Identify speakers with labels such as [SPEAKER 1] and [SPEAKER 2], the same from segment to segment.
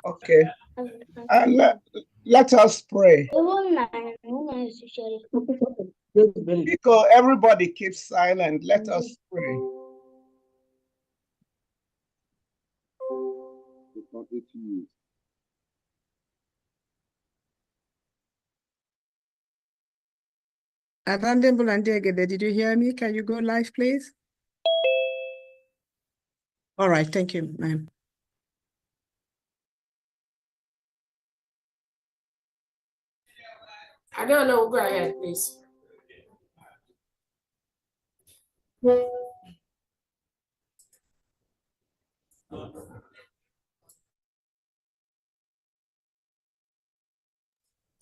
[SPEAKER 1] Okay. Let us pray. Because everybody keeps silent, let us pray.
[SPEAKER 2] Did you hear me? Can you go live, please? All right, thank you, ma'am.
[SPEAKER 3] I don't know. Go ahead, please.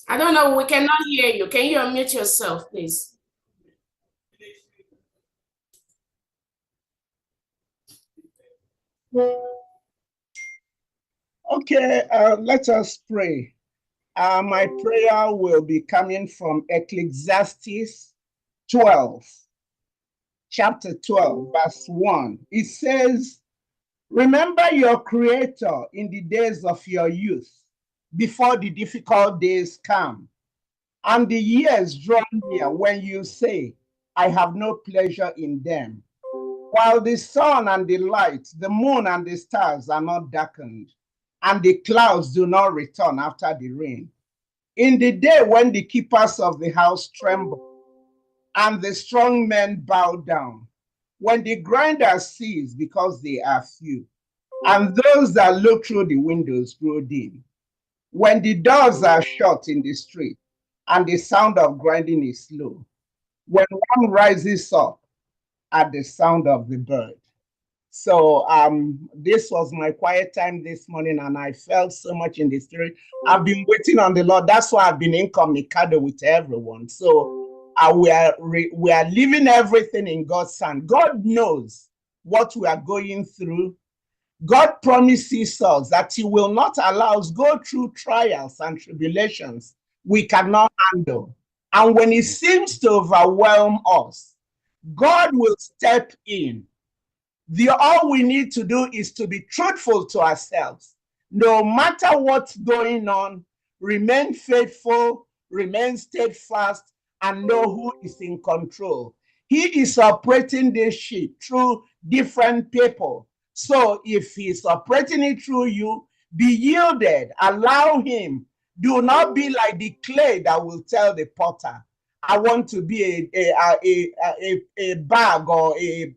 [SPEAKER 3] I don't know. We cannot hear you. Can you unmute yourself, please?
[SPEAKER 1] Okay, let us pray. My prayer will be coming from Ecclesiastes 12, chapter 12, verse 1. It says, remember your Creator in the days of your youth, before the difficult days come, and the years draw near when you say, I have no pleasure in them. While the sun and the light, the moon and the stars are not darkened, and the clouds do not return after the rain. In the day when the keepers of the house tremble, and the strong men bow down, when the grinders cease because they are few, and those that look through the windows grow dim, when the doors are shut in the street, and the sound of grinding is slow, when one rises up at the sound of the bird. So this was my quiet time this morning, and I felt so much in the spirit. I've been waiting on the Lord. That's why I've been incommunicado with everyone. So we are leaving everything in God's hand. God knows what we are going through. God promises us that He will not allow us go through trials and tribulations we cannot handle. And when it seems to overwhelm us, God will step in. All we need to do is to be truthful to ourselves. No matter what's going on, remain faithful, remain steadfast, and know who is in control. He is operating this ship through different people. So if he's operating it through you, be yielded, allow him. Do not be like the clay that will tell the potter, I want to be a bag or a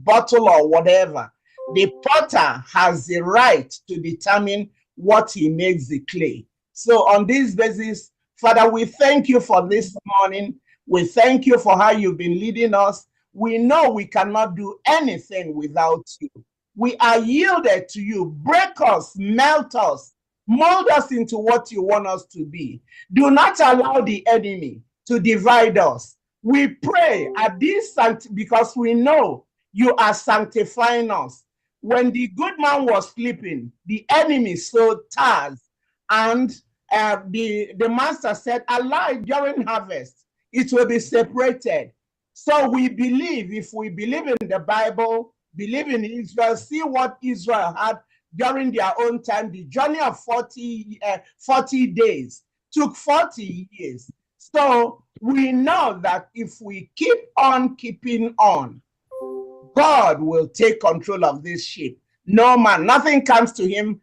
[SPEAKER 1] bottle or whatever. The potter has the right to determine what he makes the clay. So on this basis, Father, we thank you for this morning. We thank you for how you've been leading us. We know we cannot do anything without you. We are yielded to you. Break us, melt us, mold us into what you want us to be. Do not allow the enemy to divide us. We pray at this because we know you are sanctifying us. When the good man was sleeping, the enemy sowed tares, and the master said, allow it during harvest, it will be separated. So we believe, if we believe in the Bible, believe in Israel, see what Israel had during their own time. The journey of 40 days took 40 years. So we know that if we keep on keeping on, God will take control of this ship. No man, nothing comes to him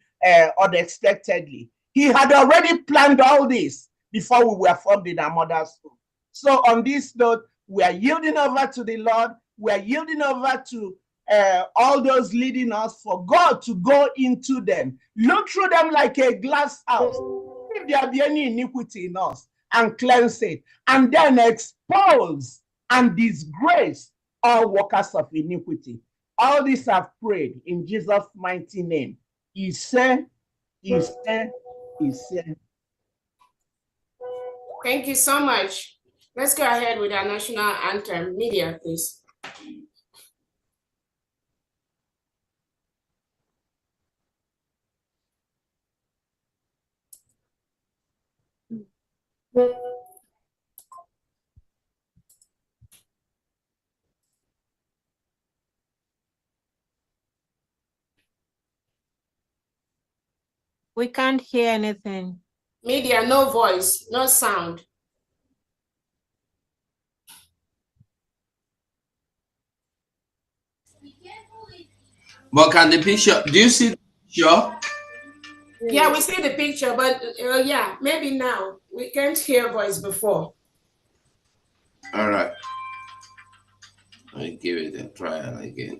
[SPEAKER 1] unexpectedly. He had already planned all this before we were formed in our mother's womb. So on this note, we are yielding over to the Lord. We are yielding over to all those leading us, for God to go into them, look through them like a glass house. If there be any iniquity in us, and cleanse it, and then expose and disgrace all workers of iniquity. All this I've prayed in Jesus' mighty name. He said.
[SPEAKER 3] Thank you so much. Let's go ahead with our national anthem. Media, please.
[SPEAKER 4] We can't hear anything.
[SPEAKER 3] Media, no voice, no sound.
[SPEAKER 5] But can the picture, do you see the picture?
[SPEAKER 3] Yeah, we see the picture, but yeah, maybe now. We can't hear voice before.
[SPEAKER 5] All right. I give it a trial again.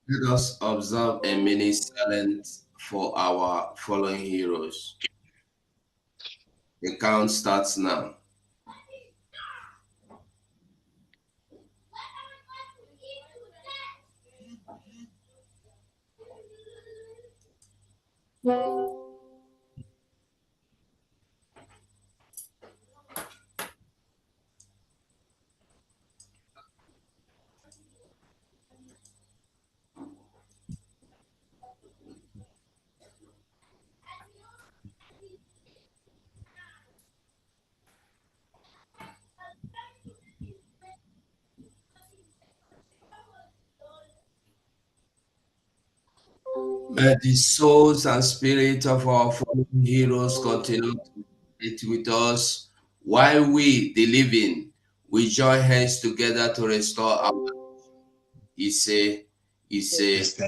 [SPEAKER 5] Let us observe a minute silence for our fallen heroes. The count starts now. May the souls and spirits of our fallen heroes continue to be with us while we, the living, we join hands together to restore our Ise, EDF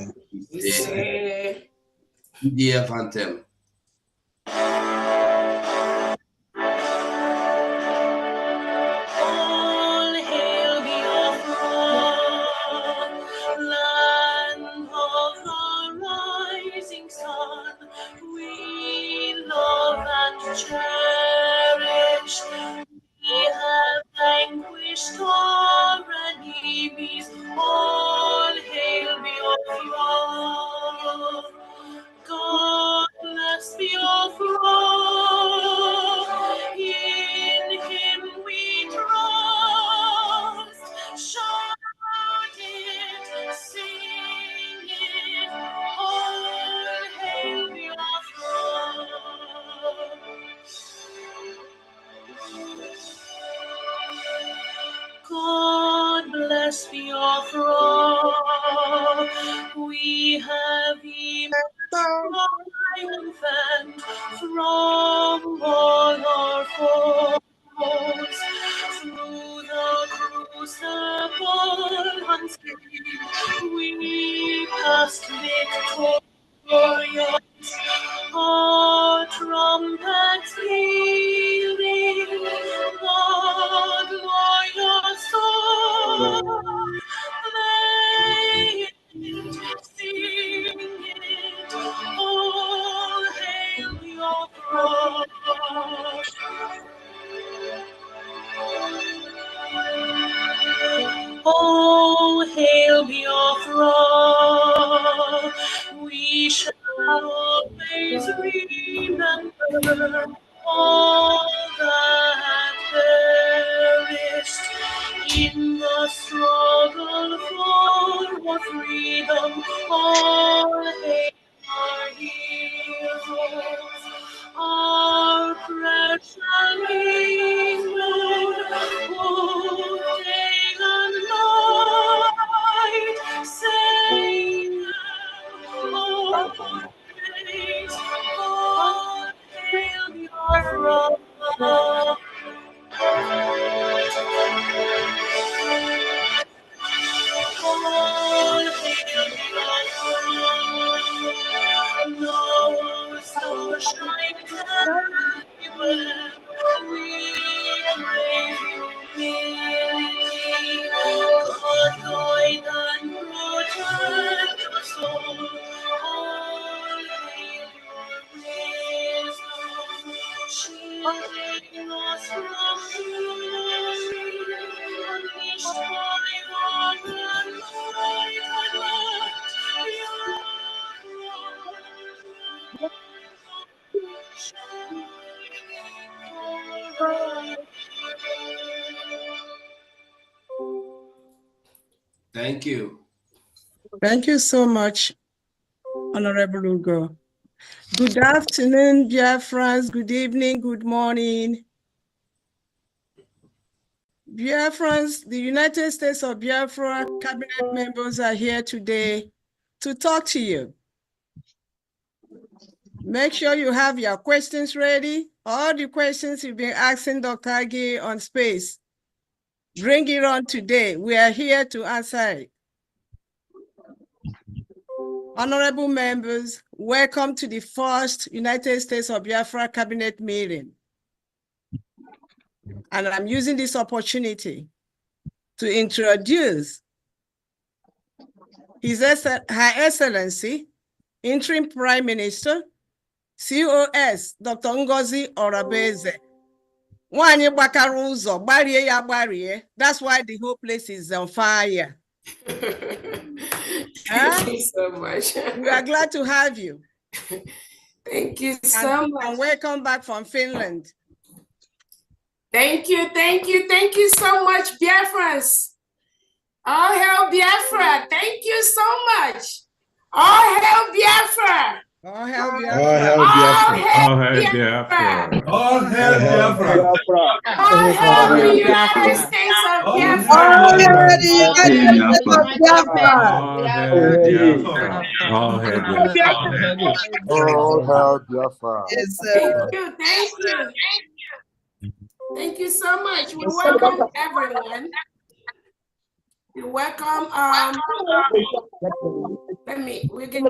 [SPEAKER 5] anthem.
[SPEAKER 6] All hail Biafra, land of the rising sun. We love and cherish. We have vanquished our enemies. All hail Biafra. God bless Biafra. In Him we trust. Shout it, sing it. All hail Biafra. God bless Biafra. We have triumphant from all our foes. Through the crucible unscathed, we passed victorious. Our trumpets pealing, the glorious song. Play it, sing it, all hail your cross. Oh, hail Biafra, we shall always remember all that perished in the struggle for freedom. All hail our heroes, our precious England, who day and night save them always. All hail Biafra. All hail Biafra. No star shines everywhere. We crave humility. God guide and protect us all. All hail your wisdom, shielding us from glory, unleashed by God and light and light.
[SPEAKER 5] Thank you.
[SPEAKER 2] Thank you so much, Honorable Ugo. Good afternoon, Biafrans. Good evening, good morning. Biafrans, the United States of Biafra Cabinet members are here today to talk to you. Make sure you have your questions ready. All the questions you've been asking Dr. Agi on space. Bring it on today. We are here to answer it. Honorable members, welcome to the first United States of Biafra Cabinet meeting. And I'm using this opportunity to introduce Her Excellency, Interim Prime Minister, COS, Dr. Ngozi Orabeze. That's why the whole place is on fire.
[SPEAKER 3] Thank you so much.
[SPEAKER 2] We are glad to have you.
[SPEAKER 3] Thank you so much.
[SPEAKER 2] And welcome back from Finland.
[SPEAKER 3] Thank you so much, Biafrans. All hail Biafra. Thank you so much. All hail Biafra.
[SPEAKER 2] All hail
[SPEAKER 7] All
[SPEAKER 2] Biafra.
[SPEAKER 7] hail
[SPEAKER 3] All
[SPEAKER 7] Biafra.
[SPEAKER 3] hail
[SPEAKER 8] All hail
[SPEAKER 3] Biafra.
[SPEAKER 8] Biafra.
[SPEAKER 5] All hail Biafra.
[SPEAKER 3] All hail the
[SPEAKER 4] hail
[SPEAKER 3] United
[SPEAKER 4] Biafra.
[SPEAKER 3] States of
[SPEAKER 5] All
[SPEAKER 3] Biafra.
[SPEAKER 8] All hail Biafra. All hail Biafra.
[SPEAKER 7] All hail Biafra.
[SPEAKER 3] Thank you, thank you. Thank you so much. We welcome everyone. We welcome, we're going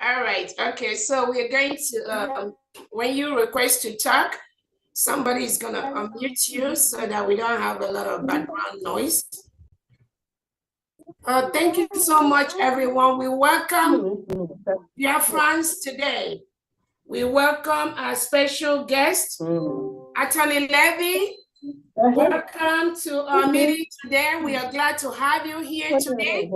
[SPEAKER 3] all right, okay, so we're going to, when you request to talk, somebody is gonna unmute you so that we don't have a lot of background noise. Thank you so much, everyone. We welcome Biafrans today. We welcome our special guest, Attorney Levy. Welcome to our meeting today. We are glad to have you here today.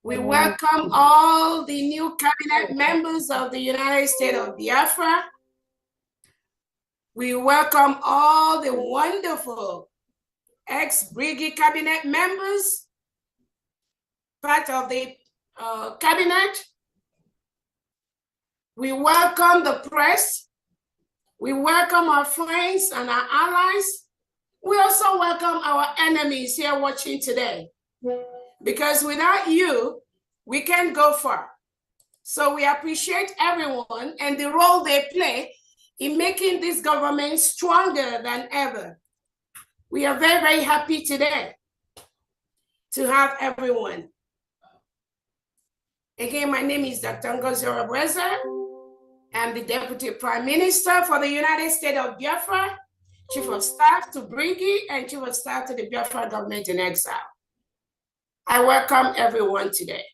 [SPEAKER 3] We welcome all the new cabinet members of the United States of Biafra. We welcome all the wonderful ex-Brigade cabinet members, part of the cabinet. We welcome the press. We welcome our friends and our allies. We also welcome our enemies here watching today. Because without you, we can't go far. So we appreciate everyone and the role they play in making this government stronger than ever. We are very, very happy today to have everyone. Again, my name is Dr. Ngozi Orobweze. I'm the Deputy Prime Minister for the United States of Biafra, Chief of Staff to Brigade, and Chief of Staff to the Biafra government in exile. I welcome everyone today.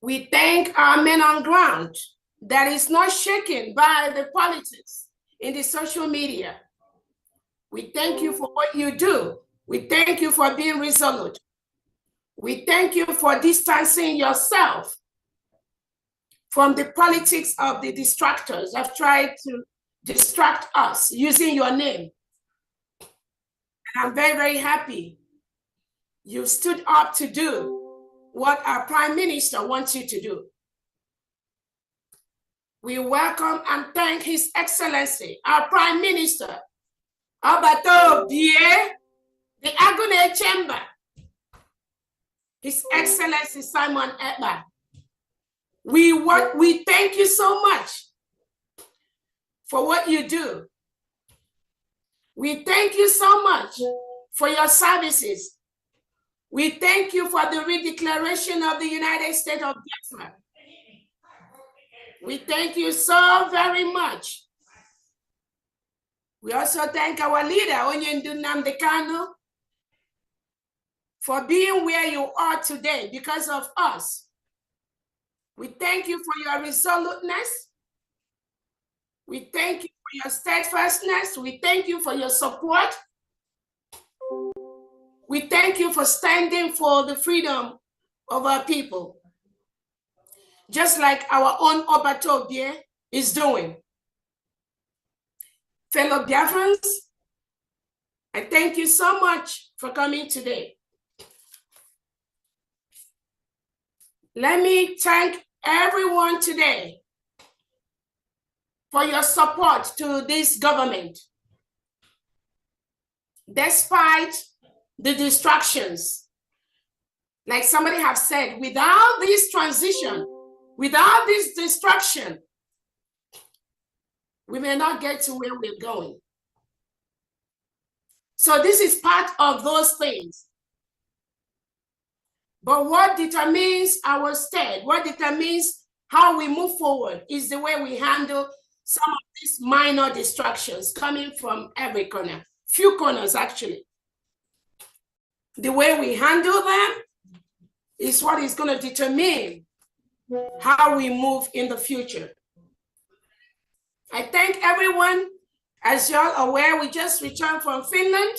[SPEAKER 3] We thank our men on ground that is not shaken by the politics in the social media. We thank you for what you do. We thank you for being resolute. We thank you for distancing yourself from the politics of the distractors that have tried to distract us using your name. And I'm very, very happy you stood up to do what our Prime Minister wants you to do. We welcome and thank His Excellency, our Prime Minister, Abato Die, the Agune Chamber, His Excellency Simon Ekpa. We thank you so much for what you do. We thank you so much for your services. We thank you for the redeclaration of the United States of Biafra. We thank you so very much. We also thank our leader, Onyendu Nnamdi Kanu, for being where you are today because of us. We thank you for your resoluteness. We thank you for your steadfastness. We thank you for your support. We thank you for standing for the freedom of our people, just like our own Obatobie is doing. Fellow Biafrans, I thank you so much for coming today. Let me thank everyone today for your support to this government. Despite the distractions, like somebody have said, without this transition, without this distraction, we may not get to where we're going. So this is part of those things. But what determines our state, what determines how we move forward is the way we handle some of these minor distractions coming from every corner, few corners actually. The way we handle them is what is going to determine how we move in the future. I thank everyone. As you're aware, we just returned from Finland,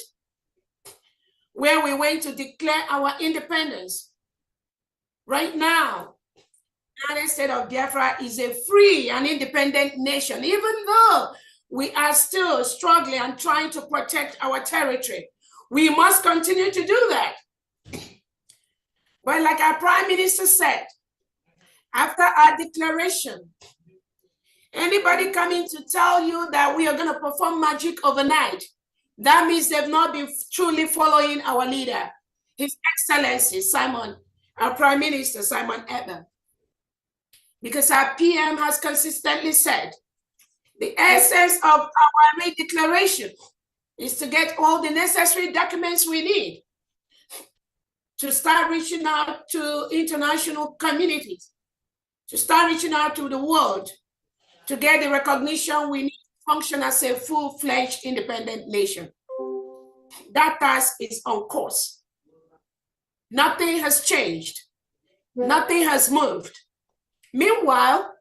[SPEAKER 3] where we went to declare our independence. Right now, the United States of Biafra is a free and independent nation, even though we are still struggling and trying to protect our territory. We must continue to do that. But like our Prime Minister said, after our declaration, anybody coming to tell you that we are going to perform magic overnight, that means they've not been truly following our leader, His Excellency Simon, our Prime Minister Simon Ekpa. Because our PM has consistently said, the essence of our declaration is to get all the necessary documents we need to start reaching out to international communities, to start reaching out to the world, to get the recognition we need to function as a full-fledged independent nation. That task is on course. Nothing has changed. Nothing has moved. Meanwhile,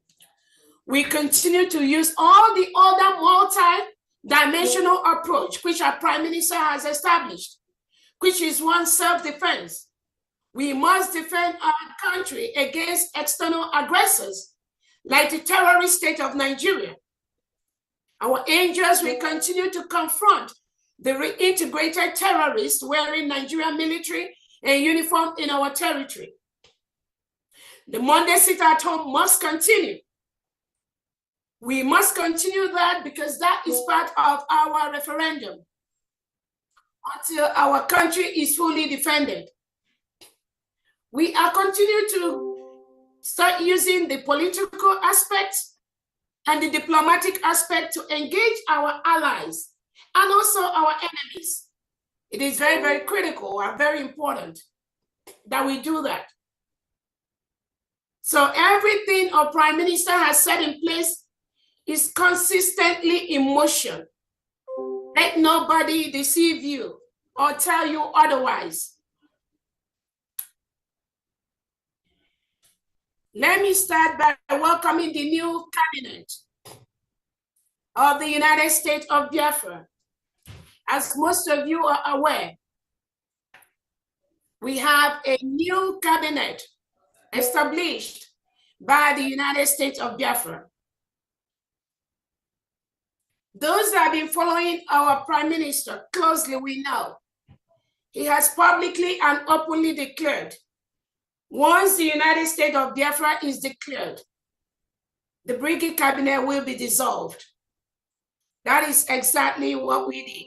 [SPEAKER 3] we continue to use all the other multi-dimensional approach which our Prime Minister has established, which is one, self-defense. We must defend our country against external aggressors, like the terrorist state of Nigeria. Our angels will continue to confront the reintegrated terrorists wearing Nigerian military and uniform in our territory. The Monday sit-at-home must continue. We must continue that because that is part of our referendum until our country is fully defended. We are continuing to start using the political aspect and the diplomatic aspect to engage our allies and also our enemies. It is very, very critical and very important that we do that. So everything our Prime Minister has set in place is consistently in motion. Let nobody deceive you or tell you otherwise. Let me start by welcoming the new cabinet of the United States of Biafra. As most of you are aware, we have a new cabinet established by the United States of Biafra. Those that have been following our Prime Minister closely, we know he has publicly and openly declared, once the United States of Biafra is declared, the Brigade Cabinet will be dissolved. That is exactly what we did.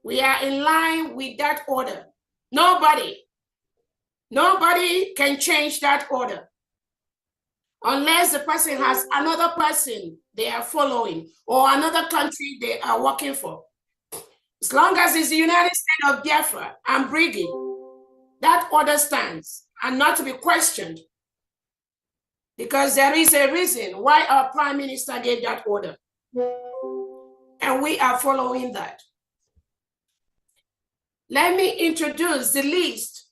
[SPEAKER 3] We are in line with that order. Nobody can change that order unless the person has another person they are following or another country they are working for. As long as it's the United States of Biafra and Brigade, that order stands and not to be questioned, because there is a reason why our Prime Minister gave that order. And we are following that. Let me introduce the list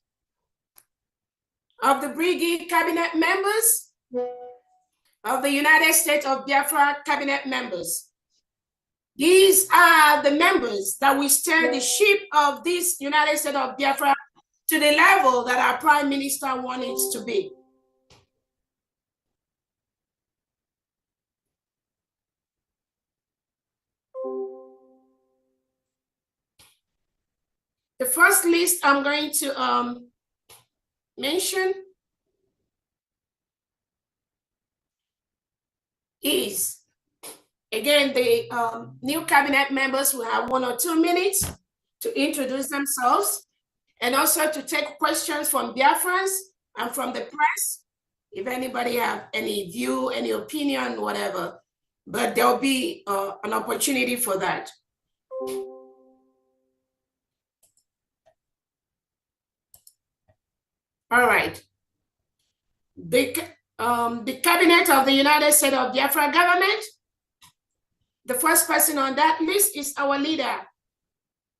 [SPEAKER 3] of the Brigade Cabinet members, of the United States of Biafra Cabinet members. These are the members that will steer the ship of this United States of Biafra to the level that our Prime Minister wants it to be. The first list I'm going to mention is, again, the new cabinet members will have 1 or 2 minutes to introduce themselves and also to take questions from Biafrans and from the press, if anybody have any view, any opinion, whatever. But there'll be an opportunity for that. All right. The cabinet of the United States of Biafra government, the first person on that list is our leader,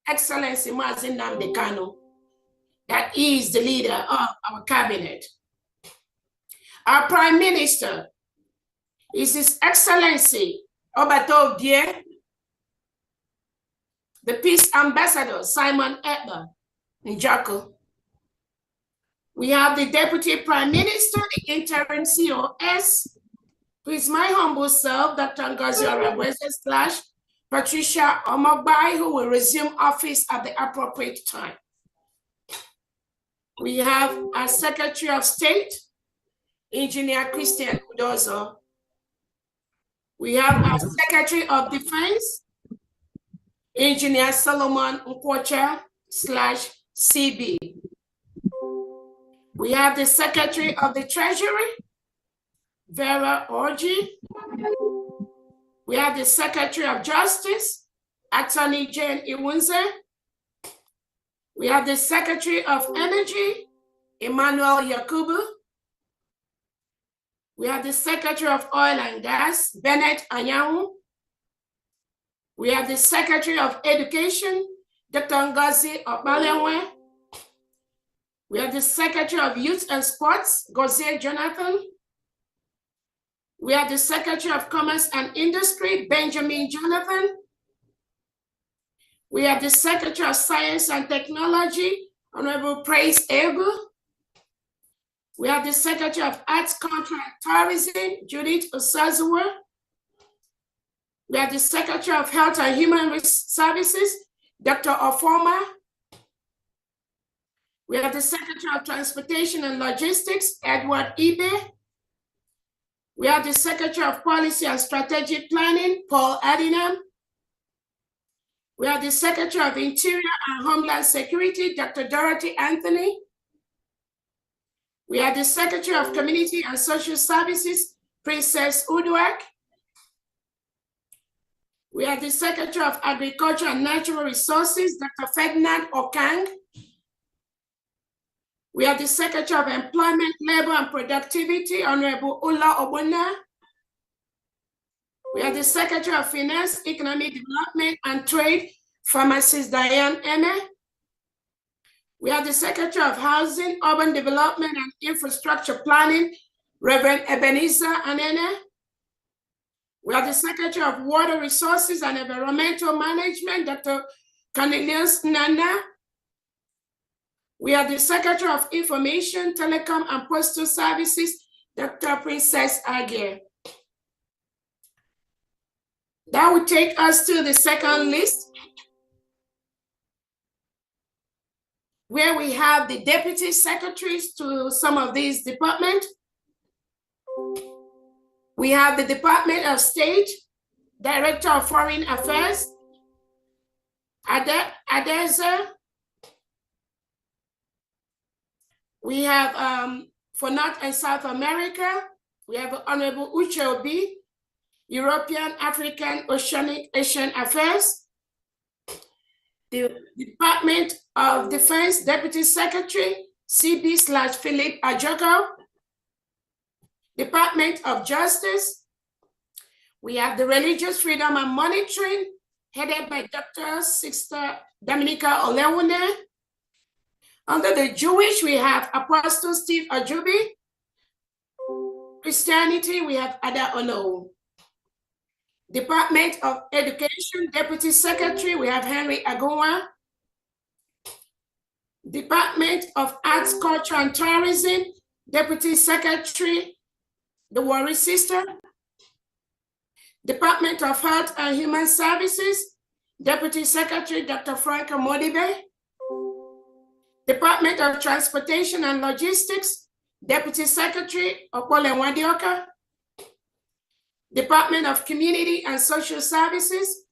[SPEAKER 3] Excellency Mazi Nnamdi Kanu. That is the leader of our cabinet. Our Prime Minister is His Excellency Obato Bie, the Peace Ambassador Simon Ekpa Njako. We have the Deputy Prime Minister, the interim COS, who is my humble self, Dr. Ngozi Orebweze / Patricia Omogbai, who will resume office at the appropriate time. We have our Secretary of State, Engineer Christian Udozo. We have our Secretary of Defense, Engineer Solomon Nkwocha / CB. We have the Secretary of the Treasury, Vera Orji. We have the Secretary of Justice, Attorney Jane Iwunze. We have the Secretary of Energy, Emmanuel Yakubu. We have the Secretary of Oil and Gas, Bennett Anyanwu. We have the Secretary of Education, Dr. Ngozi Okpalaenwe. We have the Secretary of Youth and Sports, Gozie Jonathan. We have the Secretary of Commerce and Industry, Benjamin Jonathan. We have the Secretary of Science and Technology, Honorable Praise Egu. We have the Secretary of Arts, Culture, and Tourism, Judith Osazuwa. We have the Secretary of Health and Human Services, Dr. Ofoma. We have the Secretary of Transportation and Logistics, Edward Ibe. We have the Secretary of Policy and Strategic Planning, Paul Adinam. We have the Secretary of Interior and Homeland Security, Dr. Dorothy Anthony. We have the Secretary of Community and Social Services, Princess Uduak. We have the Secretary of Agriculture and Natural Resources, Dr. Ferdinand Okang. We have the Secretary of Employment, Labor and Productivity, Honorable Ula Obuna. We have the Secretary of Finance, Economic Development and Trade, Pharmacist Diane Ene. We have the Secretary of Housing, Urban Development and Infrastructure Planning, Reverend Ebenezer Anene. We have the Secretary of Water Resources and Environmental Management, Dr. Cornelius Nana. We have the Secretary of Information, Telecom and Postal Services, Dr. Princess Aguirre. That would take us to the second list, where we have the Deputy Secretaries to some of these departments. We have the Department of State, Director of Foreign Affairs, Adeza. We have for North and South America, we have Honorable Uche Obi, European, African, Oceanic, Asian Affairs. The Department of Defense, Deputy Secretary, CB/Philip Ajogo. Department of Justice, we have the Religious Freedom and Monitoring, headed by Dr. Sister Dominica Olewune. Under the Jewish, we have Apostle Steve Ajubi. Christianity, we have Ada Ono. Department of Education, Deputy Secretary, we have Henry Agowa. Department of Arts, Culture, and Tourism, Deputy Secretary, the Warri Sister. Department of Health and Human Services, Deputy Secretary, Dr. Frank Modibe. Department of Transportation and Logistics, Deputy Secretary, Okole Wadioka. Department of Community and Social Services,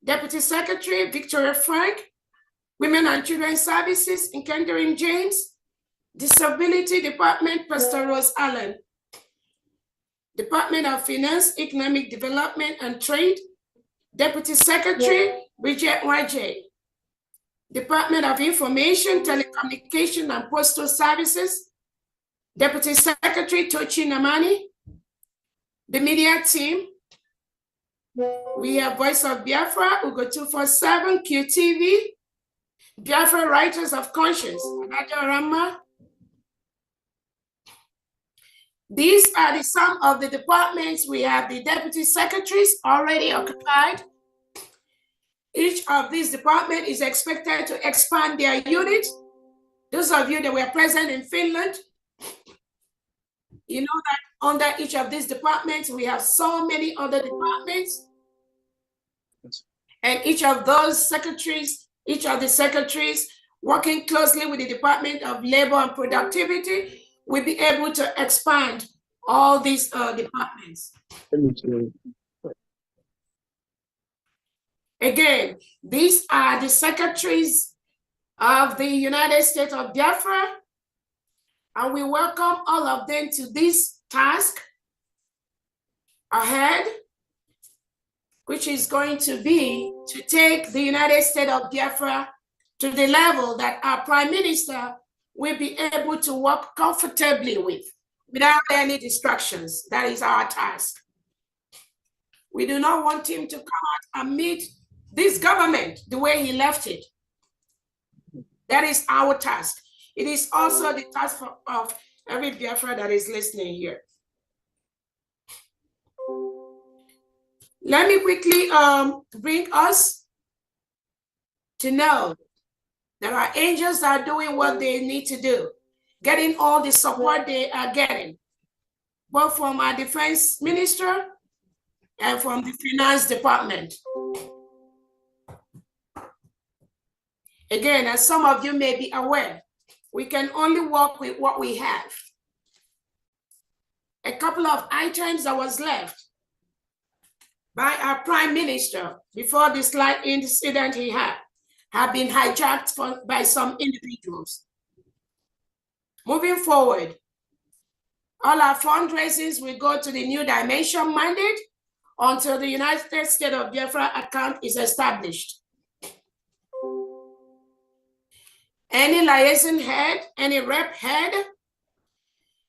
[SPEAKER 3] Deputy Secretary, Victoria Frank. Women and Children Services, Nkendering James. Disability Department, Pastor Rose Allen. Department of Finance, Economic Development and Trade, Deputy Secretary, Bridget Waje. Department of Information, Telecommunication and Postal Services, Deputy Secretary, Tochi Namani. The media team, we have Voice of Biafra, Ugo 247, QTV, Biafra Writers of Conscience, Anadio Rama. These are some of the departments. We have the deputy secretaries already occupied. Each of these departments is expected to expand their unit Those of you that were present in Finland, you know that under each of these departments, we have so many other departments. And each of those secretaries, each of the secretaries working closely with the Department of Labor and Productivity will be able to expand all these departments. Again, these are the secretaries of the United States of Biafra, and we welcome all of them to this task ahead, which is going to be to take the United States of Biafra to the level that our Prime Minister will be able to work comfortably with, without any distractions. That is our task. We do not want him to come out and meet this government the way he left it. That is our task. It is also the task of every Biafra that is listening here. Let me quickly bring us to know that our angels are doing what they need to do, getting all the support they are getting, both from our defense minister and from the finance department. Again, as some of you may be aware, we can only work with what we have. A couple of items that was left by our Prime Minister before this slight incident he had have been hijacked by some individuals. Moving forward, all our fundraisings will go to the New Dimension mandate until the United States of Biafra account is established. Any liaison head, any rep head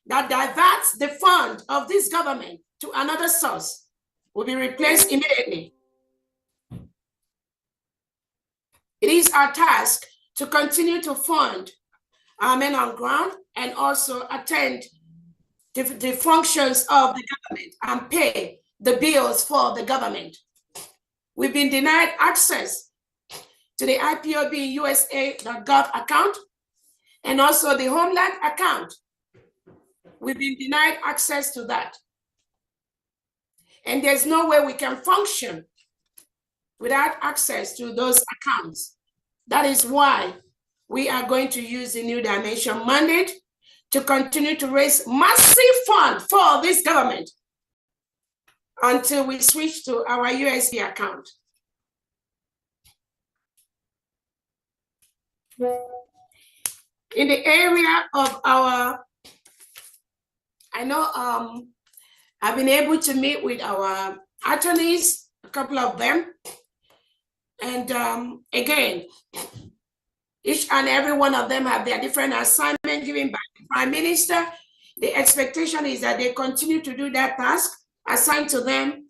[SPEAKER 3] that diverts the fund of this government to another source will be replaced immediately. It is our task to continue to fund our men on ground and also attend the functions of the government and pay the bills for the government. We've been denied access to the IPOB-USA.gov account and also the Homeland account. We've been denied access to that. And there's no way we can function without access to those accounts. That is why we are going to use the New Dimension mandate to continue to raise massive funds for this government until we switch to our USD account. In the area of our, I know I've been able to meet with our attorneys, a couple of them. And again, each and every one of them have their different assignment given by the Prime Minister. The expectation is that they continue to do that task assigned to them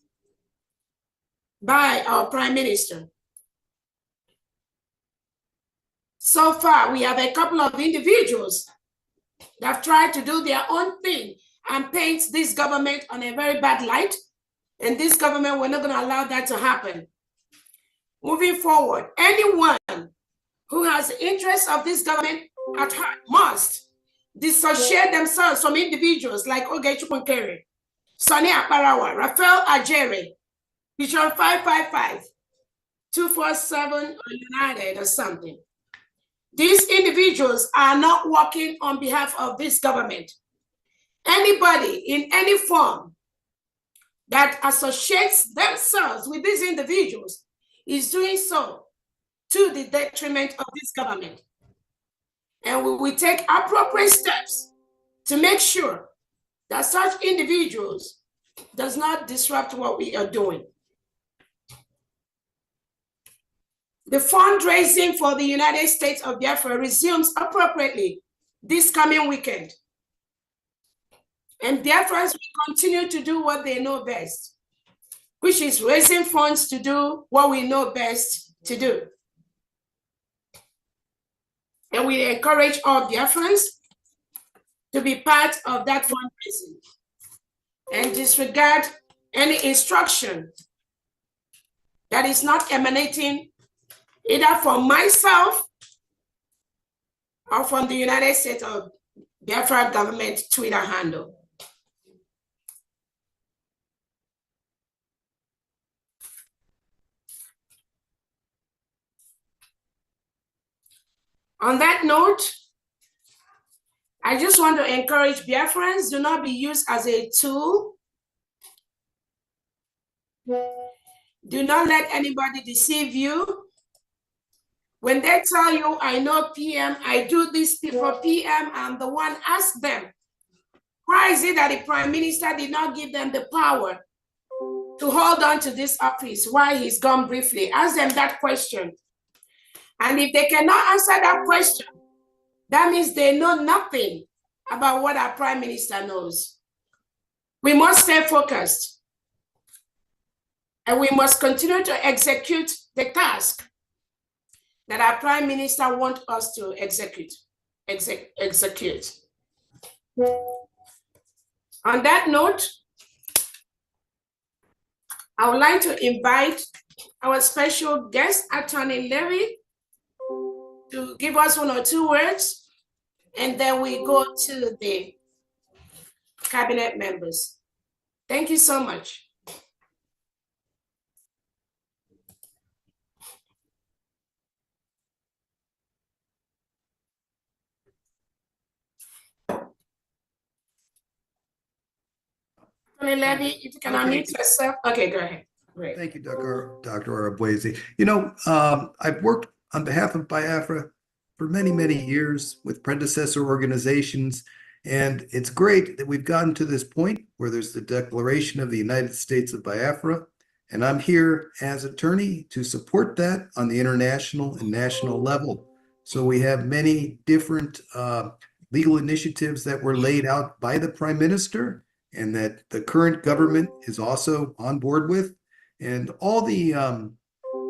[SPEAKER 3] by our Prime Minister. So far, we have a couple of individuals that have tried to do their own thing and paint this government on a very bad light. And this government, we're not going to allow that to happen. Moving forward, anyone who has the interests of this government at heart must dissociate themselves from individuals like Oge Chukwunkere, Sonny Aparawa, Raphael Ajere, Bishop 555, 247 United or something. These individuals are not working on behalf of this government. Anybody in any form that associates themselves with these individuals is doing so to the detriment of this government. And we will take appropriate steps to make sure that such individuals does not disrupt what we are doing. The fundraising for the United States of Biafra resumes appropriately this coming weekend. And Biafrans will continue to do what they know best, which is raising funds to do what we know best to do. And we encourage all Biafrans to be part of that fundraising and disregard any instruction that is not emanating either from myself or from the United States of Biafra government Twitter handle. On that note, I just want to encourage Biafrans, do not be used as a tool. Do not let anybody deceive you. When they tell you, I know PM, I do this before PM, I'm the one, ask them, why is it that the Prime Minister did not give them the power to hold on to this office? Why he's gone briefly? Ask them that question. And if they cannot answer that question, that means they know nothing about what our Prime Minister knows. We must stay focused. And we must continue to execute the task that our Prime Minister wants us to execute. On that note, I would like to invite our special guest, Attorney Levy, to give us 1 or 2 words, and then we go to the cabinet members. Thank you so much. Attorney Levy, if you can unmute yourself. Okay, go ahead. Great.
[SPEAKER 9] Thank you, Dr. Arabwezi. You know, I've worked on behalf of Biafra for many, many years with predecessor organizations, and it's great that we've gotten to this point where there's the Declaration of the United States of Biafra, and I'm here as attorney to support that on the international and national level. So we have many different legal initiatives that were laid out by the Prime Minister and that the current government is also on board with. And all the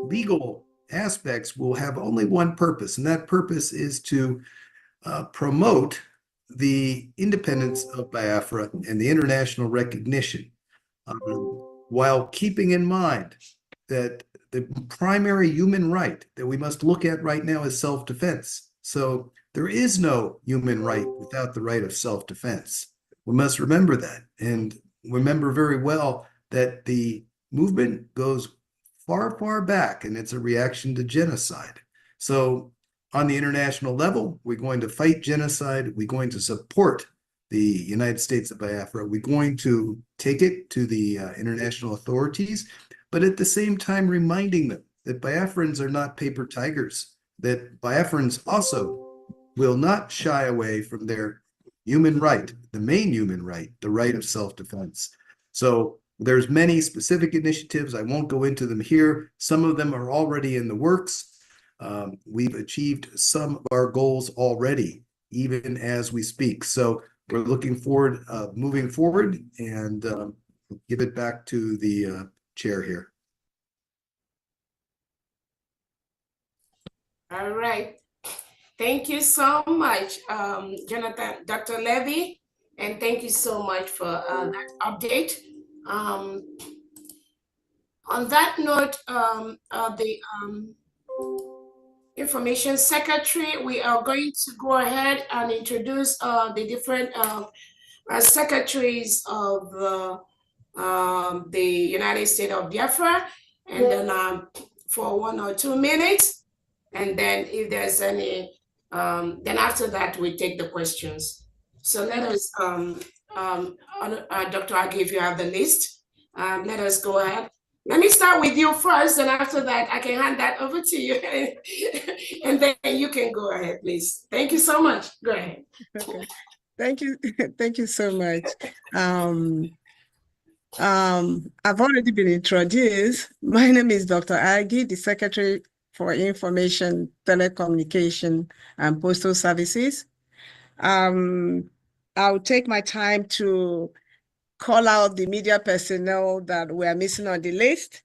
[SPEAKER 9] legal aspects will have only one purpose, and that purpose is to promote the independence of Biafra and the international recognition, while keeping in mind that the primary human right that we must look at right now is self-defense. So there is no human right without the right of self-defense. We must remember that, and remember very well that the movement goes far, far back, and it's a reaction to genocide. So on the international level, we're going to fight genocide. We're going to support the United States of Biafra. We're going to take it to the international authorities, but at the same time reminding them that Biafrans are not paper tigers, that Biafrans also will not shy away from their human right, the main human right, the right of self-defense. So there's many specific initiatives. I won't go into them here. Some of them are already in the works. We've achieved some of our goals already, even as we speak. So we're looking forward, moving forward, and give it back to the chair here.
[SPEAKER 3] All right. Thank you so much, Jonathan, Dr. Levy, and thank you so much for that update. On that note, the Information Secretary, we are going to go ahead and introduce the different secretaries of the United States of Biafra, and then for 1 or 2 minutes, and then if there's any, then after that we take the questions. So let us, Dr. Agi, if you have the list, let us go ahead. Let me start with you first, and after that I can hand that over to you, and then you can go ahead, please. Thank you so much. Go ahead.
[SPEAKER 2] Okay. Thank you. Thank you so much. I've already been introduced. My name is Dr. Agi, the Secretary for Information, Telecommunication, and Postal Services. I'll take my time to call out the media personnel that we're missing on the list.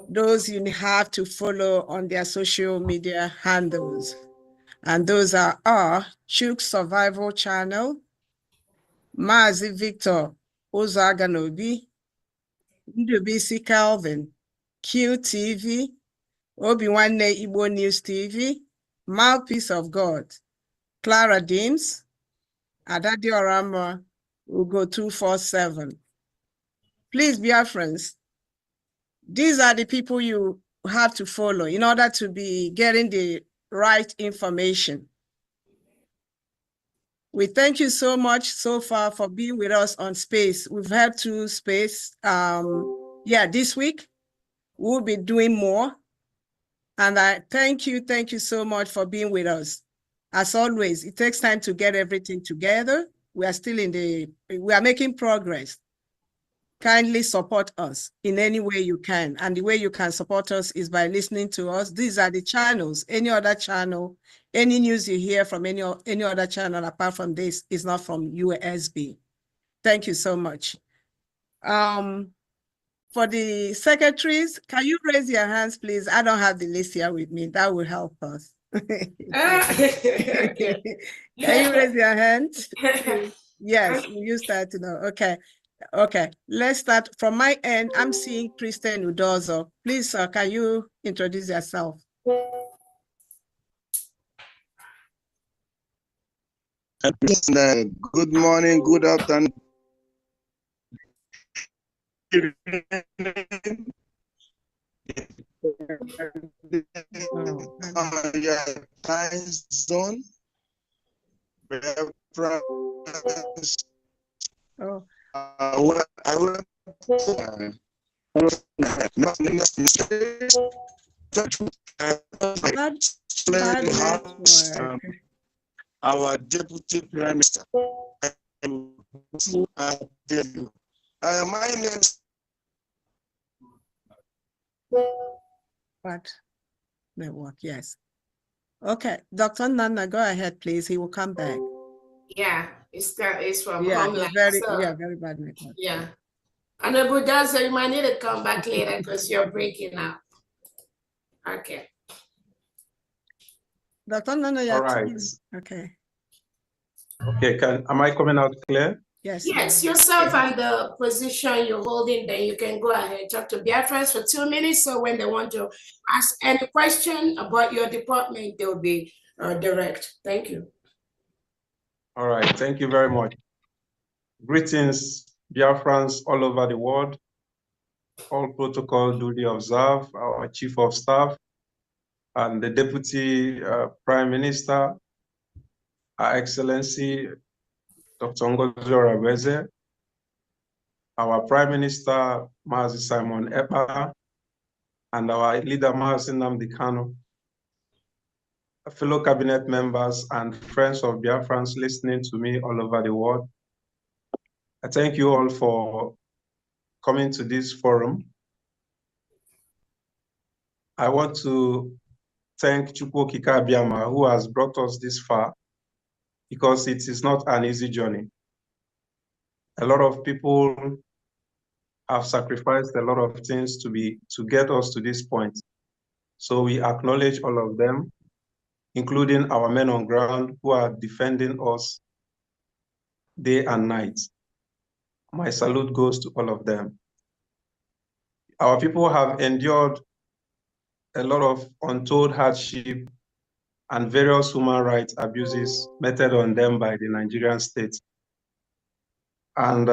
[SPEAKER 2] Those you have to follow on their social media handles. And those are Chuk Survival Channel, Mazi Victor Ozaganobi, Ndubisi Calvin, QTV, Obiwane Igbo News TV, Mouthpiece of God, Clara Deems, Adadi Orama will go 247. Please, Biafrans, these are the people you have to follow in order to be getting the right information. We thank you so much so far for being with us on Space. We've had 2 Space. This week we'll be doing more. And I thank you so much for being with us. As always, it takes time to get everything together. We are making progress. Kindly support us in any way you can. And the way you can support us is by listening to us. These are the channels. Any other channel, any news you hear from any other channel apart from this is not from USB. Thank you so much. For the secretaries, can you raise your hands, please? I don't have the list here with me. That will help us. Can you raise your hand? Yes, you start to know. Okay, let's start. From my end, I'm seeing Kristen Udozo. Please, sir, can you introduce yourself?
[SPEAKER 7] Good morning, good afternoon. Time zone.
[SPEAKER 2] Oh.
[SPEAKER 7] I will our Deputy Prime Minister. My name is
[SPEAKER 2] What? Network, yes. Okay, Dr. Nana, go ahead, please. He will come back.
[SPEAKER 3] Yeah, it's from Homeland.
[SPEAKER 2] Very bad network.
[SPEAKER 3] Yeah. And the Buddha, you might need to come back later because you're breaking up. Okay.
[SPEAKER 2] Dr. Nana,
[SPEAKER 8] All right.
[SPEAKER 2] Okay.
[SPEAKER 8] Okay, am I coming out clear?
[SPEAKER 3] Yes, yourself and the position you're holding, then you can go ahead, talk to Biafrans for 2 minutes. So when they want to ask any question about your department, they'll be direct. Thank you.
[SPEAKER 8] All right, thank you very much. Greetings, Biafrans all over the world. All protocol duly observed, our Chief of Staff and the Deputy Prime Minister, Her Excellency Dr. Ngozi Oraweze, our Prime Minister, Mazi Simon Ekpa, and our leader, Mazi Nnamdi Kanu, fellow cabinet members and friends of Biafrans listening to me all over the world. I thank you all for coming to this forum. I want to thank Chukwu Okike Abiama, who has brought us this far, because it is not an easy journey. A lot of people have sacrificed a lot of things to get us to this point. So we acknowledge all of them, including our men on ground who are defending us day and night. My salute goes to all of them. Our people have endured a lot of untold hardship and various human rights abuses meted on them by the Nigerian state. And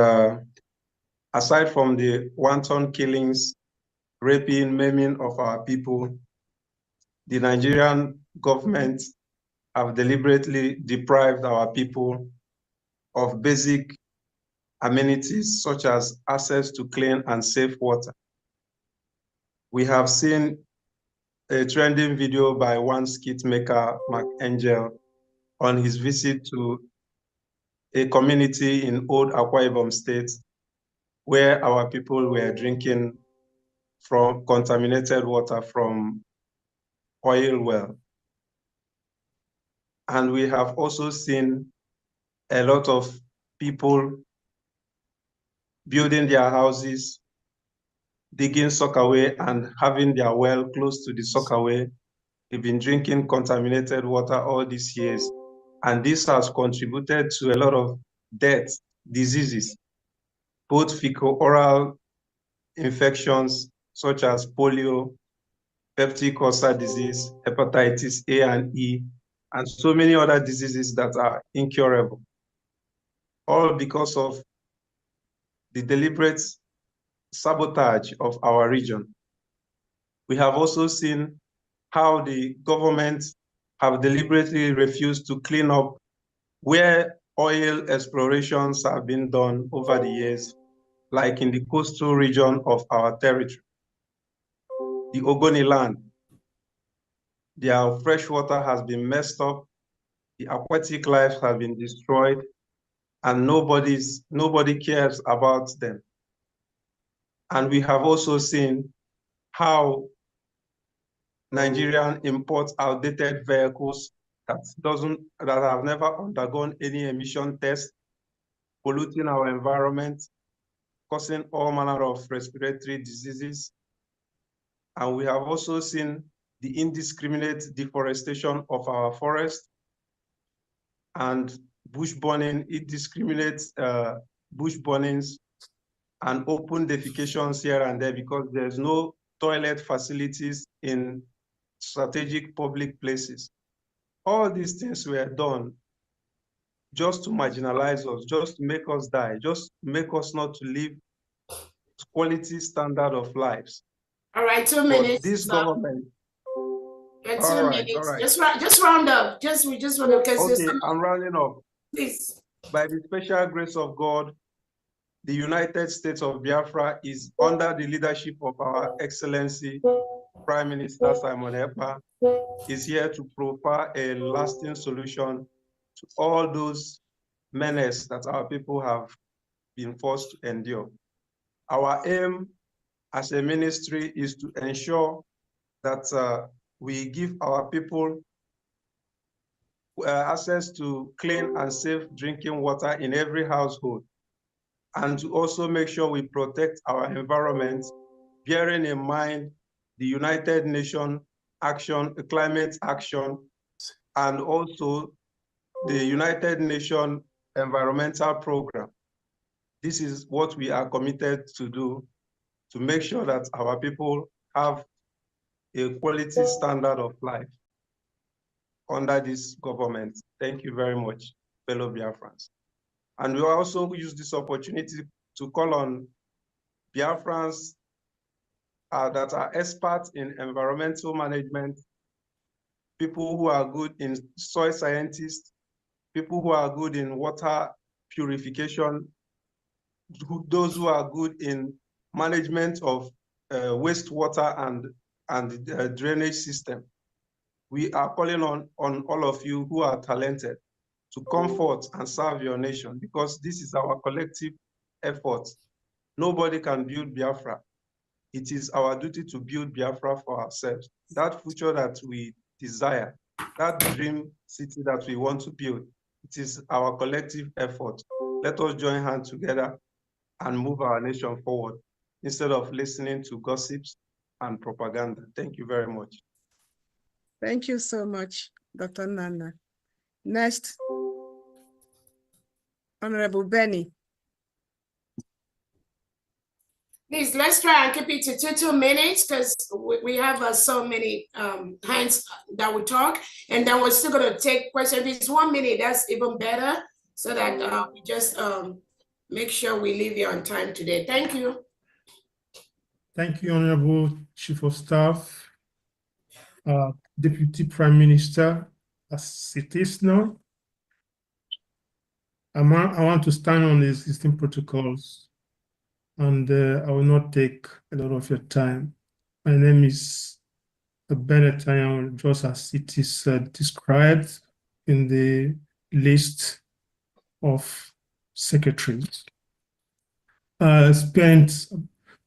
[SPEAKER 8] aside from the wanton killings, raping, maiming of our people, the Nigerian government have deliberately deprived our people of basic amenities such as access to clean and safe water. We have seen a trending video by one skit maker, Mark Angel, on his visit to a community in Old Akwa Ibom State, where our people were drinking from contaminated water from oil well. And we have also seen a lot of people building their houses, digging sockaway and having their well close to the sockaway. They've been drinking contaminated water all these years. And this has contributed to a lot of deaths, diseases, both fecal-oral infections such as polio, peptic ulcer disease, hepatitis A and E, and so many other diseases that are incurable, all because of the deliberate sabotage of our region. We have also seen how the government have deliberately refused to clean up where oil explorations have been done over the years, like in the coastal region of our territory. The Ogoni land, their fresh water has been messed up, the aquatic life has been destroyed, and nobody cares about them. And we have also seen how Nigerian imports outdated vehicles that have never undergone any emission test, polluting our environment, causing all manner of respiratory diseases. And we have also seen the indiscriminate deforestation of our forests and bush burning, indiscriminate bush burnings and open defecations here and there because there's no toilet facilities in strategic public places. All these things were done just to marginalize us, just to make us die, just to make us not to live quality standard of lives.
[SPEAKER 3] All right, 2
[SPEAKER 8] But
[SPEAKER 3] minutes.
[SPEAKER 8] this government.
[SPEAKER 3] Yeah, 2
[SPEAKER 8] All right,
[SPEAKER 3] minutes.
[SPEAKER 8] all right.
[SPEAKER 3] Just round up. We just want to because
[SPEAKER 8] Okay, I'm rounding up.
[SPEAKER 3] Please.
[SPEAKER 8] By the special grace of God, the United States of Biafra is under the leadership of our Excellency Prime Minister Simon Ekpa, is here to provide a lasting solution to all those menaces that our people have been forced to endure. Our aim as a ministry is to ensure that we give our people access to clean and safe drinking water in every household, and to also make sure we protect our environment, bearing in mind the United Nations action, climate action, and also the United Nations environmental program. This is what we are committed to do to make sure that our people have a quality standard of life under this government. Thank you very much, fellow Biafrans. And we also use this opportunity to call on Biafrans that are experts in environmental management, people who are good in soil scientists, people who are good in water purification, those who are good in management of wastewater and drainage system. We are calling on all of you who are talented to comfort and serve your nation, because this is our collective effort. Nobody can build Biafra. It is our duty to build Biafra for ourselves. That future that we desire, that dream city that we want to build, it is our collective effort. Let us join hands together and move our nation forward instead of listening to gossips and propaganda. Thank you very much.
[SPEAKER 2] Thank you so much, Dr. Nana. Next, Honorable Benny.
[SPEAKER 3] Please, let's try and keep it to 2 minutes because we have so many hands that will talk, and then we're still going to take questions. If it's 1 minute, that's even better, so that we just make sure we leave you on time today. Thank you.
[SPEAKER 10] Thank you, Honorable Chief of Staff, Deputy Prime Minister, as it is now. I want to stand on the existing protocols, and I will not take a lot of your time. My name is Bennett, just as it is described in the list of secretaries. I spent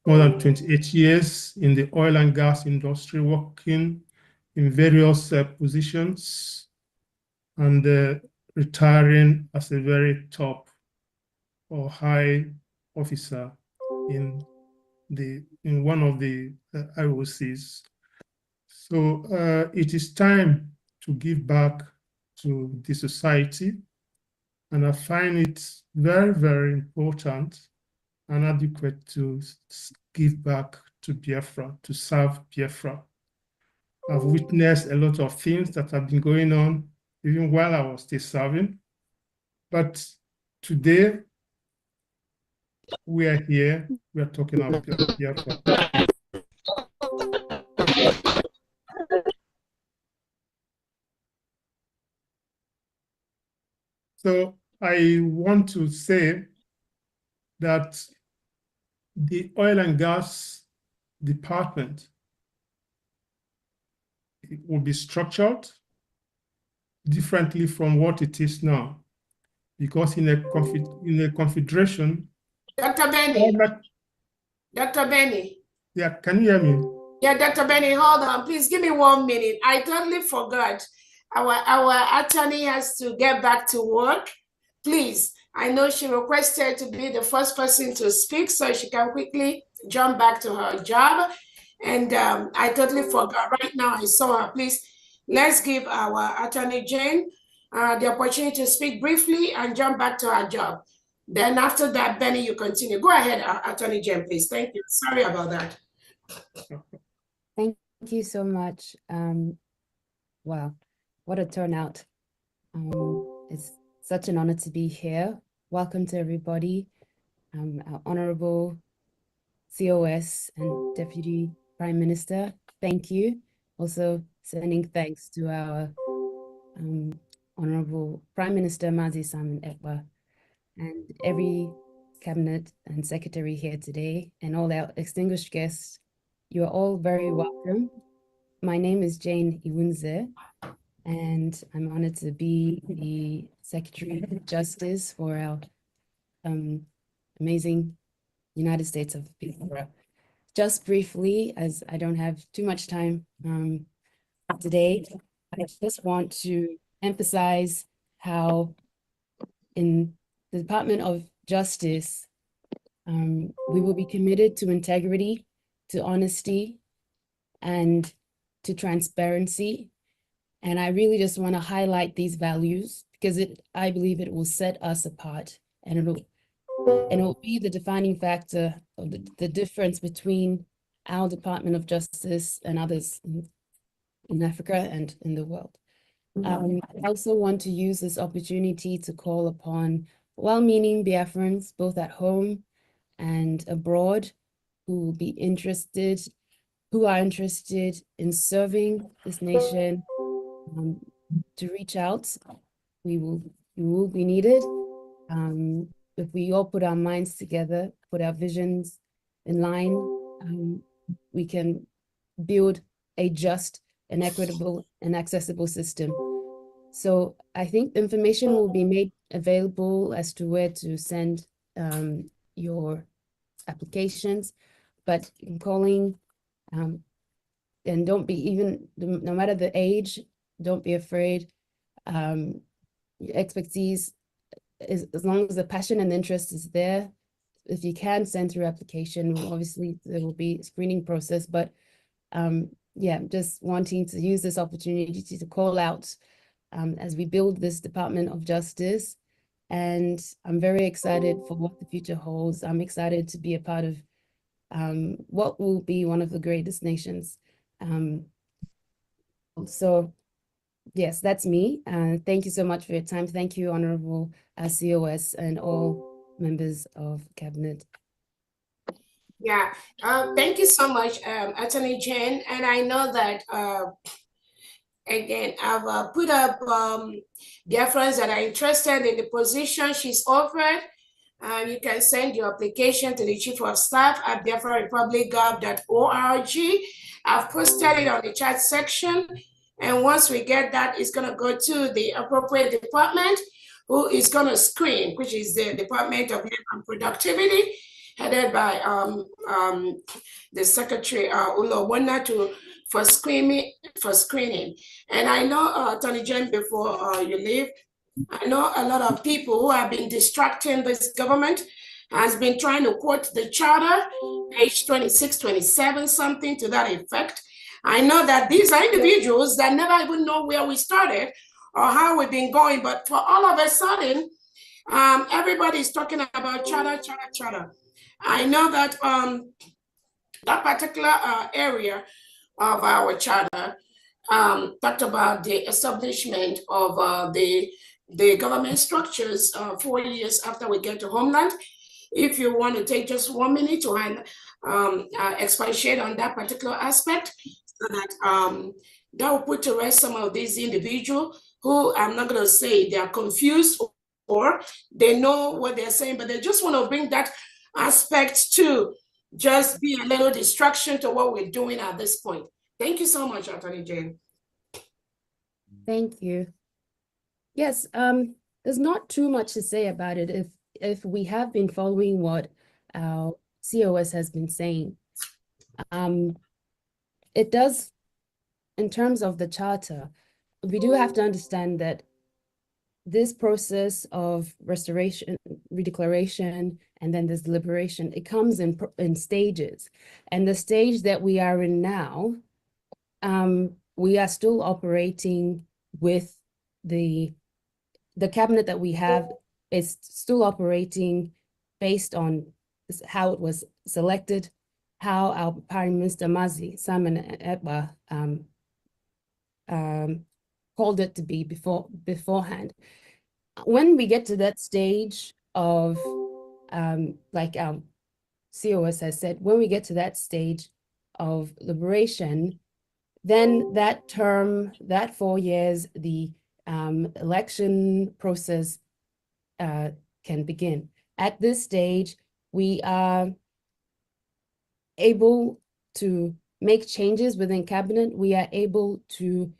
[SPEAKER 10] more than 28 years in the oil and gas industry, working in various positions, and retiring as a very top or high officer in one of the IOCs. So it is time to give back to the society, and I find it very, very important and adequate to give back to Biafra, to serve Biafra. I've witnessed a lot of things that have been going on even while I was still serving. But today, we are here, we are talking about Biafra. So I want to say that the oil and gas department will be structured differently from what it is now, because in a confederation.
[SPEAKER 3] Dr. Benny. Dr. Benny.
[SPEAKER 10] Yeah, can you hear me?
[SPEAKER 3] Yeah, Dr. Benny, hold on. Please give me 1 minute. I totally forgot. Our attorney has to get back to work. Please, I know she requested to be the first person to speak so she can quickly jump back to her job. And I totally forgot. Right now, I saw her. Please, let's give our attorney Jane the opportunity to speak briefly and jump back to her job. Then after that, Benny, you continue. Go ahead, Attorney Jane, please. Thank you. Sorry about that.
[SPEAKER 11] Thank you so much. Wow, what a turnout. It's such an honor to be here. Welcome to everybody. Our Honorable COS and Deputy Prime Minister, thank you. Also sending thanks to our Honorable Prime Minister Mazi Simon Ekpa and every cabinet and secretary here today, and all our distinguished guests. You are all very welcome. My name is Jane Iwunze, and I'm honored to be the Secretary of Justice for our amazing United States of Biafra. Just briefly, as I don't have too much time today, I just want to emphasize how in the Department of Justice, we will be committed to integrity, to honesty, and to transparency. And I really just want to highlight these values because I believe it will set us apart, and it will be the defining factor of the difference between our Department of Justice and others in Africa and in the world. I also want to use this opportunity to call upon well-meaning Biafrans, both at home and abroad, who are interested in serving this nation, to reach out. We will be needed. If we all put our minds together, put our visions in line, we can build a just and equitable and accessible system. So I think information will be made available as to where to send your applications, but in calling, and don't be no matter the age, don't be afraid. Expertise, as long as the passion and interest is there, if you can send through application, obviously there will be a screening process, but yeah, just wanting to use this opportunity to call out as we build this Department of Justice. And I'm very excited for what the future holds. I'm excited to be a part of what will be one of the greatest nations. So yes, that's me. Thank you so much for your time. Thank you, Honorable COS and all members of Cabinet.
[SPEAKER 3] Yeah, thank you so much, Attorney Jane. And I know that, again, I've put up Biafrans that are interested in the position she's offered. You can send your application to the Chief of Staff at biafrarepublic.gov.org. I've posted it on the chat section. And once we get that, it's going to go to the appropriate department, who is going to screen, which is the Department of Labor and Productivity, headed by the Secretary Ulo Wona for screening. And I know, Attorney Jane, before you leave, I know a lot of people who have been distracting this government has been trying to quote the charter, page 26, 27, something to that effect. I know that these are individuals that never even know where we started or how we've been going, but for all of a sudden, everybody's talking about charter. I know that that particular area of our charter, talked about the establishment of the government structures 4 years after we get to homeland. If you want to take just 1 minute to expatiate on that particular aspect, so that that will put to rest some of these individuals who, I'm not going to say they are confused or they know what they're saying, but they just want to bring that aspect to just be a little distraction to what we're doing at this point. Thank you so much, Attorney Jane.
[SPEAKER 11] Thank you. Yes, there's not too much to say about it if we have been following what our COS has been saying. It does, in terms of the charter, we do have to understand that this process of restoration, redeclaration, and then this deliberation, it comes in stages. And the stage that we are in now, we are still operating with the cabinet that we have is still operating based on how it was selected, how our Prime Minister Mazi Simon Ekpa called it to be beforehand. When we get to that stage of, like our COS has said, when we get to that stage of liberation, then that term, that 4 years, the election process can begin. At this stage, we are able to make changes within cabinet. We are able to,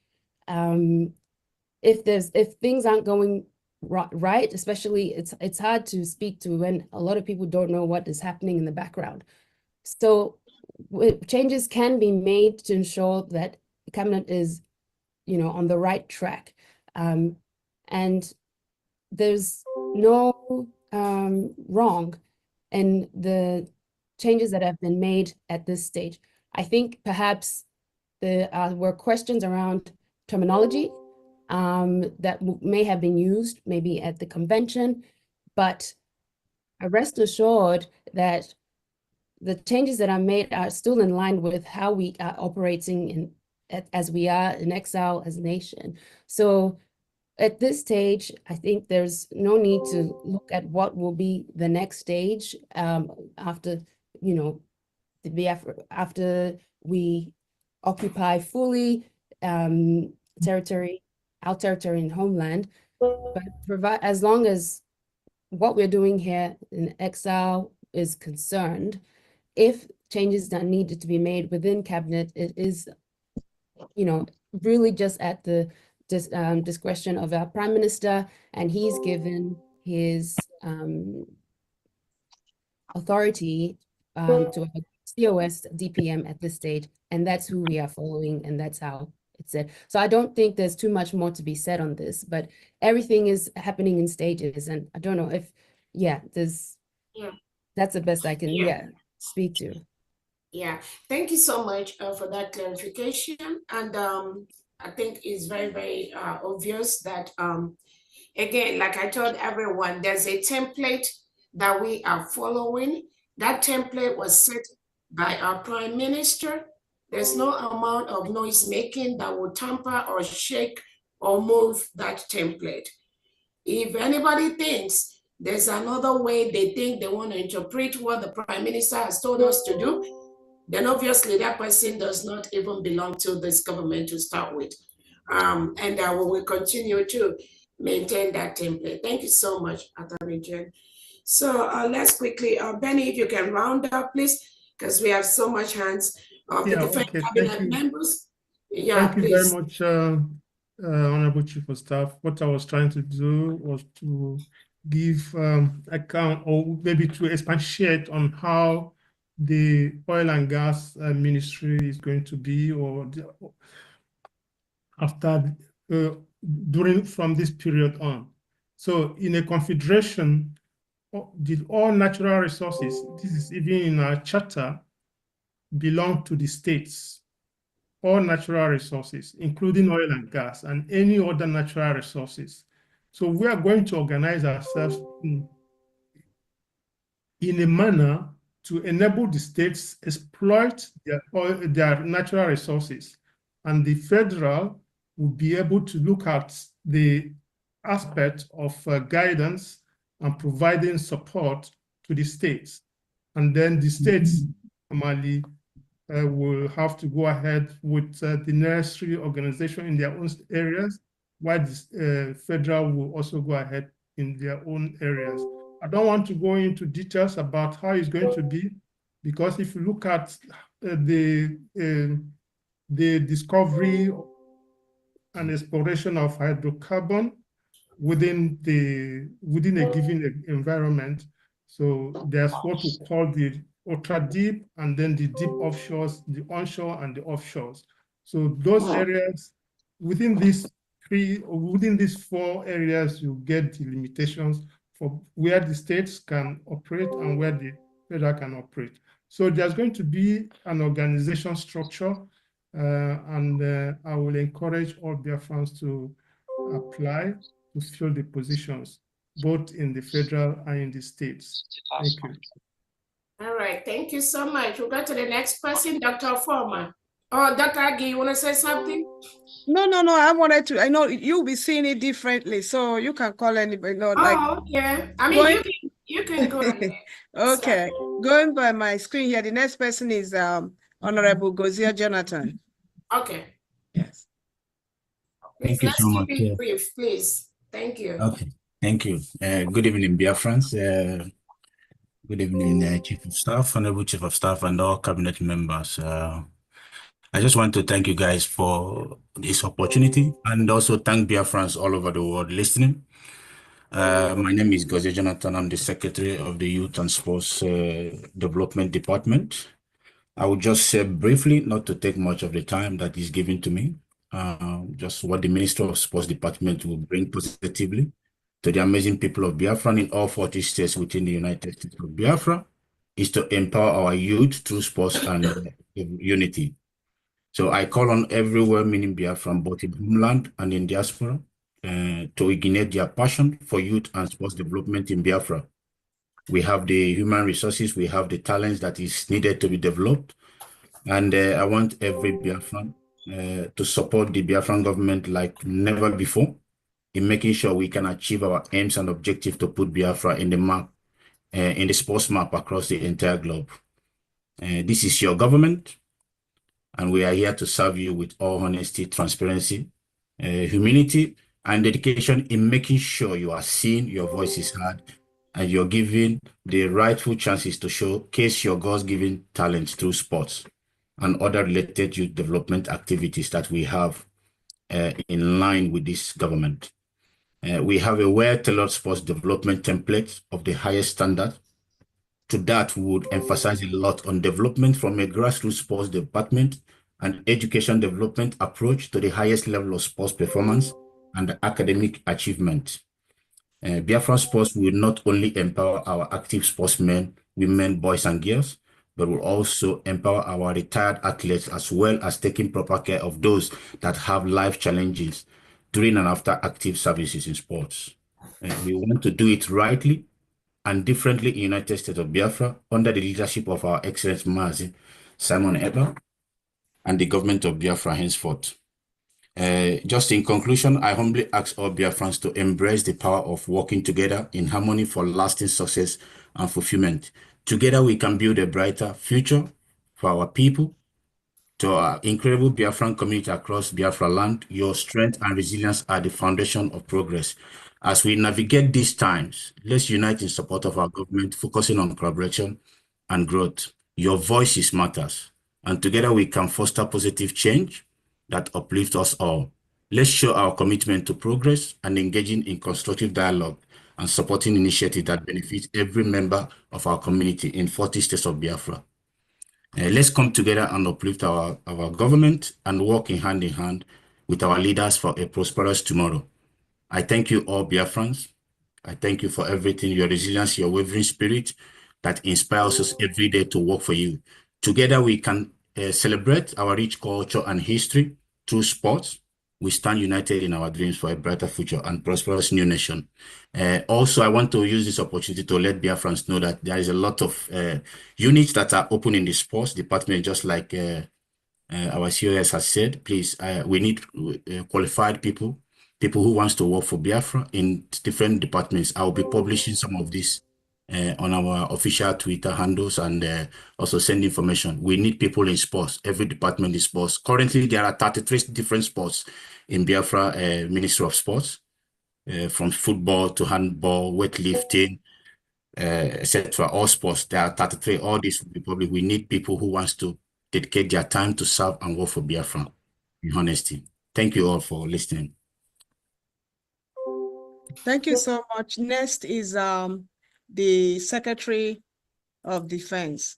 [SPEAKER 11] if things aren't going right, especially it's hard to speak to when a lot of people don't know what is happening in the background. So changes can be made to ensure that the cabinet is, on the right track. And there's no wrong in the changes that have been made at this stage. I think perhaps there were questions around terminology that may have been used maybe at the convention, but rest assured that the changes that are made are still in line with how we are operating as we are in exile as a nation. So at this stage, I think there's no need to look at what will be the next stage after, the Biafra, after we occupy fully territory, our territory and homeland. But as long as what we're doing here in exile is concerned, if changes that needed to be made within cabinet, it is, really just at the discretion of our Prime Minister, and he's given his authority to a COS DPM at this stage, and that's who we are following, and that's how it's said. So I don't think there's too much more to be said on this, but everything is happening in stages, and I don't know if, that's the best I can, speak to.
[SPEAKER 3] Yeah, thank you so much for that clarification. And I think it's very, very obvious that, again, like I told everyone, there's a template that we are following. That template was set by our Prime Minister. There's no amount of noise making that will tamper or shake or move that template. If anybody thinks there's another way they think they want to interpret what the Prime Minister has told us to do, then obviously that person does not even belong to this government to start with. And we will continue to maintain that template. Thank you so much, Attorney Jane. So let's quickly, Benny, if you can round up, please, because we have so much hands of the different cabinet members.
[SPEAKER 10] Thank you very much, Honorable Chief of Staff. What I was trying to do was to give account, or maybe to expatiate on how the oil and gas ministry is going to be, or after, from this period on. So in a confederation, all natural resources, this is even in our charter, belong to the states. All natural resources, including oil and gas and any other natural resources. So we are going to organize ourselves in a manner to enable the states exploit their natural resources and the federal will be able to look at the aspect of guidance and providing support to the states. And then the states normally will have to go ahead with the necessary organization in their own areas, while the federal will also go ahead in their own areas. I don't want to go into details about how it's going to be, because if you look at the discovery and exploration of hydrocarbon within a given environment, so there's what we call the ultra deep, and then the deep offshores, the onshore and the offshores. So those areas within these four areas, you get the limitations for where the states can operate and where the federal can operate. So there's going to be an organization structure, and I will encourage all Biafrans to apply to fill the positions, both in the federal and in the states. Thank you.
[SPEAKER 3] All right, thank you so much. We'll go to the next person, Dr. Foreman. Oh, Dr. Agi, you want to say something?
[SPEAKER 2] No. I know you'll be seeing it differently, so you can call anybody.
[SPEAKER 3] Yeah. I mean, you can go ahead.
[SPEAKER 2] Okay. Going by my screen here, the next person is Honorable Gozia Jonathan.
[SPEAKER 3] Okay.
[SPEAKER 12] Yes. Thank you so much.
[SPEAKER 3] Keep it brief, please. Thank you.
[SPEAKER 12] Okay. Thank you. Good evening, Biafrans. Good evening, Chief of Staff, Honorable Chief of Staff, and all cabinet members. I just want to thank you guys for this opportunity, and also thank Biafrans all over the world listening. My name is Gozia Jonathan. I'm the Secretary of the Youth and Sports Development Department. I will just say briefly, not to take much of the time that is given to me, just what the Minister of Sports Department will bring positively to the amazing people of Biafra in all 40 states within the United States of Biafra is to empower our youth through sports and unity. So I call on every well-meaning Biafran, both in homeland and in diaspora, to ignite their passion for youth and sports development in Biafra. We have the human resources, we have the talents that is needed to be developed. And I want every Biafran to support the Biafran government like never before in making sure we can achieve our aims and objectives to put Biafra in the map, in the sports map across the entire globe. This is your government, and we are here to serve you with all honesty, transparency, humility, and dedication in making sure you are seen, your voice is heard, and you're given the rightful chances to showcase your God's-given talents through sports and other related youth development activities that we have in line with this government. We have a well-tailored sports development template of the highest standard. To that, we would emphasize a lot on development from a grassroots sports department and education development approach to the highest level of sports performance and academic achievement. Biafran Sports will not only empower our active sportsmen, women, boys, and girls, but will also empower our retired athletes as well as taking proper care of those that have life challenges during and after active services in sports. We want to do it rightly and differently in United States of Biafra under the leadership of our excellent Mazi Simon Eber and the government of Biafra henceforth. Just in conclusion, I humbly ask all Biafrans to embrace the power of working together in harmony for lasting success and fulfillment. Together we can build a brighter future for our people. To our incredible Biafran community across Biafra land, your strength and resilience are the foundation of progress. As we navigate these times, let's unite in support of our government, focusing on collaboration and growth. Your voices matters, and together we can foster positive change that uplifts us all. Let's show our commitment to progress and engaging in constructive dialogue and supporting initiatives that benefit every member of our community in 40 states of Biafra. Let's come together and uplift our government and work in hand with our leaders for a prosperous tomorrow. I thank you all, Biafrans. I thank you for everything, your resilience, your wavering spirit that inspires us every day to work for you. Together we can celebrate our rich culture and history through sports. We stand united in our dreams for a brighter future and prosperous new nation. Also, I want to use this opportunity to let Biafrans know that there is a lot of units that are open in the sports department, just like our COS has said, please, we need qualified people who wants to work for Biafra in different departments. I'll be publishing some of this on our official Twitter handles and also send information. We need people in sports. Every department is sports. Currently, there are 33 different sports in Biafra Ministry of Sports, from football to handball, weightlifting, etc. All sports. There are 33. All this will be public. We need people who wants to dedicate their time to serve and work for Biafra, in honesty. Thank you all for listening.
[SPEAKER 2] Thank you so much. Next is the Secretary of Defense.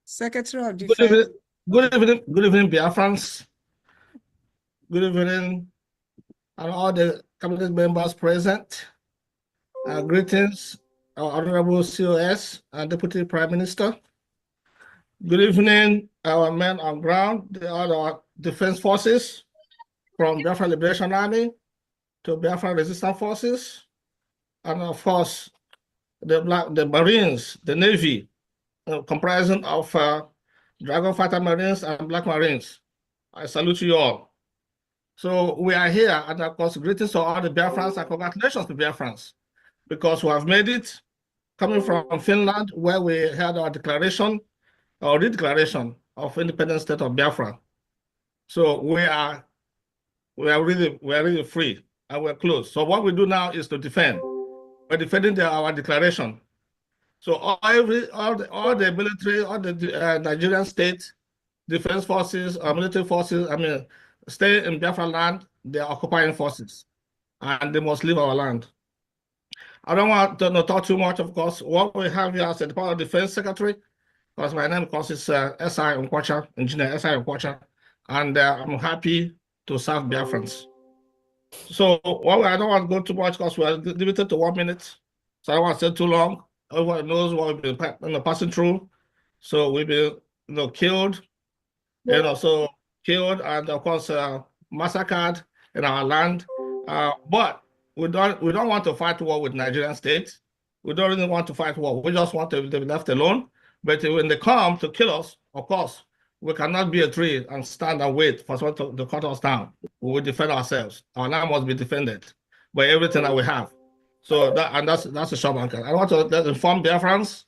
[SPEAKER 2] Secretary of Defense.
[SPEAKER 13] Good evening, Biafrans. Good evening, and all the cabinet members present. Greetings, our Honorable COS and Deputy Prime Minister. Good evening, our men on ground, the other defense forces, from Biafra Liberation Army to Biafra Resistance Forces, and of course, the Marines, the Navy, comprising of Dragon Fighter Marines and Black Marines. I salute you all. So we are here, and of course, greetings to all the Biafrans and congratulations to Biafrans, because we have made it, coming from Finland, where we had our declaration, or redeclaration of independent state of Biafra. So we are really free, and we're close. So what we do now is to defend. We're defending our declaration. So all the military, all the Nigerian state defense forces or military forces, stay in Biafra land, they are occupying forces, and they must leave our land. I don't want to talk too much, of course. What we have here as the Department of Defense Secretary, because my name, of course, is S.I. Nkwacha, Engineer S.I. Nkwacha, and I'm happy to serve Biafrans. So I don't want to go too much because we are limited to 1 minute, so I don't want to say too long. Everyone knows what we've been passing through. So we've been killed, killed and of course massacred in our land. But we don't want to fight war with Nigerian state. We don't really want to fight war. We just want to be left alone. But when they come to kill us, of course, we cannot be a tree and stand and wait for someone to cut us down. We will defend ourselves. Our land must be defended by everything that we have. So that's a short answer. I want to inform Biafrans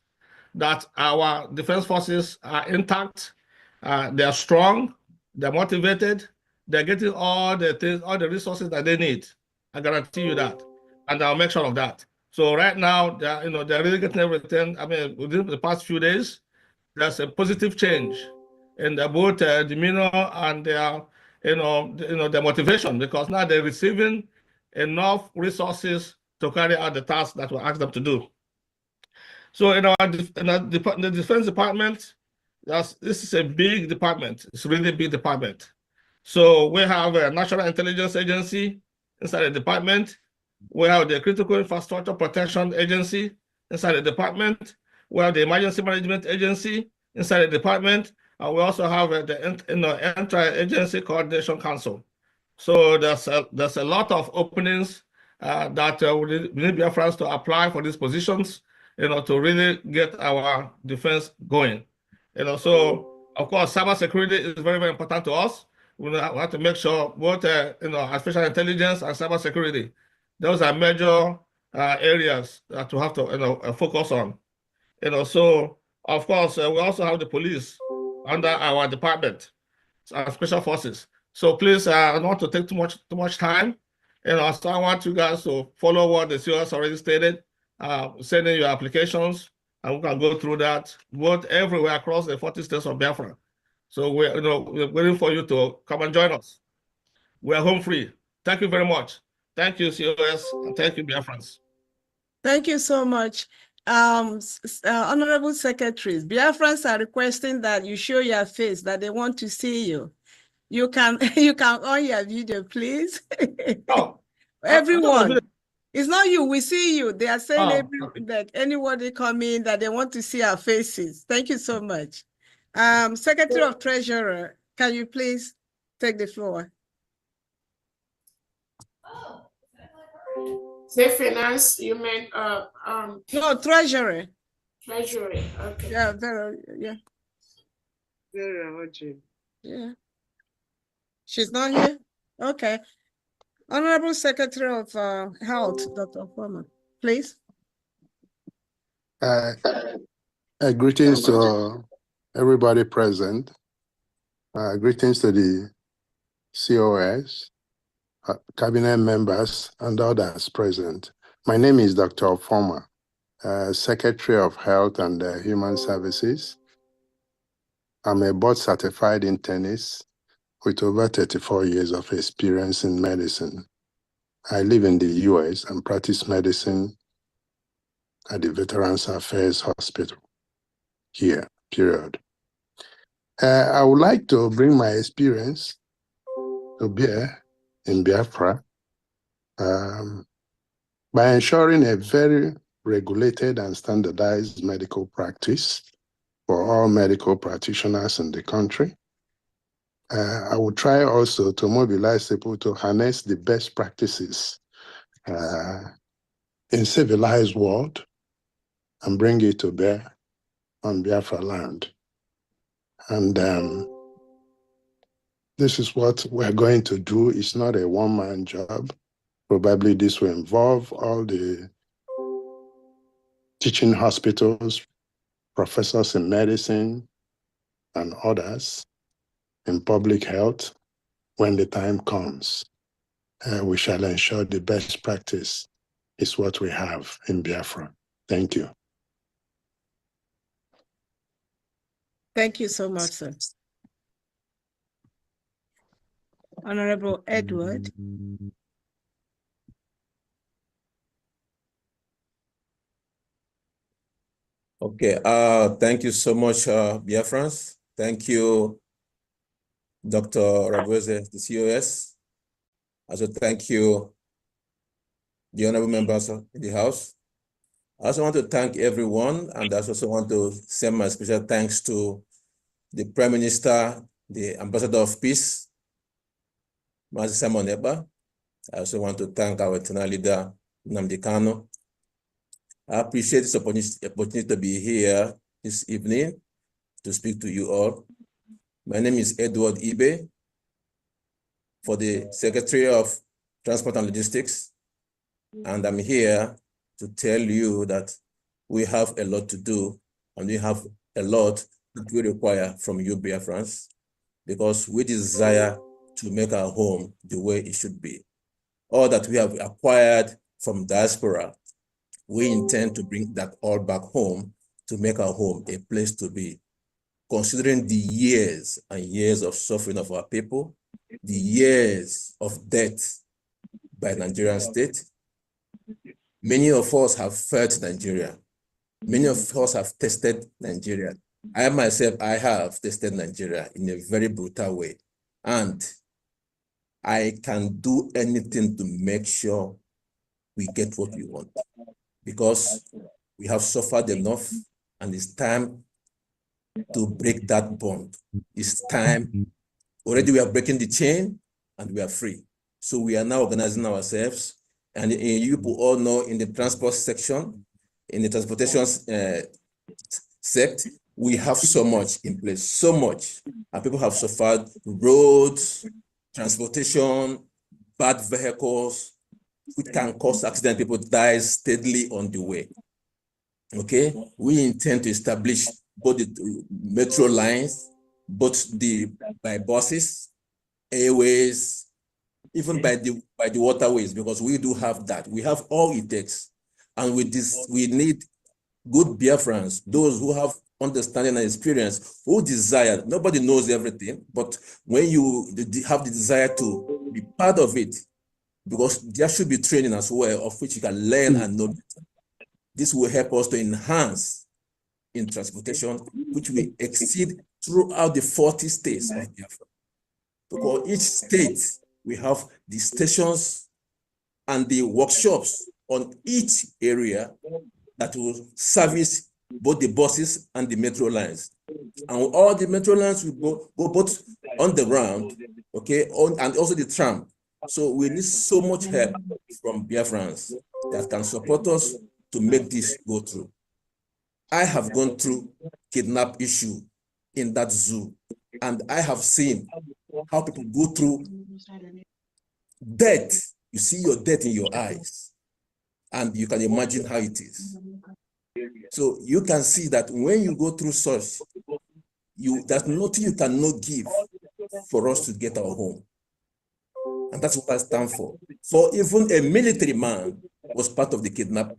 [SPEAKER 13] that our defense forces are intact. They are strong. They're motivated. They're getting all the resources that they need. I guarantee you that, and I'll make sure of that. So right now, they're really getting everything. Within the past few days, there's a positive change in both demeanor and their motivation, because now they're receiving enough resources to carry out the tasks that we asked them to do. So in the Defense Department, this is a big department. It's really a big department. So we have a National Intelligence Agency inside the department. We have the Critical Infrastructure Protection Agency inside the department. We have the Emergency Management Agency inside the department. And we also have the Inter-Agency Coordination Council. So there's a lot of openings that we need Biafrans to apply for these positions, to really get our defense going. So of course, cybersecurity is very, very important to us. We have to make sure both artificial intelligence and cybersecurity, those are major areas that we have to focus on. So of course, we also have the police under our department, special forces. So please, I don't want to take too much time. So I want you guys to follow what the COS already stated. Send in your applications, and we can go through that both everywhere across the 40 states of Biafra. So we're waiting for you to come and join us. We're home free. Thank you very much. Thank you, COS, and thank you, Biafrans.
[SPEAKER 2] Thank you so much. Honorable Secretaries, Biafrans are requesting that you show your face, that they want to see you. You can on your video, please.
[SPEAKER 13] Oh,
[SPEAKER 2] everyone. It's not you, we see you. They are saying that anybody come in that they want to see our faces. Thank you so much. Secretary of Treasurer, can you please take the floor?
[SPEAKER 3] Say finance, you meant
[SPEAKER 2] no, treasury.
[SPEAKER 3] treasury. Okay.
[SPEAKER 2] Yeah, yeah. Yeah. She's not here? Okay. Honorable Secretary of Health, Dr. Foreman, please.
[SPEAKER 14] Greetings to everybody present. Greetings to the COS, cabinet members, and others present. My name is Dr. Former, Secretary of Health and Human Services. I'm a board-certified internist with over 34 years of experience in medicine. I live in the US and practice medicine at the Veterans Affairs Hospital here, period. I would like to bring my experience to bear in Biafra by ensuring a very regulated and standardized medical practice for all medical practitioners in the country. I will try also to mobilize people to harness the best practices in civilized world and bring it to bear on Biafra land. And this is what we're going to do. It's not a one-man job. Probably this will involve all the teaching hospitals, professors in medicine, and others in public health. When the time comes, we shall ensure the best practice is what we have in Biafra. Thank you.
[SPEAKER 2] Thank you so much, sir. Honorable Edward.
[SPEAKER 15] Okay, thank you so much, Biafrans. Thank you, Dr. Rabueze, the COS. Also, thank you, the honorable members in the House. I also want to thank everyone, and I also want to send my special thanks to the Prime Minister, the Ambassador of Peace, Mazi Simon Eba. I also want to thank our internal leader, Nnamdi Kanu. I appreciate this opportunity to be here this evening to speak to you all. My name is Edward Ibe, for the Secretary of Transport and Logistics, and I'm here to tell you that we have a lot to do, and we have a lot that we require from you, Biafrans, because we desire to make our home the way it should be. All that we have acquired from diaspora, we intend to bring that all back home to make our home a place to be. Considering the years and years of suffering of our people, the years of death by Nigerian state, many of us have felt Nigeria. Many of us have tested Nigeria. I myself, I have tested Nigeria in a very brutal way. And I can do anything to make sure we get what we want, because we have suffered enough, and it's time to break that bond. It's time. Already we are breaking the chain and we are free. So we are now organizing ourselves. And you people all know, in the transport section, in the transportation sector, we have so much in place, so much. And people have suffered roads, transportation, bad vehicles, which can cause accident. People die steadily on the way. Okay, we intend to establish both the metro lines, both by buses, airways, even by the waterways, because we do have that. We have all it takes. And with this, we need good Biafrans, those who have understanding and experience, who desire. Nobody knows everything, but when you have the desire to be part of it, because there should be training as well, of which you can learn and know. This will help us to enhance in transportation, which will exceed throughout the 40 states of Biafra. Because each state, we have the stations and the workshops on each area that will service both the buses and the metro lines. And all the metro lines will go both on the ground, okay, and also the tram. So we need so much help from Biafrans. that can support us to make this go through. I have gone through kidnap issue in that zoo, and I have seen how people go through death. You see your death in your eyes, and you can imagine how it is. So you can see that when you go through such, there's nothing you cannot give for us to get our home. And that's what I stand for. For even a military man was part of the kidnap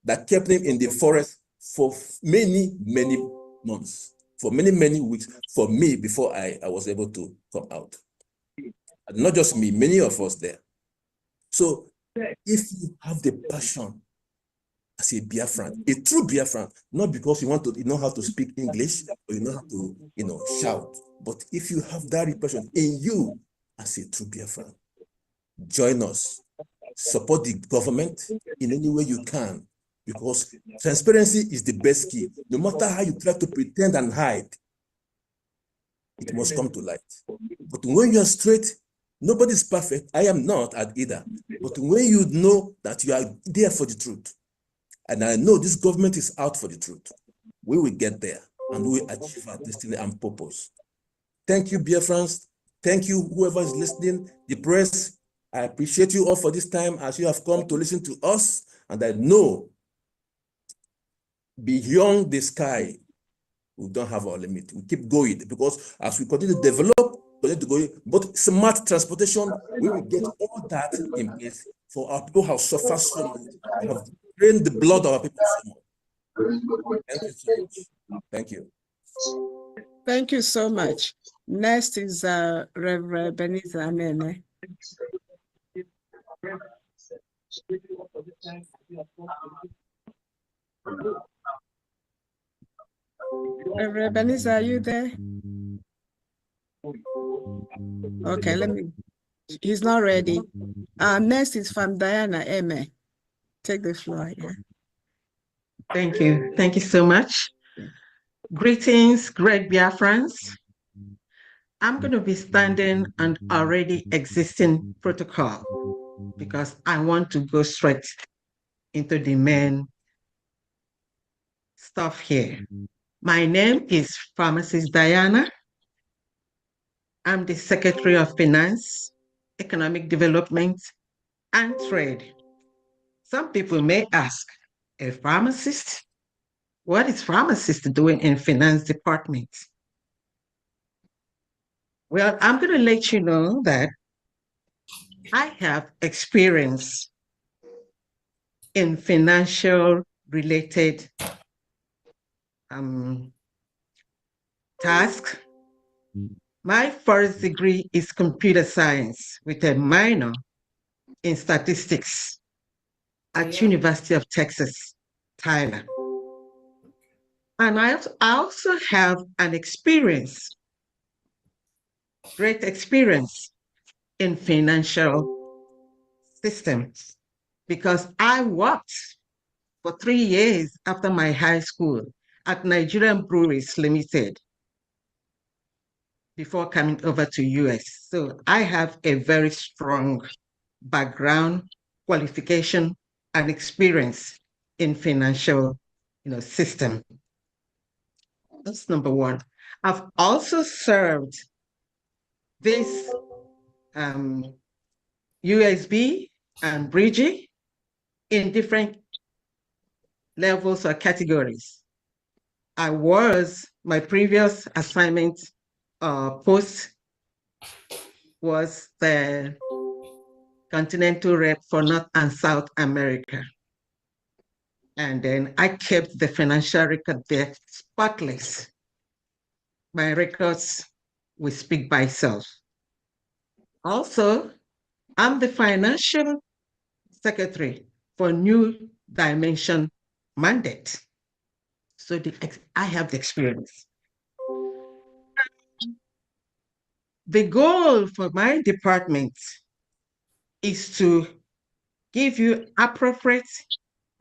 [SPEAKER 15] that kept him in the forest for many, many months, for many, many weeks, for me before I was able to come out. And not just me, many of us there. So if you have the passion as a Biafran, a true Biafran, not because you know how to speak English or you know how to shout, but if you have that passion in you as a true Biafran, join us, support the government in any way you can, because transparency is the best key. No matter how you try to pretend and hide, it must come to light. But when you are straight, nobody's perfect. I am not at either. But when you know that you are there for the truth, and I know this government is out for the truth, we will get there and we will achieve our destiny and purpose. Thank you, Biafrans. Thank you, whoever is listening, the press. I appreciate you all for this time as you have come to listen to us. And I know beyond the sky, we don't have our limit. We keep going because as we continue to develop, but smart transportation, we will get all that in place for our people who have suffered so much. They have drained the blood of our people so much. Thank you so much. Thank you.
[SPEAKER 2] Thank you so much. Next is Reverend Benita Amene. Reverend Benita, are you there? Okay, he's not ready. Next is from Diana Eme. Take the floor. Yeah.
[SPEAKER 16] Thank you. Thank you so much. Greetings, great Biafrans. I'm going to be standing on already existing protocol because I want to go straight into the main stuff here. My name is Pharmacist Diana. I'm the Secretary of Finance, Economic Development, and Trade. Some people may ask, a pharmacist? What is pharmacist doing in finance department? Well, I'm going to let you know that I have experience in financial related tasks. My first degree is computer science with a minor in statistics at University of Texas, Tyler. And I also have an experience, great experience in financial systems because I worked for 3 years after my high school at Nigerian Breweries Limited before coming over to US. So I have a very strong background, qualification, and experience in financial system. That's number one. I've also served this USB and Bridgie in different levels or categories. My previous assignment post was the Continental Rep for North and South America. And then I kept the financial record there spotless. My records will speak by itself. Also, I'm the financial secretary for New Dimension mandate. So I have the experience. The goal for my department is to give you appropriate,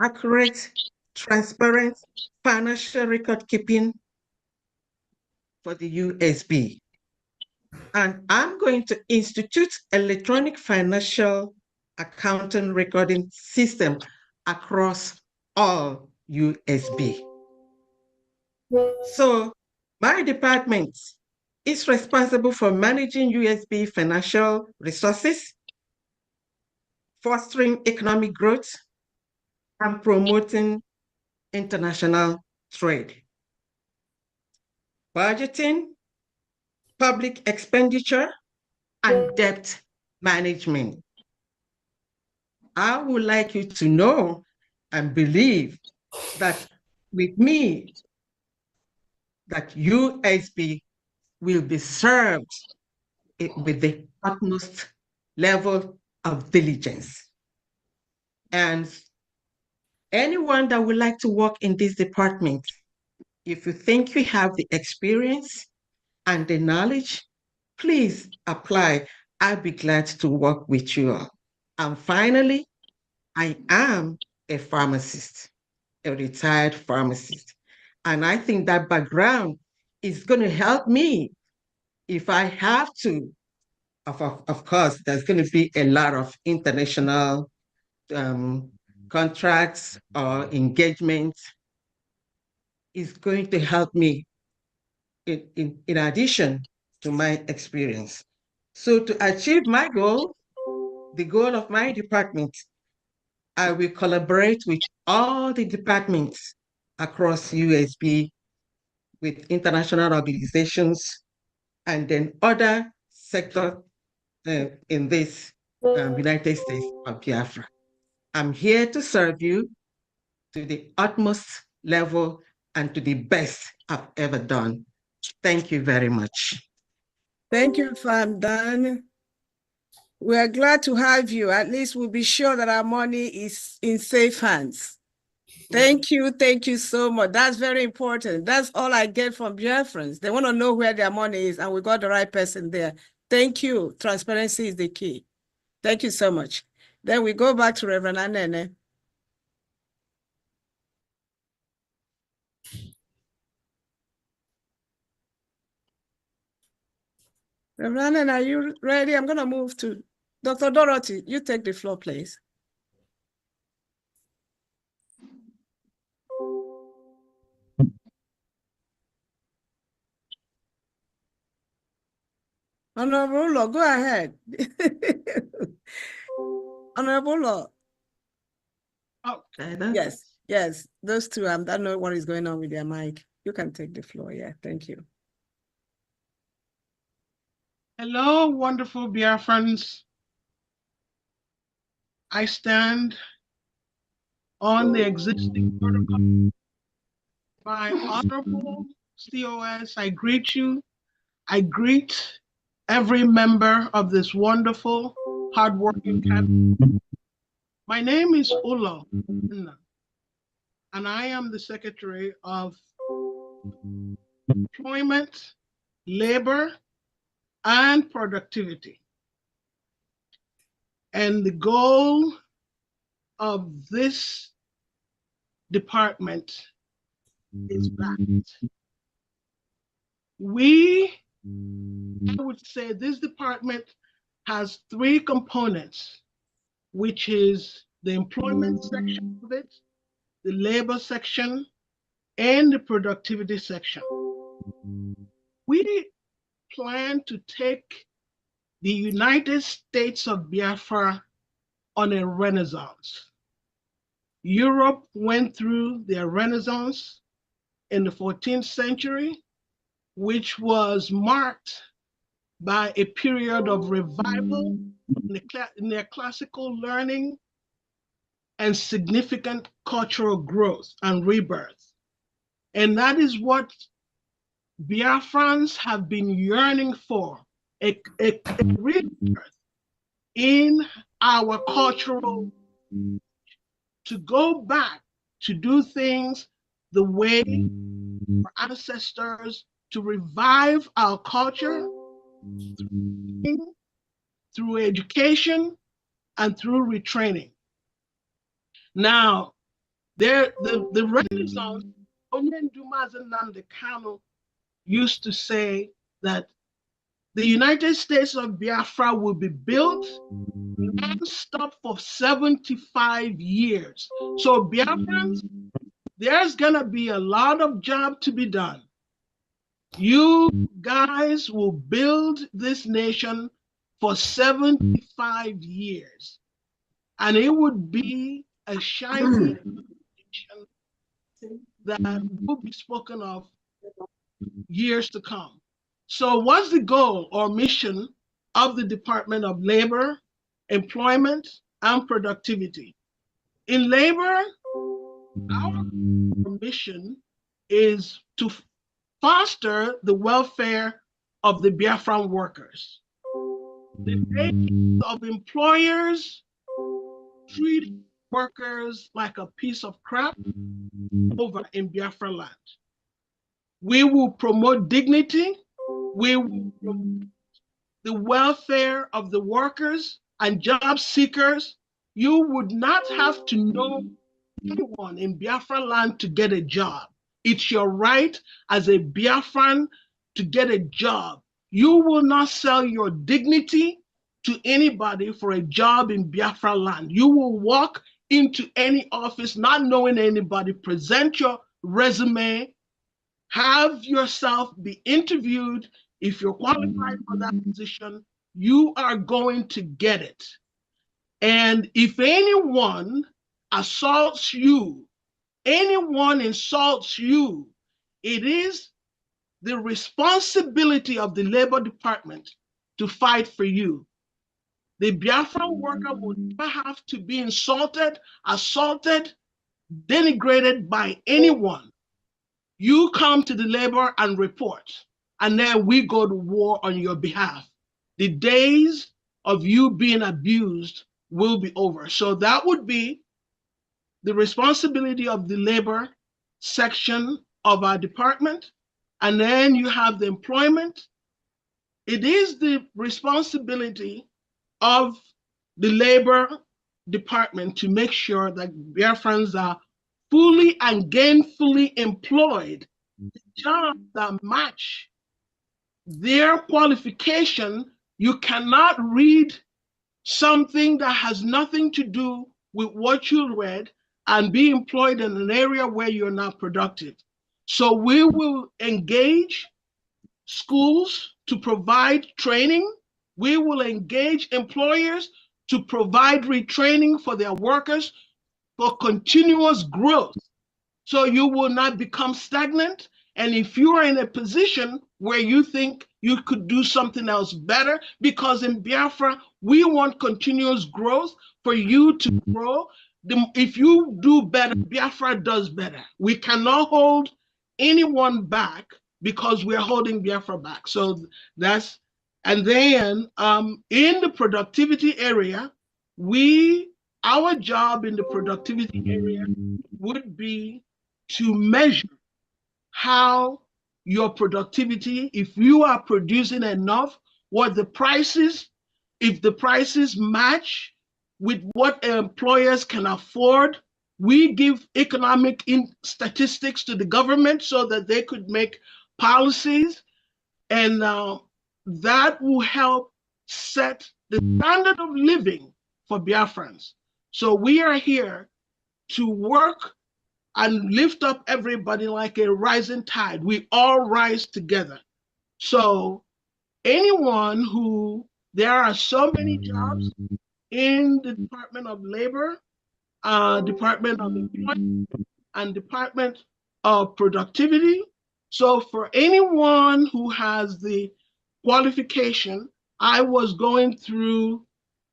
[SPEAKER 16] accurate, transparent financial record keeping for the USB. And I'm going to institute electronic financial accounting recording system across all USB. So my department is responsible for managing USB financial resources, fostering economic growth, and promoting international trade. Budgeting, public expenditure, and debt management. I would like you to know and believe that with me, that USB will be served with the utmost level of diligence. And anyone that would like to work in this department, if you think you have the experience and the knowledge, please apply. I'll be glad to work with you all. And finally, I am a pharmacist, a retired pharmacist. And I think that background is going to help me if I have to. Of course, there's going to be a lot of international contracts or engagements. Is going to help me in addition to my experience. So to achieve my goal, the goal of my department, I will collaborate with all the departments across USB, with international organizations, and then other sectors in this United States of Biafra. I'm here to serve you to the utmost level and to the best I've ever done. Thank you very much.
[SPEAKER 2] Thank you, Fam Dan. We are glad to have you. At least we'll be sure that our money is in safe hands. Thank you so much. That's very important. That's all I get from Biafrans. They want to know where their money is, and we got the right person there. Thank you. Transparency is the key. Thank you so much. Then we go back to Reverend Anene. Reverend Anene, are you ready? I'm going to move to Dr. Dorothy. You take the floor, please. Honorable Law, go ahead. Honorable Law.
[SPEAKER 16] Oh,
[SPEAKER 2] yes, those two, I don't know what is going on with their mic. You can take the floor, yeah, thank you.
[SPEAKER 17] Hello, wonderful Biafrans. I stand on the existing protocol. My honorable COS, I greet you. I greet every member of this wonderful, hardworking cabinet. My name is Ulo, and I am the Secretary of Employment, Labor, and Productivity. And the goal of this department is that I would say this department has three components, which is the employment section of it, the labor section, and the productivity section. We plan to take the United States of Biafra on a renaissance. Europe went through their renaissance in the 14th century, which was marked by a period of revival in their classical learning and significant cultural growth and rebirth. And that is what Biafrans have been yearning for, a rebirth in our cultural, to go back to do things the way our ancestors, to revive our culture through education and through retraining. Now, the Renaissance, Onyendumazin Nnamdi Kanu used to say that the United States of Biafra will be built non-stop for 75 years. So Biafrans, there's gonna be a lot of job to be done. You guys will build this nation for 75 years. And it would be a shining nation that will be spoken of years to come. So what's the goal or mission of the Department of Labor, Employment, and Productivity? In labor, our mission is to foster the welfare of the Biafran workers. The base of employers treat workers like a piece of crap over in Biafra land. We will promote dignity. We will promote the welfare of the workers and job seekers. You would not have to know anyone in Biafra land to get a job. It's your right as a Biafran to get a job. You will not sell your dignity to anybody for a job in Biafra land. You will walk into any office not knowing anybody, present your resume, have yourself be interviewed. If you're qualified for that position, you are going to get it. And if anyone assaults you, anyone insults you, it is the responsibility of the Labor Department to fight for you. The Biafran worker will never have to be insulted, assaulted, denigrated by anyone. You come to the labor and report, and then we go to war on your behalf. The days of you being abused will be over. So that would be the responsibility of the labor section of our department. And then you have the employment. It is the responsibility of the labor department to make sure that Biafrans are fully and gainfully employed, jobs that match their qualification. You cannot read something that has nothing to do with what you read and be employed in an area where you're not productive. So we will engage schools to provide training. We will engage employers to provide retraining for their workers for continuous growth. So you will not become stagnant. And if you are in a position where you think you could do something else better, because in Biafra, we want continuous growth for you to grow. If you do better, Biafra does better. We cannot hold anyone back because we're holding Biafra back. So that's, and then in the productivity area, our job in the productivity area would be to measure how your productivity, if you are producing enough, what the prices, if the prices match with what employers can afford. We give economic statistics to the government so that they could make policies, and that will help set the standard of living for Biafrans. So we are here to work and lift up everybody like a rising tide. We all rise together. So anyone who, there are so many jobs in the Department of Labor, Department of Employment, and Department of Productivity. So for anyone who has the qualification, I was going through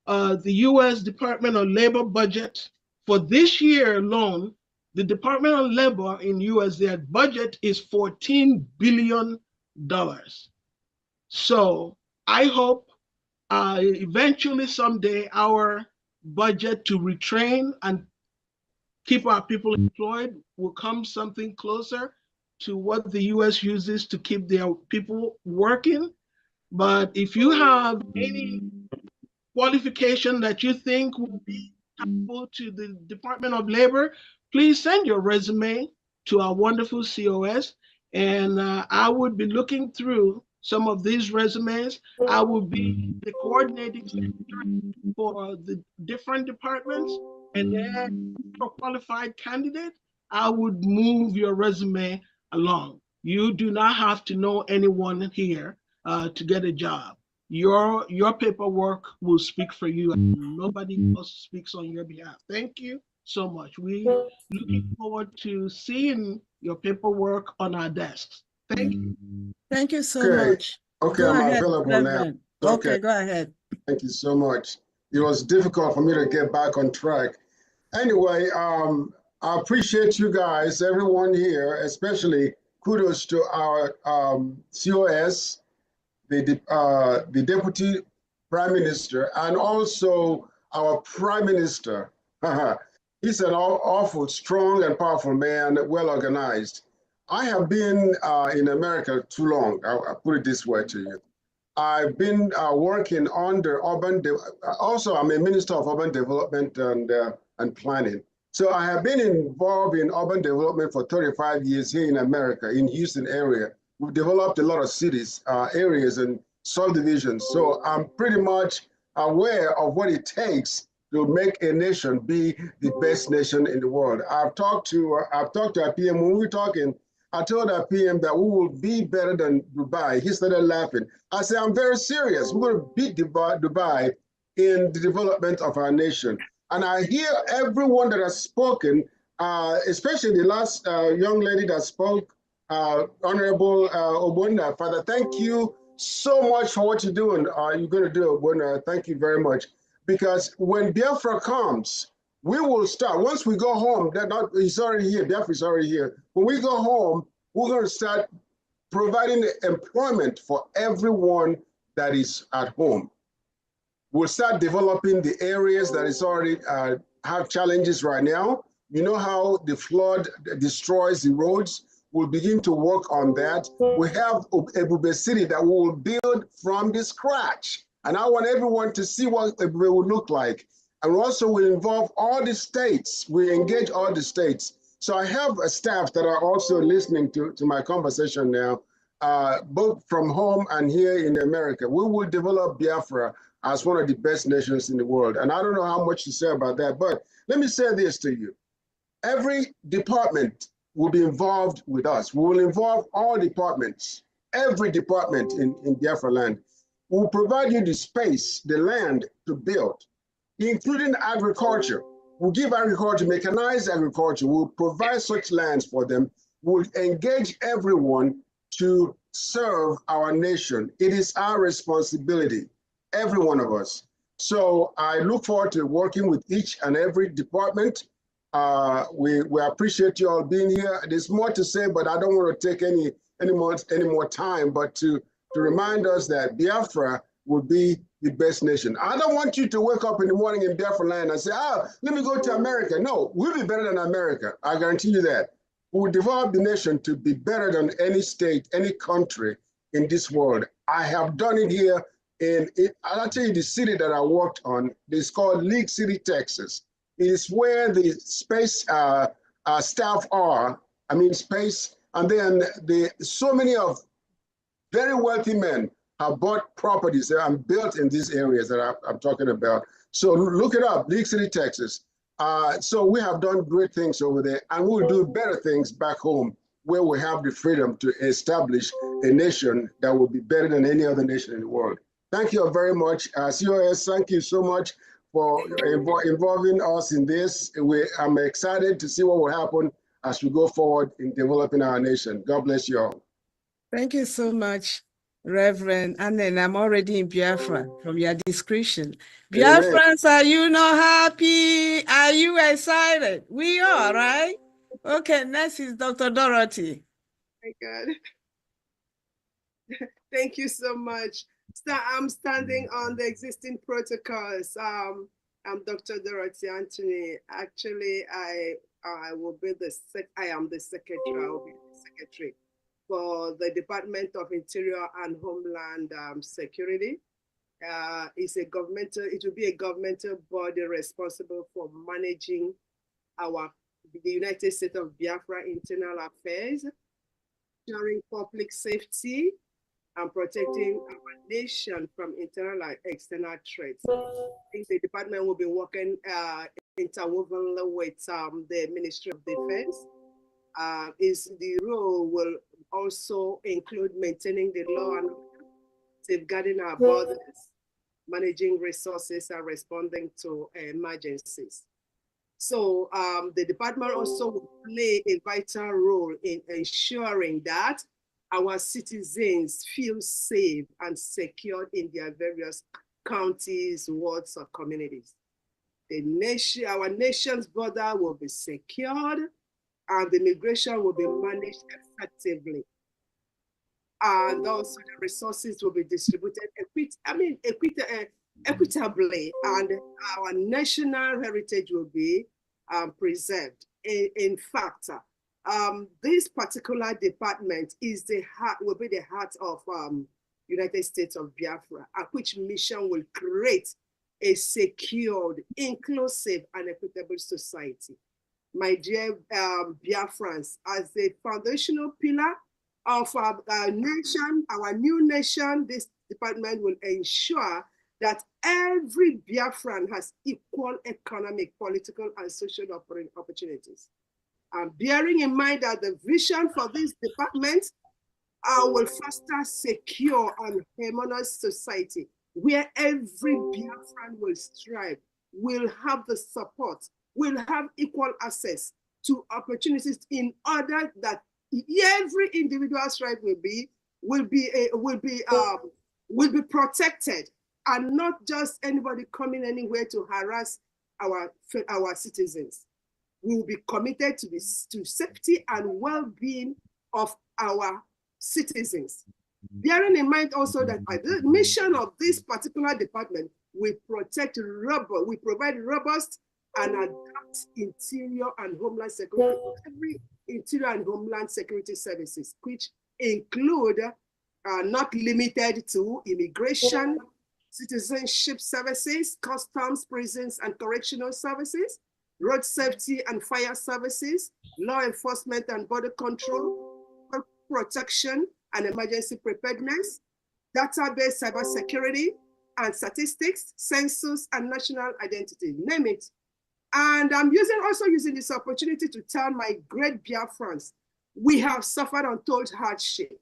[SPEAKER 17] the US Department of Labor budget. For this year alone, the Department of Labor in US, their budget is $14 billion. So I hope eventually someday our budget to retrain and keep our people employed will come something closer to what the US uses to keep their people working. But if you have any qualification that you think would be helpful to the Department of Labor, please send your resume to our wonderful COS, and I would be looking through some of these resumes. I will be the coordinating secretary for the different departments, and then for qualified candidate, I would move your resume along. You do not have to know anyone here to get a job. Your paperwork will speak for you, and nobody else speaks on your behalf. Thank you so much. We looking forward to seeing your paperwork on our desks. Thank you.
[SPEAKER 2] Thank you so
[SPEAKER 18] Okay.
[SPEAKER 2] much.
[SPEAKER 18] Okay,
[SPEAKER 2] Go
[SPEAKER 18] I'm
[SPEAKER 2] ahead,
[SPEAKER 18] available now.
[SPEAKER 2] Reverend. Okay, go ahead.
[SPEAKER 18] Thank you so much. It was difficult for me to get back on track. Anyway, I appreciate you guys, everyone here, especially kudos to our COS, the Deputy Prime Minister, and also our Prime Minister. He's an awful, strong and powerful man, well organized. I have been in America too long. I'll put it this way to you. I've been working under also I'm a Minister of Urban Development and Planning. So I have been involved in urban development for 35 years here in America, in Houston area. We've developed a lot of cities, areas and subdivisions. So I'm pretty much aware of what it takes to make a nation be the best nation in the world. I've talked to our PM when we were talking. I told our PM that we will be better than Dubai. He started laughing. I said, I'm very serious. We're going to beat Dubai in the development of our nation. And I hear everyone that has spoken, especially the last young lady that spoke, Honorable Obunda. Father, thank you so much for what you're doing. You're going to do, Obunda. Thank you very much. Because when Biafra comes, we will start. Once we go home, he's already here, Biafra is already here. When we go home, we're going to start providing employment for everyone that is at home. We'll start developing the areas that is already have challenges right now. You know how the flood destroys the roads? We'll begin to work on that. We have Ebube City that we will build from the scratch. And I want everyone to see what Ebube would look like. And also we involve all the states. We engage all the states. So I have a staff that are also listening to my conversation now, both from home and here in America. We will develop Biafra as one of the best nations in the world. And I don't know how much to say about that, but let me say this to you. Every department will be involved with us. We will involve all departments, every department in Biafra land. We will provide you the space, the land to build, including agriculture. We'll give agriculture, mechanized agriculture. We'll provide such lands for them. We'll engage everyone to serve our nation. It is our responsibility, every one of us. So I look forward to working with each and every department. We appreciate you all being here. There's more to say, but I don't want to take any more time, but to remind us that Biafra will be the best nation. I don't want you to wake up in the morning in Biafra land and say, let me go to America. No, we'll be better than America. I guarantee you that. We will develop the nation to be better than any state, any country in this world. I have done it here I'll tell you the city that I worked on. It's called League City, Texas. It is where the space staff are, space, and then so many of very wealthy men have bought properties there and built in these areas that I'm talking about. So look it up, League City, Texas. So we have done great things over there, and we'll do better things back home where we have the freedom to establish a nation that will be better than any other nation in the world. Thank you very much. COS, thank you so much for involving us in this. I'm excited to see what will happen as we go forward in developing our nation. God bless you all.
[SPEAKER 2] Thank you so much, Reverend. And then I'm already in Biafra from your description. Biafrans, are you not happy? Are you excited? We are, right? Okay, next is Dr. Dorothy.
[SPEAKER 19] My God. Thank you so much. I'm standing on the existing protocols. I'm Dr. Dorothy Anthony. Actually, I will be I am the secretary. I will be the secretary for the Department of Interior and Homeland Security. It will be a governmental body responsible for managing the United States of Biafra internal affairs, ensuring public safety, and protecting our nation from internal and external threats. I think the department will be working interwovenly with the Ministry of Defense. Is the role will also include maintaining the law and safeguarding our borders, managing resources, and responding to emergencies. So the department also will play a vital role in ensuring that our citizens feel safe and secured in their various counties, wards, or communities. Our nation's border will be secured and the migration will be managed effectively. And also the resources will be distributed equitably, and our national heritage will be preserved. In fact, this particular department will be the heart of United States of Biafra, at which mission will create a secured, inclusive, and equitable society. My dear Biafrans, as the foundational pillar of our nation, our new nation, this department will ensure that every Biafran has equal economic, political, and social opportunities. Bearing in mind that the vision for this department will foster secure and harmonious society where every Biafran will strive, will have the support, will have equal access to opportunities in order that every individual's right will be protected, and not just anybody coming anywhere to harass our citizens. We will be committed to safety and well-being of our citizens. Bearing in mind also that the mission of this particular department will provide robust and adapt interior and homeland security, every interior and homeland security services, which include not limited to immigration, citizenship services, customs, prisons, and correctional services, road safety and fire services, law enforcement and border control, protection and emergency preparedness, database cybersecurity and statistics, census, and national identity, name it. And I'm also using this opportunity to tell my great Biafrans, we have suffered untold hardship.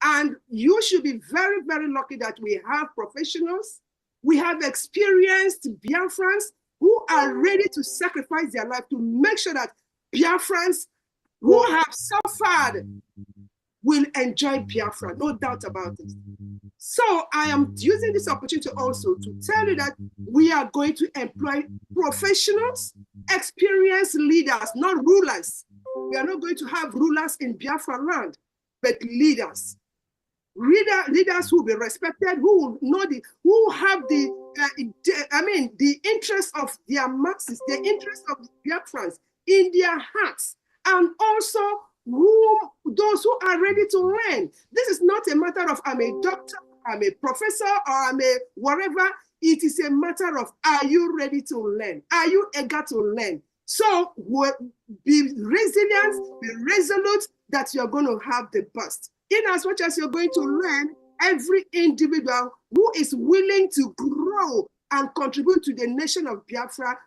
[SPEAKER 19] And you should be very, very lucky that we have professionals, we have experienced Biafrans who are ready to sacrifice their life to make sure that Biafrans who have suffered will enjoy Biafra, no doubt about it. So I am using this opportunity also to tell you that we are going to employ professionals, experienced leaders, not rulers. We are not going to have rulers in Biafra land, but leaders. Leaders who will be respected, who will know who have the interest of their masses, the interest of Biafrans in their hearts, and also those who are ready to learn. This is not a matter of I'm a doctor, I'm a professor, or I'm a whatever. It is a matter of, are you ready to learn? Are you eager to learn? So be resilient, be resolute that you're going to have the best. In as much as you're going to learn, every individual who is willing to grow and contribute to the nation of Biafra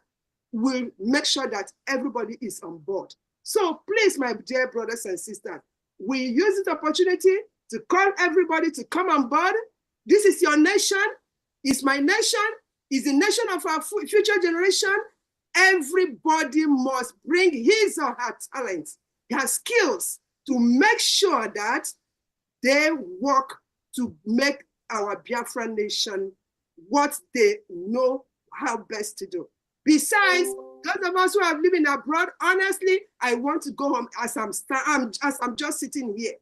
[SPEAKER 19] will make sure that everybody is on board. So please, my dear brothers and sisters, we use this opportunity to call everybody to come on board. This is your nation, it's my nation, it's the nation of our future generation. Everybody must bring his or her talents, their skills, to make sure that they work to make our Biafran nation what they know how best to do. Besides, those of us who are living abroad, honestly, I want to go home as I'm just sitting here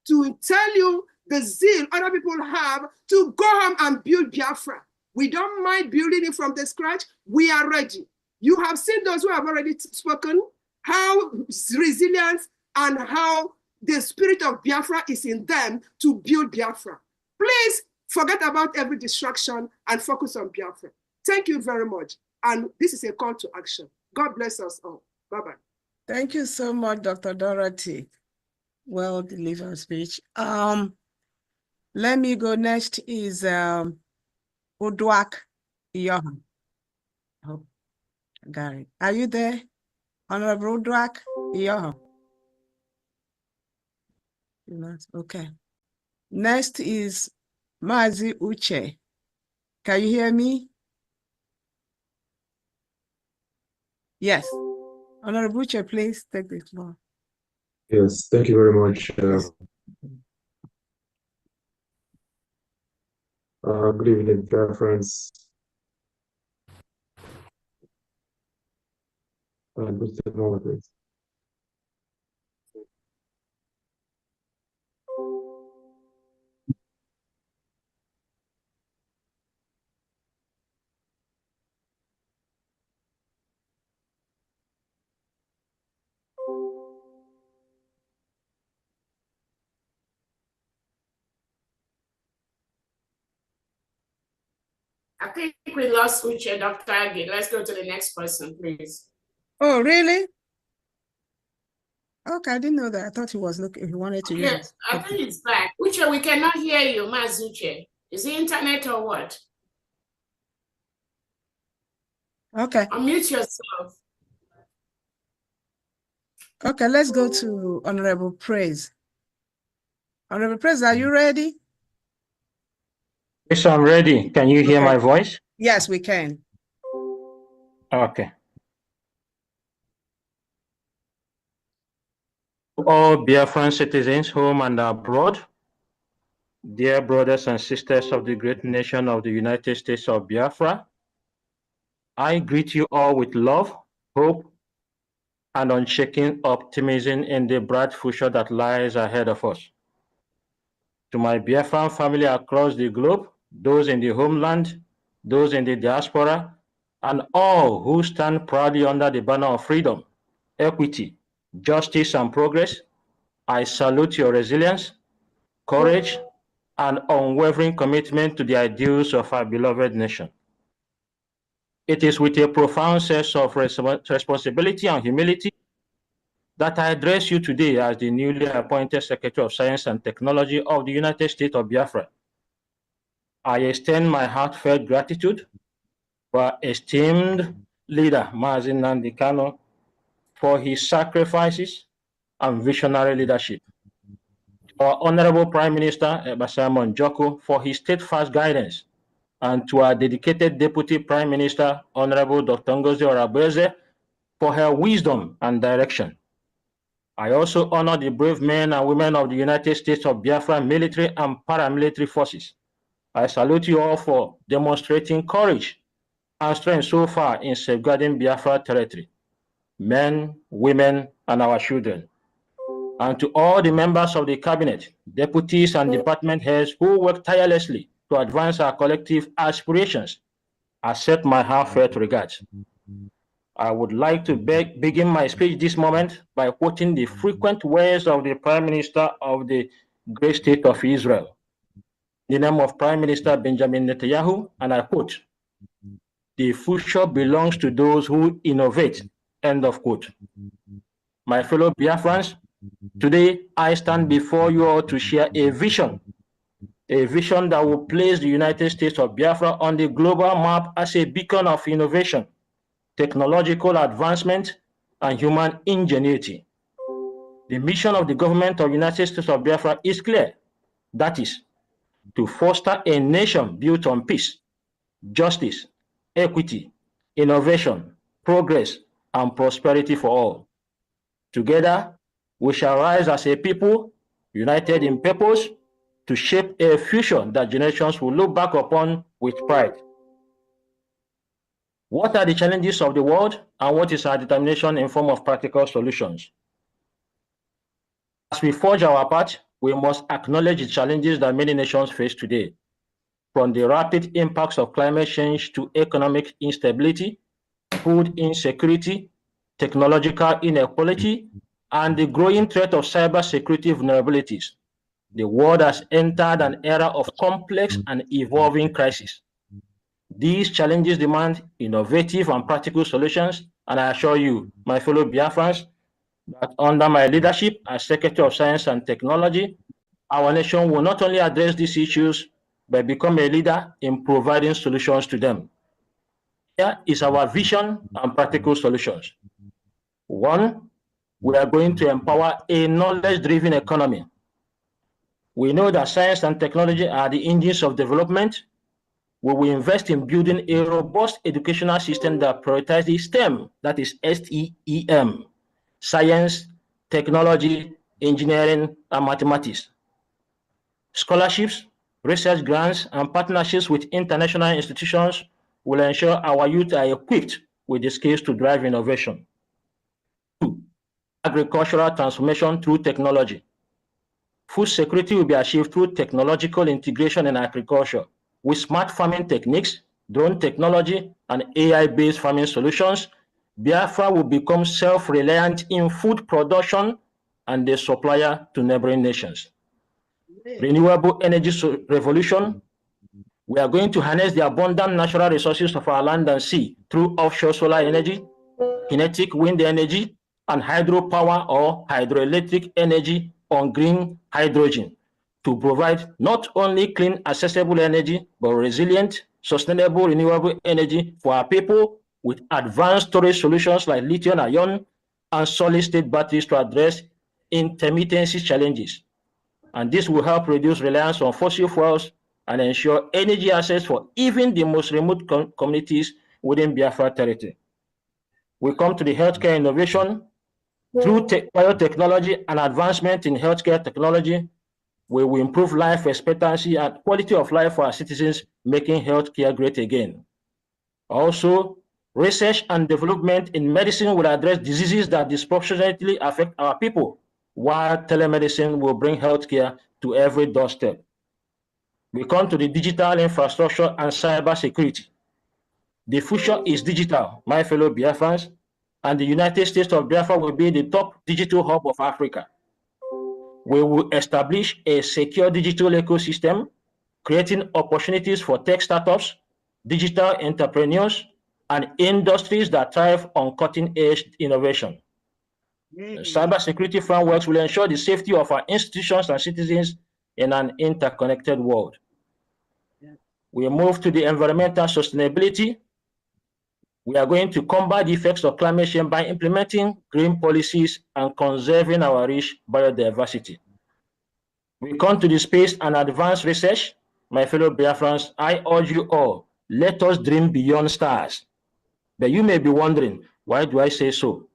[SPEAKER 19] to tell you the zeal other people have to go home and build Biafra. We don't mind building it from the scratch. We are ready. You have seen those who have already spoken, how resilient and how the spirit of Biafra is in them to build Biafra. Please forget about every distraction and focus on Biafra. Thank you very much. And this is a call to action. God bless us all. Bye-bye.
[SPEAKER 2] Thank you so much, Dr. Dorothy. Well delivered speech. Let me go. Next is Udwak Yohan. Oh, Gary, are you there? Honorable Udwak Yohan. Okay. Next is Mazi Uche. Can you hear me? Yes. Honorable Uche, please take the floor.
[SPEAKER 20] Yes, thank you very much. Good evening, Biafrans. Good technologies.
[SPEAKER 3] I think we lost Uche, Dr. Agi. Let's go to the next person, please.
[SPEAKER 2] Oh, really? Okay, I didn't know that. I thought he was looking, he wanted to use
[SPEAKER 3] Yeah,
[SPEAKER 2] it.
[SPEAKER 3] I think it's back. Uche, we cannot hear you, Maz Uche. Is it internet or what?
[SPEAKER 2] Okay.
[SPEAKER 3] Unmute yourself.
[SPEAKER 2] Okay, let's go to Honorable Praise. Honorable Praise, are you ready?
[SPEAKER 21] Yes, I'm ready. Can you hear
[SPEAKER 2] Okay.
[SPEAKER 21] my voice?
[SPEAKER 2] Yes, we can.
[SPEAKER 21] Okay. All Biafran citizens, home and abroad, dear brothers and sisters of the great nation of the United States of Biafra, I greet you all with love, hope, and unshaken optimism in the bright future that lies ahead of us. To my Biafran family across the globe, those in the homeland, those in the diaspora, and all who stand proudly under the banner of freedom, equity, justice, and progress, I salute your resilience, courage, and unwavering commitment to the ideals of our beloved nation. It is with a profound sense of responsibility and humility that I address you today as the newly appointed Secretary of Science and Technology of the United States of Biafra. I extend my heartfelt gratitude to our esteemed leader, Mazi Nnamdi Kanu, for his sacrifices and visionary leadership. Our Honorable Prime Minister, Simon Joko, for his steadfast guidance, and to our dedicated Deputy Prime Minister, Honorable Dr. Ngozi Orabueze, for her wisdom and direction. I also honor the brave men and women of the United States of Biafra military and paramilitary forces. I salute you all for demonstrating courage and strength so far in safeguarding Biafra territory, men, women, and our children. And to all the members of the cabinet, deputies, and department heads who work tirelessly to advance our collective aspirations, I accept my heartfelt regards. I would like to begin my speech this moment by quoting the frequent words of the Prime Minister of the great state of Israel. In the name of Prime Minister Benjamin Netanyahu, and I quote, "The future belongs to those who innovate," end of quote. My fellow Biafrans, today I stand before you all to share a vision that will place the United States of Biafra on the global map as a beacon of innovation, technological advancement, and human ingenuity. The mission of the government of the United States of Biafra is clear. That is, to foster a nation built on peace, justice, equity, innovation, progress, and prosperity for all. Together, we shall rise as a people, united in purpose, to shape a future that generations will look back upon with pride. What are the challenges of the world, and what is our determination in form of practical solutions? As we forge our path, we must acknowledge the challenges that many nations face today, from the rapid impacts of climate change to economic instability, food insecurity, technological inequality, and the growing threat of cybersecurity vulnerabilities. The world has entered an era of complex and evolving crises. These challenges demand innovative and practical solutions, and I assure you, my fellow Biafrans, that under my leadership as Secretary of Science and Technology, our nation will not only address these issues, but become a leader in providing solutions to them. Here is our vision and practical solutions. One, we are going to empower a knowledge-driven economy. We know that science and technology are the engines of development. We will invest in building a robust educational system that prioritizes STEM, that is STEM, science, technology, engineering, and mathematics. Scholarships, research grants, and partnerships with international institutions will ensure our youth are equipped with the skills to drive innovation. Two, agricultural transformation through technology. Food security will be achieved through technological integration in agriculture. With smart farming techniques, drone technology, and AI-based farming solutions, Biafra will become self-reliant in food production and a supplier to neighboring nations. Renewable energy revolution. We are going to harness the abundant natural resources of our land and sea through offshore solar energy, kinetic wind energy, and hydropower or hydroelectric energy on green hydrogen to provide not only clean, accessible energy, but resilient, sustainable, renewable energy for our people with advanced storage solutions like lithium-ion and solid-state batteries to address intermittency challenges. And this will help reduce reliance on fossil fuels and ensure energy access for even the most remote communities within Biafra territory. We come to the healthcare innovation. Through biotechnology and advancement in healthcare technology, we will improve life expectancy and quality of life for our citizens, making healthcare great again. Also, research and development in medicine will address diseases that disproportionately affect our people, while telemedicine will bring healthcare to every doorstep. We come to the digital infrastructure and cybersecurity. The future is digital, my fellow Biafrans, and the United States of Biafra will be the top digital hub of Africa. We will establish a secure digital ecosystem, creating opportunities for tech startups, digital entrepreneurs, and industries that thrive on cutting-edge innovation. Cybersecurity frameworks will ensure the safety of our institutions and citizens in an interconnected world. We move to the environmental sustainability. We are going to combat the effects of climate change by implementing green policies and conserving our rich biodiversity. We come to the space and advanced research. My fellow Biafrans, I urge you all, let us dream beyond stars. But you may be wondering, why do I say so?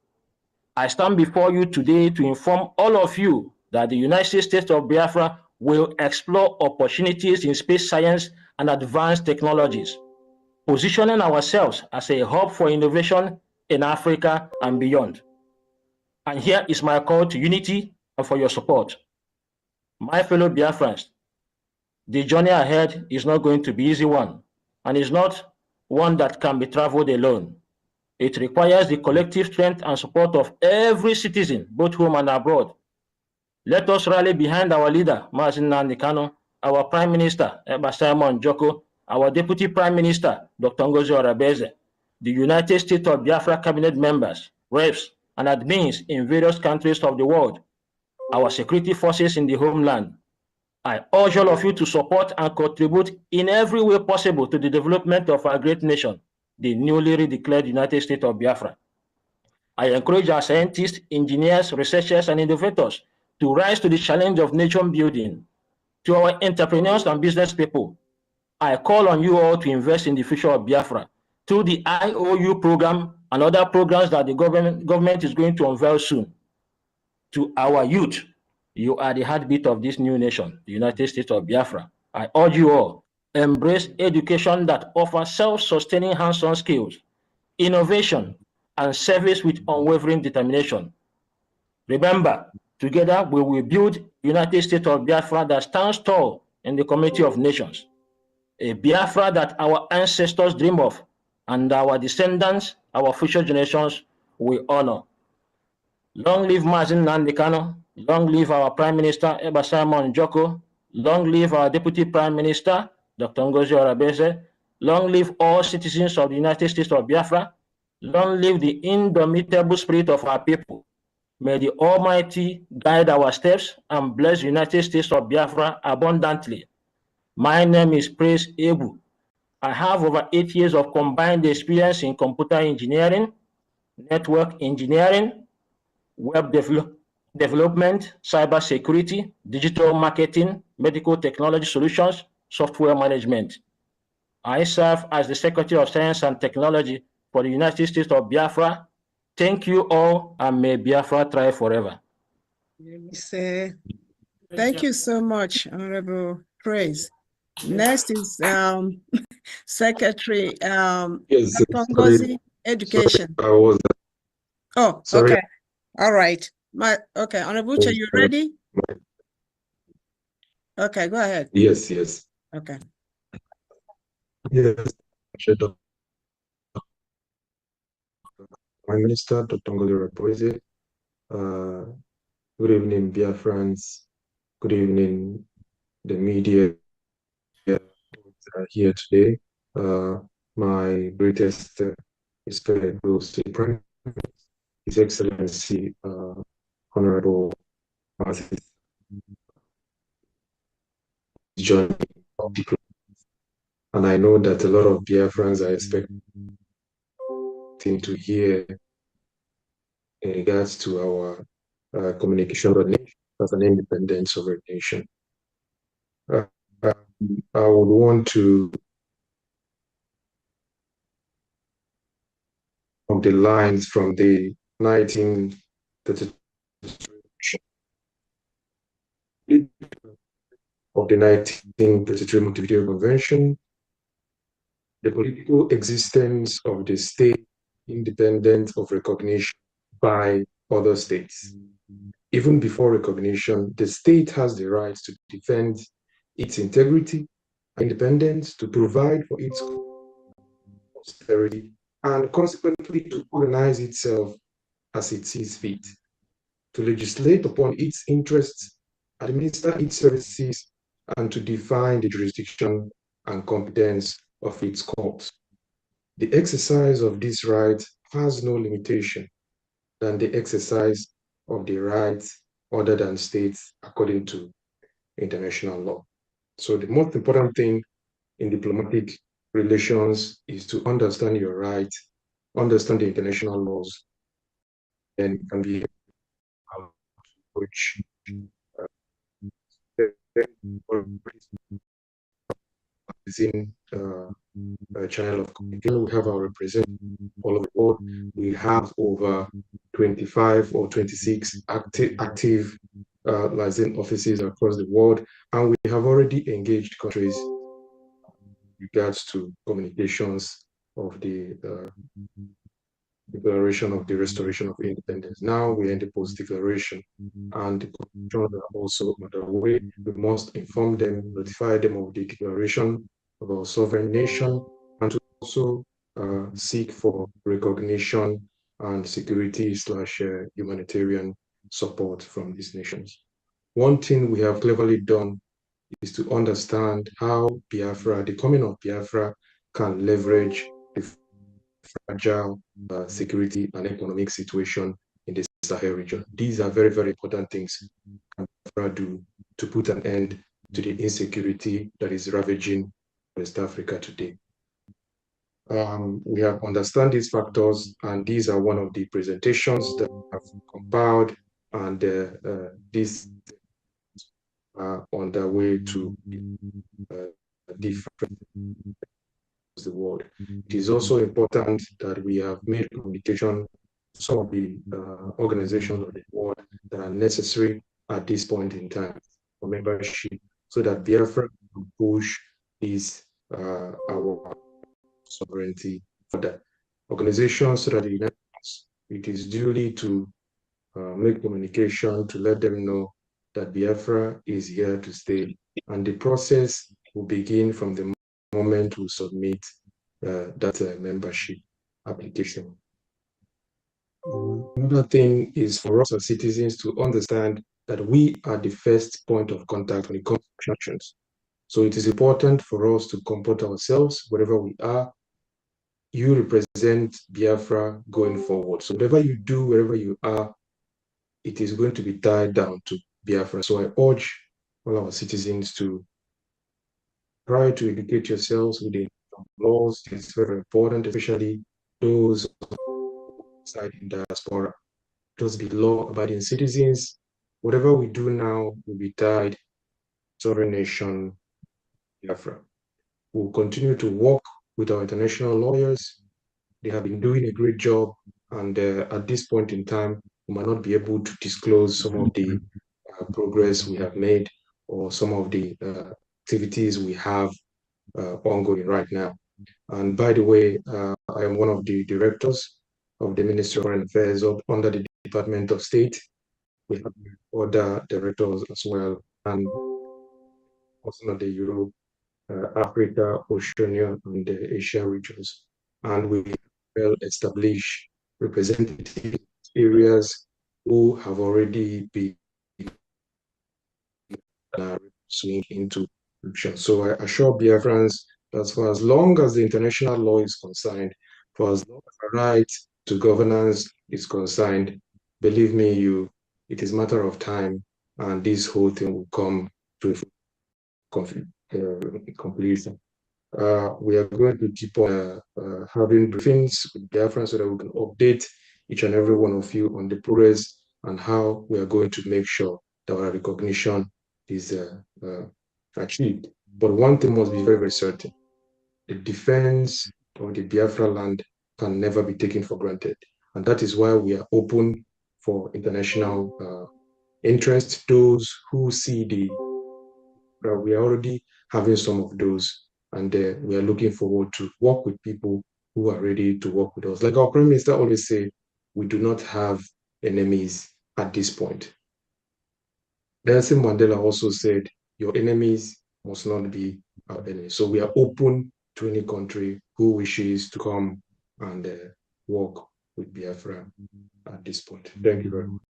[SPEAKER 21] I stand before you today to inform all of you that the United States of Biafra will explore opportunities in space science and advanced technologies, positioning ourselves as a hub for innovation in Africa and beyond. And here is my call to unity and for your support. My fellow Biafrans, the journey ahead is not going to be an easy one, and is not one that can be traveled alone. It requires the collective strength and support of every citizen, both home and abroad. Let us rally behind our leader, Mazi Nnamdi Kanu, our Prime Minister, Simon Joko, our Deputy Prime Minister, Dr. Ngozi Orebeze, the United States of Biafra Cabinet members, reps, and admins in various countries of the world, our security forces in the homeland. I urge all of you to support and contribute in every way possible to the development of our great nation, the newly redeclared United States of Biafra. I encourage our scientists, engineers, researchers, and innovators to rise to the challenge of nation building. To our entrepreneurs and business people, I call on you all to invest in the future of Biafra through the IOU program and other programs that the government is going to unveil soon. To our youth, you are the heartbeat of this new nation, the United States of Biafra. I urge you all, embrace education that offers self-sustaining hands-on skills, innovation, and service with unwavering determination. Remember, together we will build the United States of Biafra that stands tall in the community of nations, a Biafra that our ancestors dream of, and our descendants, our future generations, will honor. Long live Mazi Nnamdi Kanu, long live our Prime Minister, Simon Joko, long live our Deputy Prime Minister, Dr. Ngozi Orebeze, long live all citizens of the United States of Biafra, long live the indomitable spirit of our people. May the Almighty guide our steps and bless the United States of Biafra abundantly. My name is Praise Ebu. I have over 8 years of combined experience in computer engineering, network engineering, web development, cybersecurity, digital marketing, medical technology solutions, software management. I serve as the Secretary of Science and Technology for the United States of Biafra. Thank you all, and may Biafra thrive forever.
[SPEAKER 2] Thank you so much, Honorable Praise. Next is Secretary
[SPEAKER 20] Yes,
[SPEAKER 2] Ngozi, Education.
[SPEAKER 20] I was
[SPEAKER 2] Oh,
[SPEAKER 20] sorry.
[SPEAKER 2] okay. All right. Okay, Honorable Chair, you ready? Okay, go ahead.
[SPEAKER 20] Yes, yes.
[SPEAKER 2] Okay.
[SPEAKER 20] Yes. Prime Minister, Dr. Ngoli Rapoise. Good evening, Biafrans. Good evening, the media here today. My greatest respect goes to His Excellency, Honorable Martin, joining people. And I know that a lot of Biafrans are expecting to hear in regards to our communication of nation as an independent sovereign nation. I would want to of the lines from the 1933 of the 1933 Montevideo Convention, the political existence of the state independent of recognition by other states. Even before recognition, the state has the right to defend its integrity and independence, to provide for its prosperity, and consequently to organize itself as it sees fit, to legislate upon its interests, administer its services, and to define the jurisdiction and competence of its courts. The exercise of this right has no limitation than the exercise of the rights other than states according to international law. So the most important thing in diplomatic relations is to understand your rights, understand the international laws, and you can be which within a channel of communication. We have our representatives all over the world. We have over 25 or 26 active liaison offices across the world, and we have already engaged countries in regards to communications of the declaration of the restoration of independence. Now we're in the post-declaration, and the conditions are also underway. We must inform them, notify them of the declaration of our sovereign nation, and to also seek for recognition and security/humanitarian support from these nations. One thing we have cleverly done is to understand how Biafra, the coming of Biafra, can leverage the fragile security and economic situation in the Sahel region. These are very, very important things Biafra do to put an end to the insecurity that is ravaging West Africa today. We have understand these factors, and these are one of the presentations that have compiled, and these are on their way to different the world. It is also important that we have made communication to some of the organizations of the world that are necessary at this point in time for membership, so that Biafra can push this our sovereignty for the organizations, so that the United States, it is duly to make communication to let them know that Biafra is here to stay, and the process will begin from the moment we submit that membership application. Another thing is for us as citizens to understand that we are the first point of contact when it comes to sanctions. So it is important for us to comport ourselves wherever we are. You represent Biafra going forward. So whatever you do, wherever you are, it is going to be tied down to Biafra. So I urge all our citizens to try to educate yourselves with the laws. It's very important, especially those outside in diaspora. Just be law-abiding citizens. Whatever we do now will be tied to our nation, Biafra. We'll continue to work with our international lawyers. They have been doing a great job, and at this point in time, we might not be able to disclose some of the progress we have made or some of the activities we have ongoing right now. And by the way, I am one of the directors of the Ministry of Foreign Affairs under the Department of State. We have other directors as well, and also the Europe, Africa, Oceania, and the Asia regions. And we well established representative areas who have already been swing into action. So I assure Biafrans that for as long as the international law is concerned, for as long as the right to governance is concerned, believe me, it is a matter of time, and this whole thing will come to completion. We are going to keep on having briefings with Biafrans so that we can update each and every one of you on the progress and how we are going to make sure that our recognition is achieved. But one thing must be very, very certain. The defense of the Biafra land can never be taken for granted. And that is why we are open for international interest, those who see we are already having some of those, and we are looking forward to work with people who are ready to work with us. Like our Prime Minister always say, we do not have enemies at this point. Nelson Mandela also said, your enemies must not be our enemies. So we are open to any country who wishes to come and work with Biafra at this point. Thank you very much.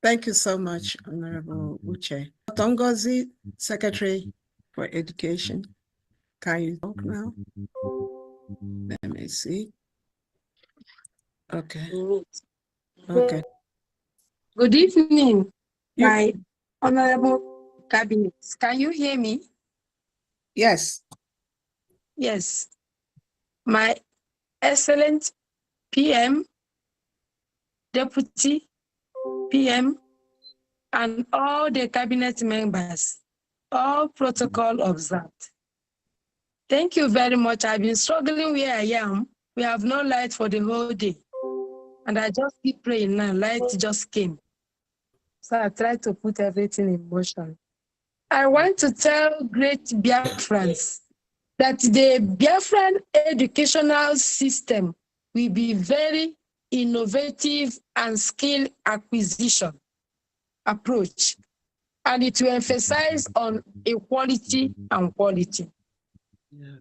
[SPEAKER 2] Thank you so much, Honorable Uche. Dr. Ngozi, Secretary for Education. Can you talk now? Let me see. Okay. Okay.
[SPEAKER 1] Good evening, my Honorable Cabinet. Can you hear me?
[SPEAKER 2] Yes.
[SPEAKER 1] Yes. My excellent PM, Deputy PM, and all the Cabinet members, all protocol observed. Thank you very much. I've been struggling where I am. We have no light for the whole day. And I just keep praying now. Light just came. So I tried to put everything in motion. I want to tell great Biafrans that the Biafran educational system will be very innovative and skill acquisition approach. And it will emphasize on equality and quality. Yes.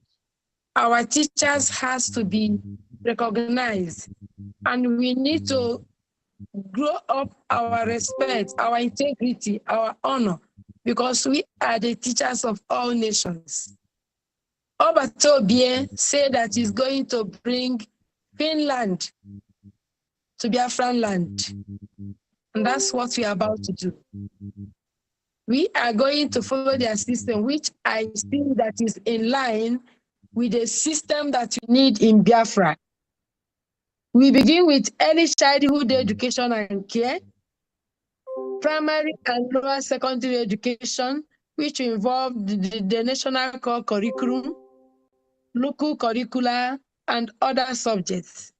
[SPEAKER 1] Our teachers has to be recognized, and we need to grow up our respect, our integrity, our honor, because we are the teachers of all nations. Obatobie said that he's going to bring Finland to Biafran land. And that's what we are about to do. We are going to follow their system, which I think that is in line with the system that we need in Biafra. We begin with early childhood education and care, primary and lower secondary education, which involve the national core curriculum, local curricula, and other subjects.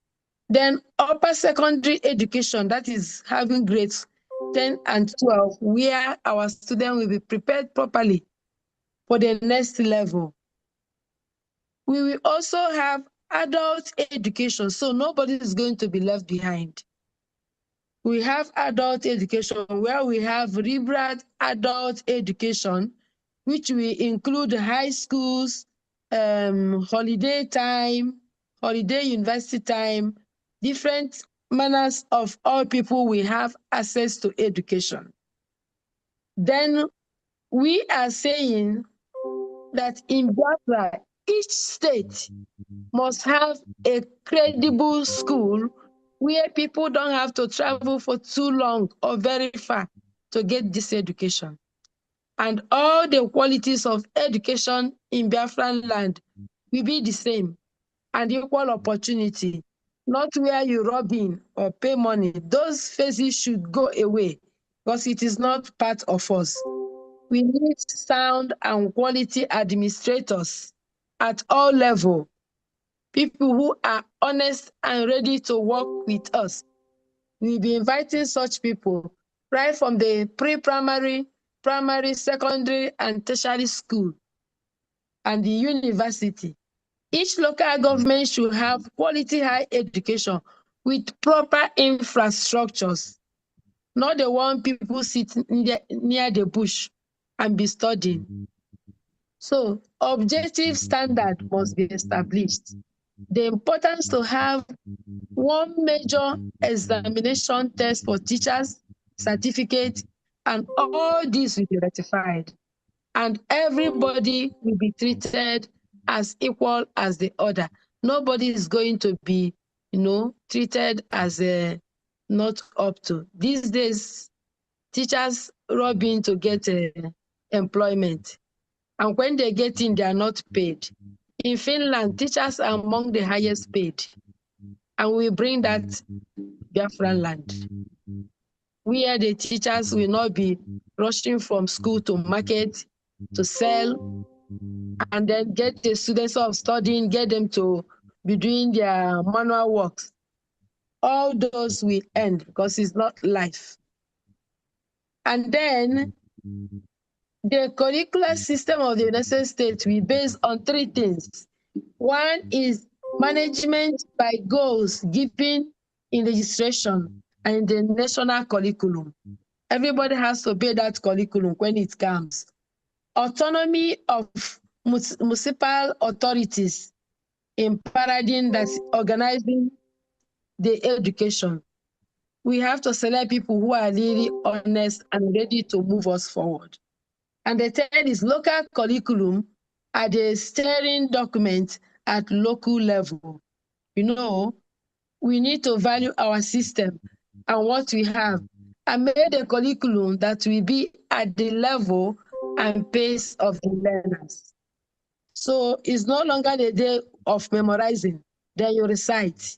[SPEAKER 1] Then upper secondary education, that is having grades 10 and 12, where our students will be prepared properly for the next level. We will also have adult education, so nobody is going to be left behind. We have adult education where we have liberal adult education, which will include high schools, holiday time, holiday university time, different manners of all people will have access to education. Then we are saying that in Biafra, each state must have a credible school where people don't have to travel for too long or very far to get this education. And all the qualities of education in Biafran land will be the same and equal opportunity, not where you rob in or pay money. Those phases should go away because it is not part of us. We need sound and quality administrators at all levels, people who are honest and ready to work with us. We'll be inviting such people right from the pre-primary, primary, secondary, and tertiary school and the university. Each local government should have quality higher education with proper infrastructures, not the one people sit near the bush and be studying. So objective standard must be established. The importance to have one major examination test for teachers, certificate, and all this will be ratified. And everybody will be treated as equal as the other. Nobody is going to be, treated as not up to. These days, teachers robbing to get employment. And when they get in, they are not paid. In Finland, teachers are among the highest paid. And we bring that Biafran land, where the teachers will not be rushing from school to market to sell, and then get the students of studying, get them to be doing their manual works. All those will end because it's not life. And then the curricular system of the United States will be based on three things. One is management by goals given in registration and the national curriculum. Everybody has to obey that curriculum when it comes. Autonomy of municipal authorities in paradigm that's organizing the education. We have to select people who are really honest and ready to move us forward. And the third is local curriculum are the steering document at local level. We need to value our system and what we have and make a curriculum that will be at the level and pace of the learners. So it's no longer the day of memorizing, then you recite.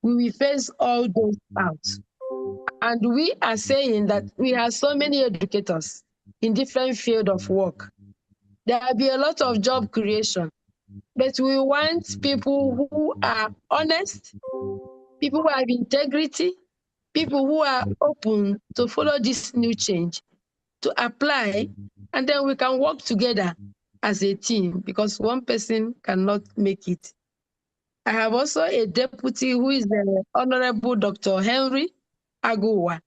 [SPEAKER 1] We will face all those out. And we are saying that we have so many educators in different fields of work. There will be a lot of job creation, but we want people who are honest, people who have integrity, people who are open to follow this new change, to apply, and then we can work together as a team because one person cannot make it. I have also a deputy who is the Honorable Dr. Henry Aguwa,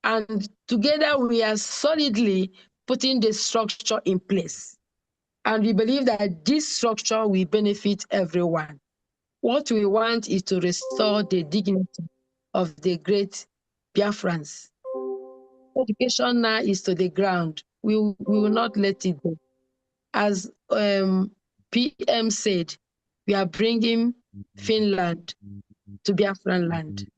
[SPEAKER 1] and together we are solidly putting the structure in place. And we believe that this structure will benefit everyone. What we want is to restore the dignity of the great Biafrans. Education now is to the ground. We will not let it go. As PM said, we are bringing Finland to Biafran land.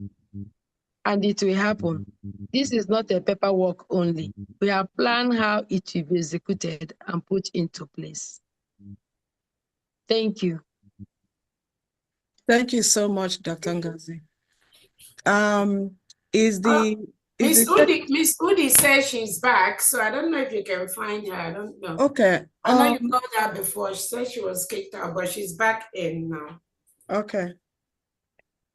[SPEAKER 1] And it will happen. This is not a paperwork only. We have planned how it will be executed and put into place. Thank you.
[SPEAKER 2] Thank you so much, Dr. Ngozi.
[SPEAKER 3] Miss Udi says she's back, so I don't know if you can find her. I don't know.
[SPEAKER 2] Okay.
[SPEAKER 3] I know you called her before. She said she was kicked out, but she's back in now.
[SPEAKER 2] Okay.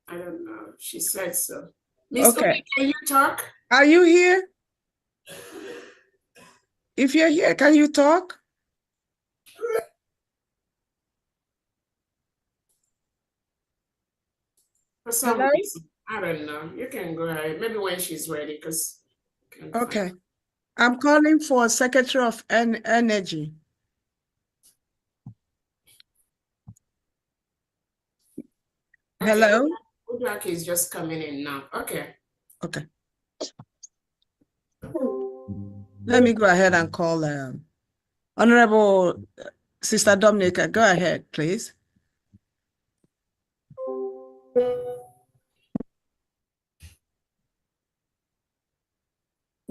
[SPEAKER 3] I don't know. She said so. Miss Udi, can you talk?
[SPEAKER 2] Are you here? If you're here, can you talk?
[SPEAKER 3] For some reason, I don't know. You can go ahead. Maybe when she's ready, because.
[SPEAKER 2] Okay. I'm calling for Secretary of Energy.
[SPEAKER 3] Okay.
[SPEAKER 2] Hello?
[SPEAKER 3] Goodluck is just coming in now. Okay.
[SPEAKER 2] Okay. Let me go ahead and call Honorable Sister Dominica. Go ahead, please.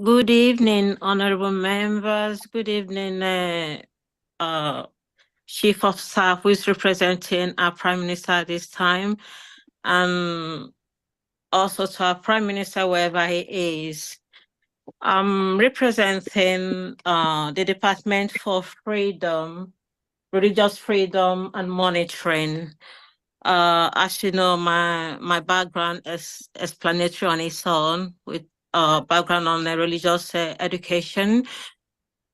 [SPEAKER 4] Good evening, honorable members. Good evening, Chief of Staff who is representing our Prime Minister at this time, and also to our Prime Minister wherever he is. I'm representing the Department for Freedom, Religious Freedom and Monitoring. As you know, my background is explanatory on its own, with background on religious education.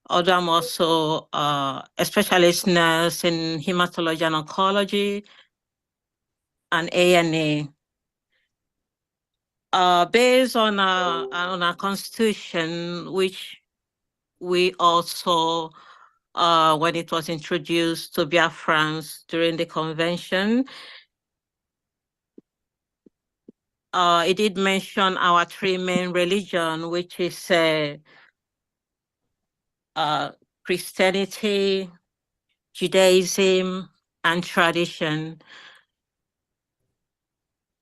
[SPEAKER 4] Although I'm also a specialist nurse in hematology and oncology and A&E. Based on our constitution, which we also, when it was introduced to Biafrans during the convention, it did mention our three main religion, which is Christianity, Judaism, and tradition.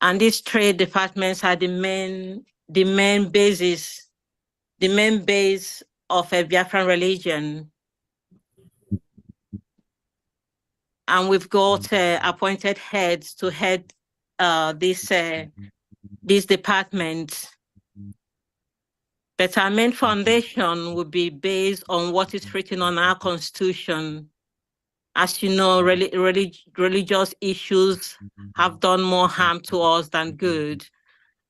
[SPEAKER 4] And these three departments are the main base of a Biafran religion. And we've got appointed heads to head these departments. But our main foundation will be based on what is written on our constitution. As you know, religious issues have done more harm to us than good.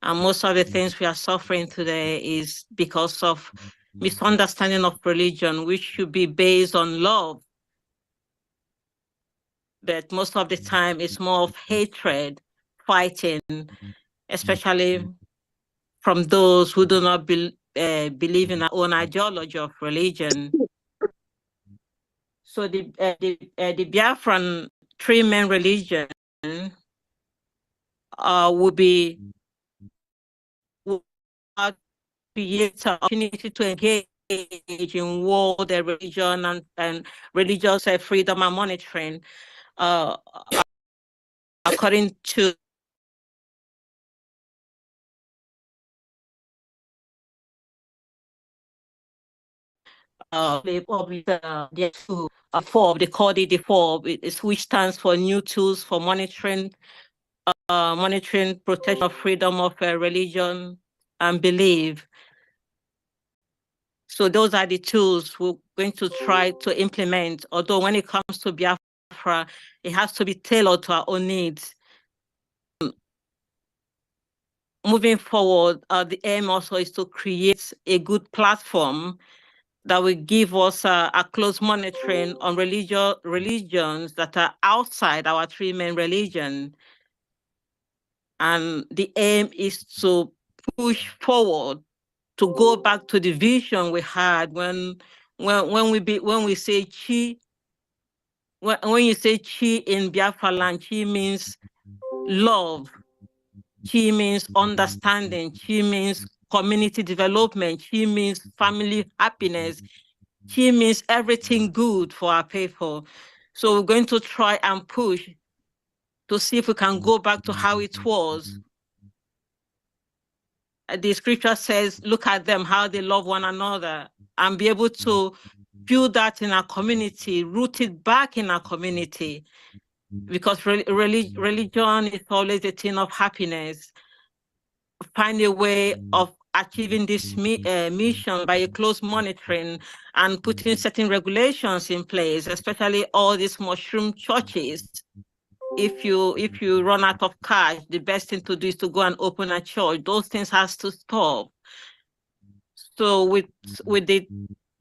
[SPEAKER 4] And most of the things we are suffering today is because of misunderstanding of religion, which should be based on love. But most of the time, it's more of hatred, fighting, especially from those who do not believe in our own ideology of religion. So the Biafran three main religion would be create an opportunity to engage in world religion and religious freedom and monitoring according to the four, they call it the four, which stands for new tools for monitoring protection of freedom of religion and belief. So those are the tools we're going to try to implement, although when it comes to Biafra, it has to be tailored to our own needs. Moving forward, the aim also is to create a good platform that will give us a close monitoring on religions that are outside our three main religions. And the aim is to push forward, to go back to the vision we had when we say Chi. When you say Chi in Biafra land, Chi means love. Chi means understanding. Chi means community development. Chi means family happiness. Chi means everything good for our people. So we're going to try and push to see if we can go back to how it was. The scripture says, look at them, how they love one another, and be able to build that in our community, root it back in our community. Because religion is always a thing of happiness. Find a way of achieving this mission by a close monitoring and putting certain regulations in place, especially all these mushroom churches. If you run out of cash, the best thing to do is to go and open a church. Those things has to stop. So with the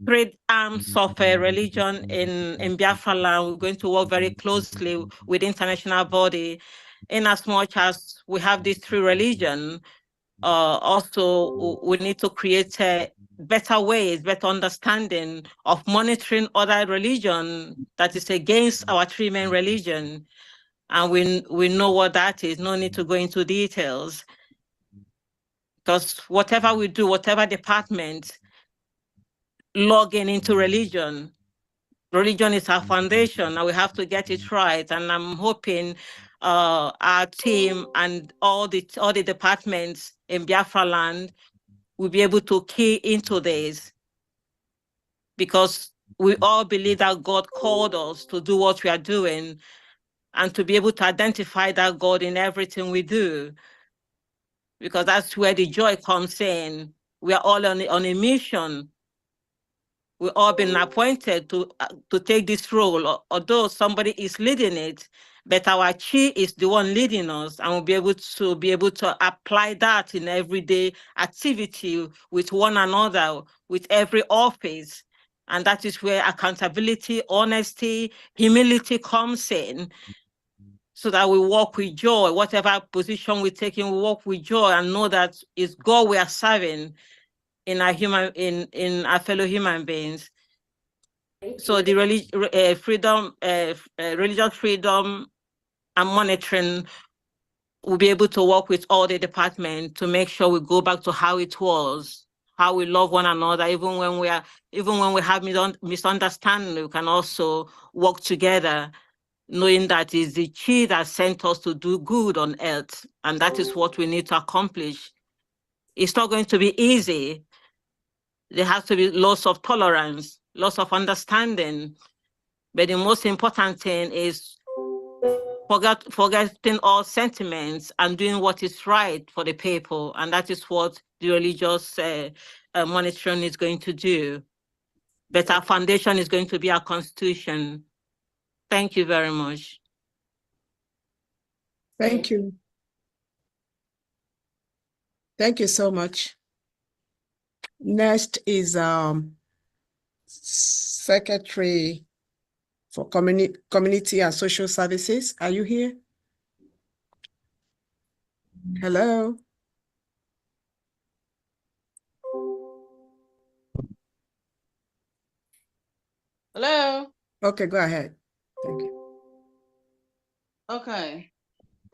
[SPEAKER 4] great arms of a religion in Biafra land, we're going to work very closely with international body, in as much as we have these three religions. Also, we need to create better ways, better understanding of monitoring other religion that is against our three main religion. And we know what that is, no need to go into details. Because whatever we do, whatever department, logging into religion is our foundation, and we have to get it right. And I'm hoping our team and all the departments in Biafra land will be able to key into this, because we all believe that God called us to do what we are doing and to be able to identify that God in everything we do, because that's where the joy comes in. We are all on a mission. We've all been appointed to take this role, although somebody is leading it, but our chi is the one leading us, and we'll be able to apply that in everyday activity with one another, with every office. And that is where accountability, honesty, humility comes in, so that we walk with joy. Whatever position we take in, we walk with joy and know that it's God we are serving in our fellow human beings. So the religious freedom and monitoring will be able to work with all the departments to make sure we go back to how it was, how we love one another, even when we have misunderstanding, we can also work together, knowing that it's the Chi that sent us to do good on earth, and that is what we need to accomplish. It's not going to be easy. There has to be lots of tolerance, lots of understanding. But the most important thing is forgetting all sentiments and doing what is right for the people. And that is what the religious monitoring is going to do. But our foundation is going to be our constitution. Thank you very much.
[SPEAKER 2] Thank you. Thank you so much. Next is Secretary for Community and Social Services. Are you here? Hello?
[SPEAKER 6] Hello.
[SPEAKER 2] Okay, go ahead. Thank you.
[SPEAKER 6] Okay.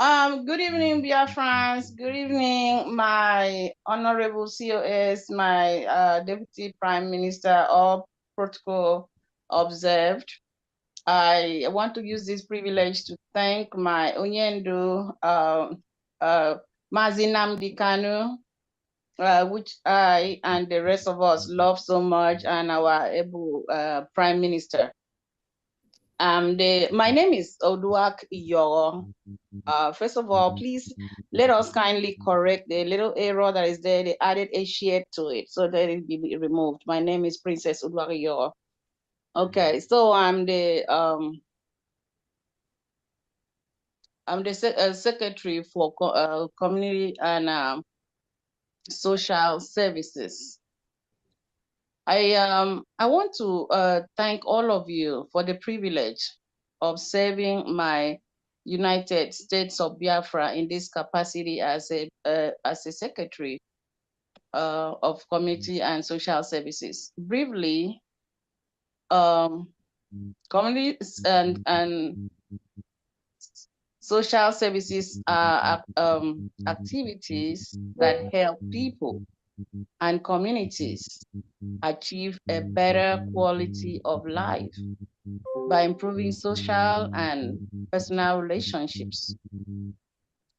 [SPEAKER 6] Good evening, Biafrans. Good evening, my honorable COS, my Deputy Prime Minister, all protocol observed. I want to use this privilege to thank my Onyendo, Mazi Nnamdi Kanu, which I and the rest of us love so much, and our able Prime Minister. My name is Oduak Iyoro. First of all, please let us kindly correct the little error that is there. They added a shade to it, so that it be removed. My name is Princess Oduak Iyoro. Okay, so I'm the secretary for community and social services. I want to thank all of you for the privilege of serving my United States of Biafra in this capacity as a secretary of community and social services. Briefly, communities and social services are activities that help people and communities achieve a better quality of life by improving social and personal relationships.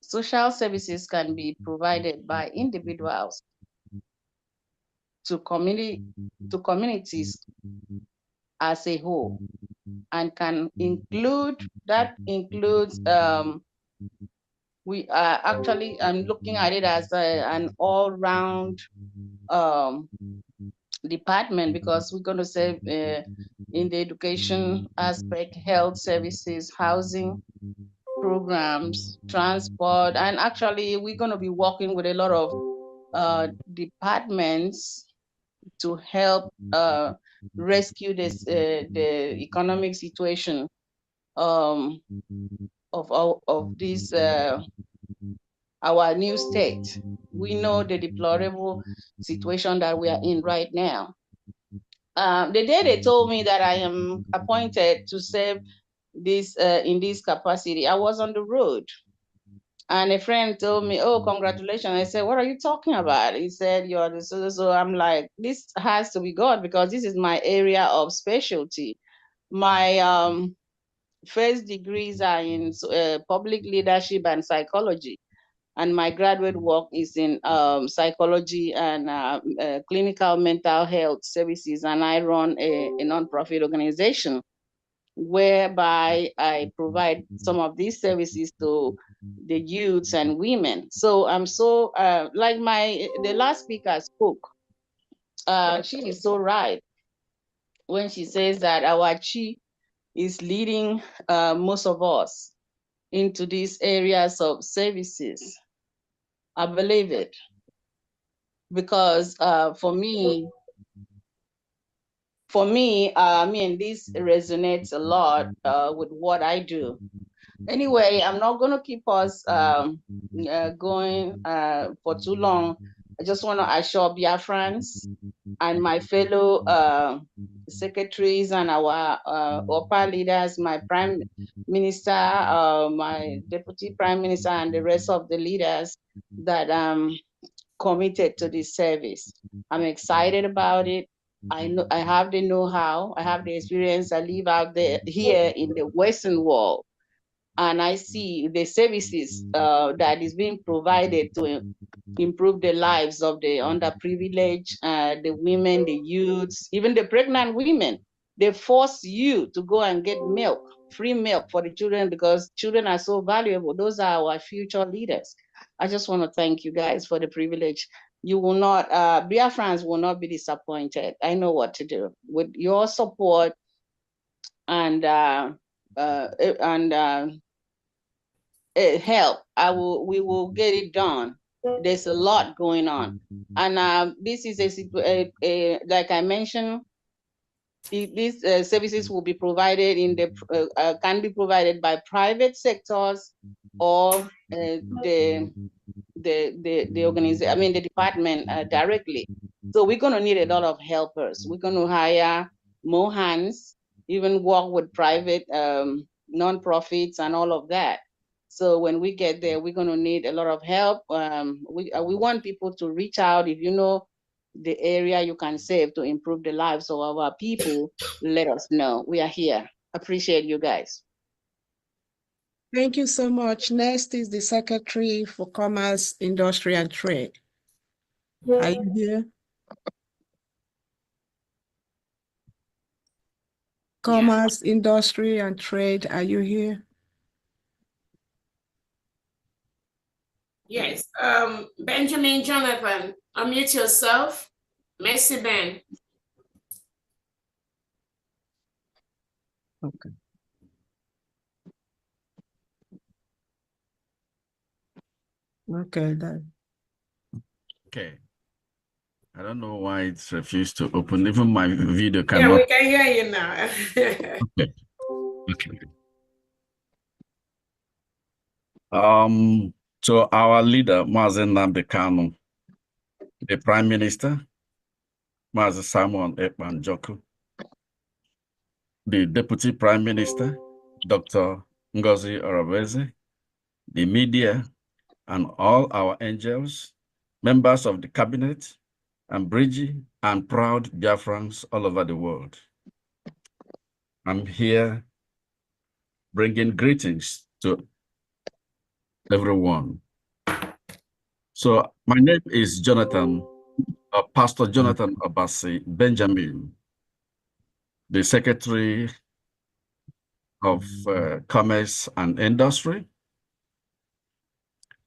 [SPEAKER 6] Social services can be provided by individuals to communities as a whole, and can include, we are actually, I'm looking at it as an all-round department, because we're going to say in the education aspect, health services, housing programs, transport, and actually we're going to be working with a lot of departments to help rescue this the economic situation of this our new state. We know the deplorable situation that we are in right now. The day they told me that I am appointed to serve this in this capacity, I was on the road, and a friend told me, "Oh, congratulations!" I said, "What are you talking about?" He said, "You're the so." I'm like, "This has to be God, because this is my area of specialty. My first degrees are in public leadership and psychology." and my graduate work is in psychology and clinical mental health services, and I run a nonprofit organization whereby I provide some of these services to the youths and women. So I'm so like the last speaker spoke. She is so right when she says that our chi is leading most of us into these areas of services. I believe it because for me, I mean, this resonates a lot with what I do. Anyway, I'm not going to keep us going for too long. I just want to assure Biafrans and my fellow secretaries and our upper leaders, my prime minister, my deputy prime minister, and the rest of the leaders that I'm committed to this service. I'm excited about it. I know I have the know-how, I have the experience. I live out there here in the Western world, and I see the services that is being provided to improve the lives of the underprivileged, the women, the youths, even the pregnant women. They force you to go and get milk, free milk for the children, because children are so valuable. Those are our future leaders. I just want to thank you guys for the privilege. You will not, Biafrans will not be disappointed. I know what to do. With your support and help, we will get it done. There's a lot going on, and this is like I mentioned, these services will be provided in the can be provided by private sectors or the organization, I mean the department directly. So we're going to need a lot of helpers. We're going to hire more hands, even work with private non-profits and all of that. So when we get there, we're going to need a lot of help. We want people to reach out. If you know the area you can save to improve the lives of our people, let us know. We are here. Appreciate you guys.
[SPEAKER 2] Thank you so much. Next is the Secretary for Commerce, Industry and Trade. Are you here? Commerce, Industry and Trade, are you here?
[SPEAKER 3] Yes, Benjamin Jonathan, unmute yourself. Merci, Ben.
[SPEAKER 2] Okay. Okay, then.
[SPEAKER 5] Okay. I don't know why it's refused to open. Even my video cannot.
[SPEAKER 3] Yeah, we can hear you now.
[SPEAKER 5] Okay. Okay. So our leader, Mazen Nambekano, the Prime Minister, Mazen Simon Ekpan Joku, the Deputy Prime Minister, Dr. Ngozi Oraweze, the media, and all our angels, members of the cabinet, and Bridgie, and proud Biafrans all over the world. I'm here bringing greetings to everyone. So my name is Jonathan, Pastor Jonathan Abasi Benjamin, the Secretary of Commerce and Industry.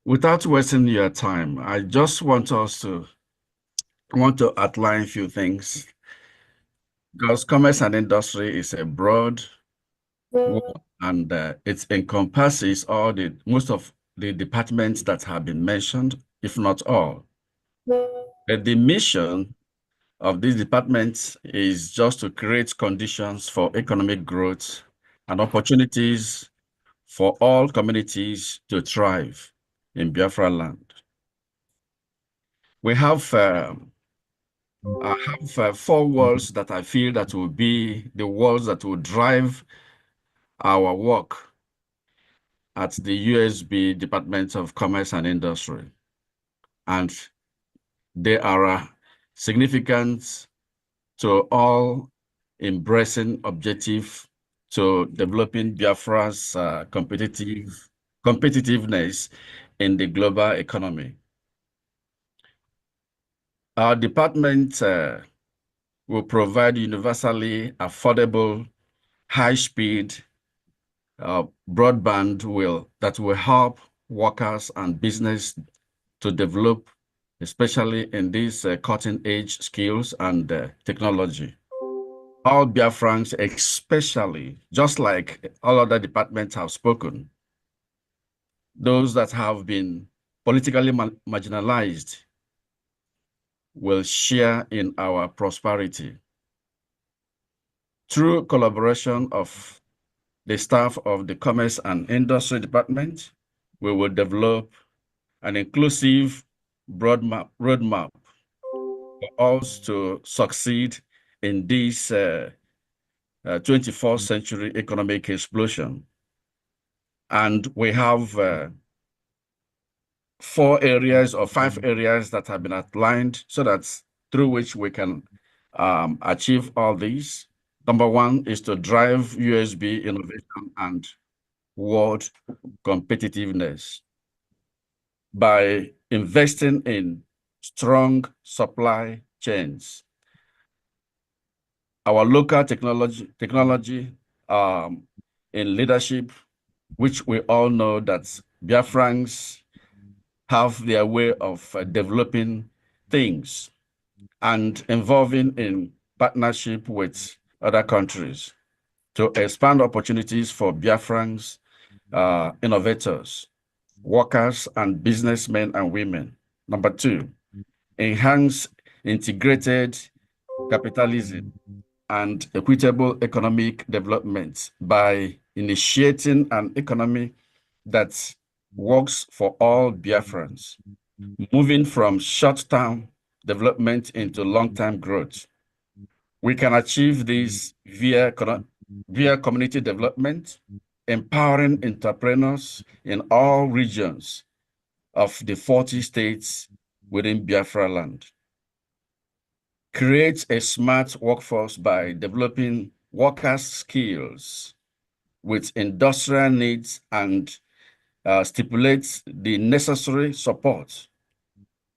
[SPEAKER 5] Without wasting your time, I just want to outline a few things, because commerce and industry is a broad word, and it encompasses most of the departments that have been mentioned, if not all. But the mission of these departments is just to create conditions for economic growth and opportunities for all communities to thrive in Biafra land. We have I have 4 words that I feel that will be the words that will drive our work at the USB Department of Commerce and Industry. And they are significant to all embracing objective to developing Biafra's competitiveness in the global economy. Our department will provide universally affordable, high-speed broadband that will help workers and business to develop, especially in these cutting-edge skills and technology. All Biafrans, especially, just like all other departments have spoken, those that have been politically marginalized will share in our prosperity. Through collaboration of the staff of the Commerce and Industry Department, we will develop an inclusive roadmap for us to succeed in this 21st century economic explosion. And we have 4 areas or 5 areas that have been outlined so that through which we can achieve all these. Number 1 is to drive USB innovation and world competitiveness by investing in strong supply chains. Our local technology in leadership, which we all know that Biafrans have their way of developing things and involving in partnership with other countries to expand opportunities for Biafrans, innovators, workers, and businessmen and women. Number 2, enhance integrated capitalism and equitable economic development by initiating an economy that works for all Biafrans, moving from short-term development into long-term growth. We can achieve this via community development, empowering entrepreneurs in all regions of the 40 states within Biafra land. Create a smart workforce by developing workers' skills with industrial needs and stipulates the necessary support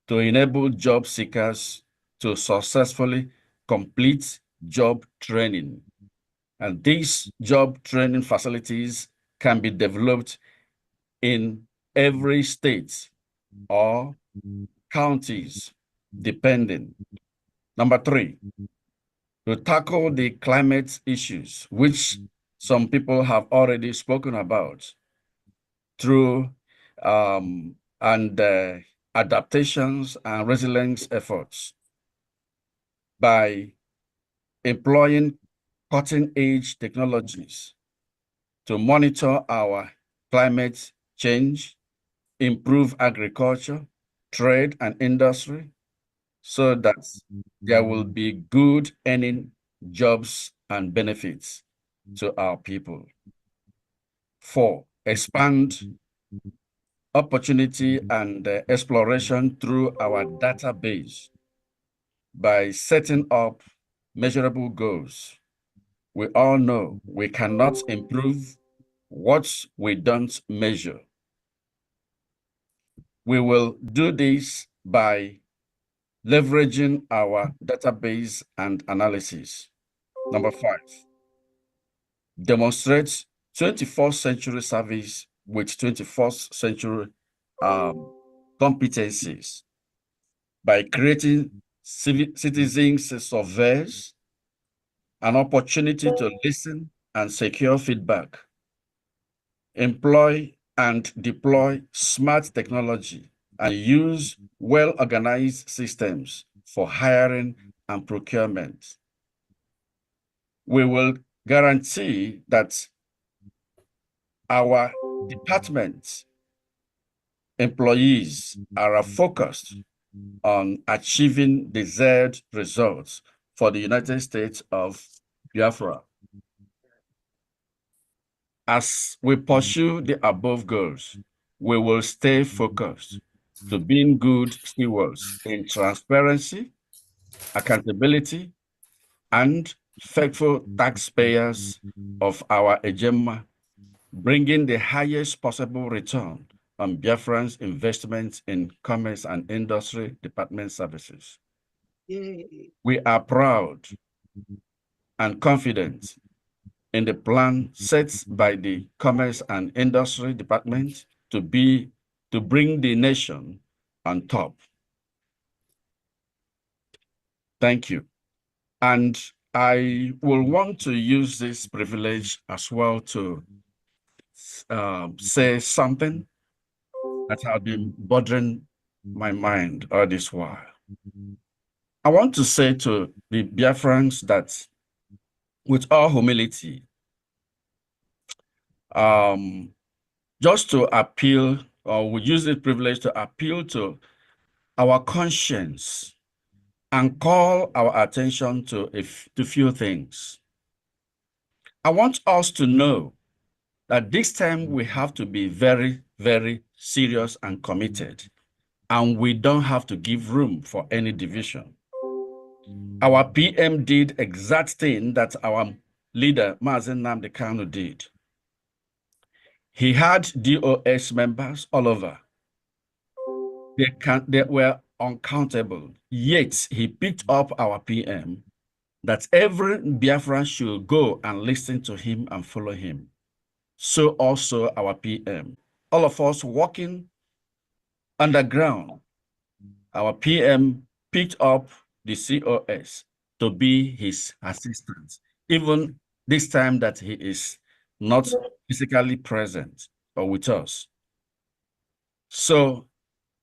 [SPEAKER 5] to enable job seekers to successfully complete job training. And these job training facilities can be developed in every state or counties, depending. Number 3, to tackle the climate issues, which some people have already spoken about through adaptations and resilience efforts by employing cutting-edge technologies to monitor our climate change, improve agriculture, trade, and industry, so that there will be good earning jobs and benefits to our people. 4, expand opportunity and exploration through our database by setting up measurable goals. We all know we cannot improve what we don't measure. We will do this by leveraging our database and analysis. Number 5, demonstrate 21st century service with 21st century competencies by creating citizens surveys, an opportunity to listen and secure feedback, employ and deploy smart technology, and use well-organized systems for hiring and procurement. We will guarantee that our department employees are focused on achieving desired results for the United States of Biafra. As we pursue the above goals, we will stay focused to being good stewards in transparency, accountability, and faithful taxpayers of our agenda, bringing the highest possible return on Biafrans' investments in Commerce and Industry Department services.
[SPEAKER 17] Yay.
[SPEAKER 5] We are proud and confident in the plan set by the Commerce and Industry Department to bring the nation on top. Thank you. And I will want to use this privilege as well to say something that has been bothering my mind all this while. I want to say to the Biafrans that with all humility, just to appeal, or we use this privilege to appeal to our conscience and call our attention to few things. I want us to know that this time we have to be very, very serious and committed, and we don't have to give room for any division. Our PM did exact thing that our leader, Mazen Nnamdi Kanu, did. He had DOS members all over. They were uncountable, yet he picked up our PM that every Biafran should go and listen to him and follow him. So also our PM. All of us working underground, our PM picked up the COS to be his assistant, even this time that he is not physically present or with us. So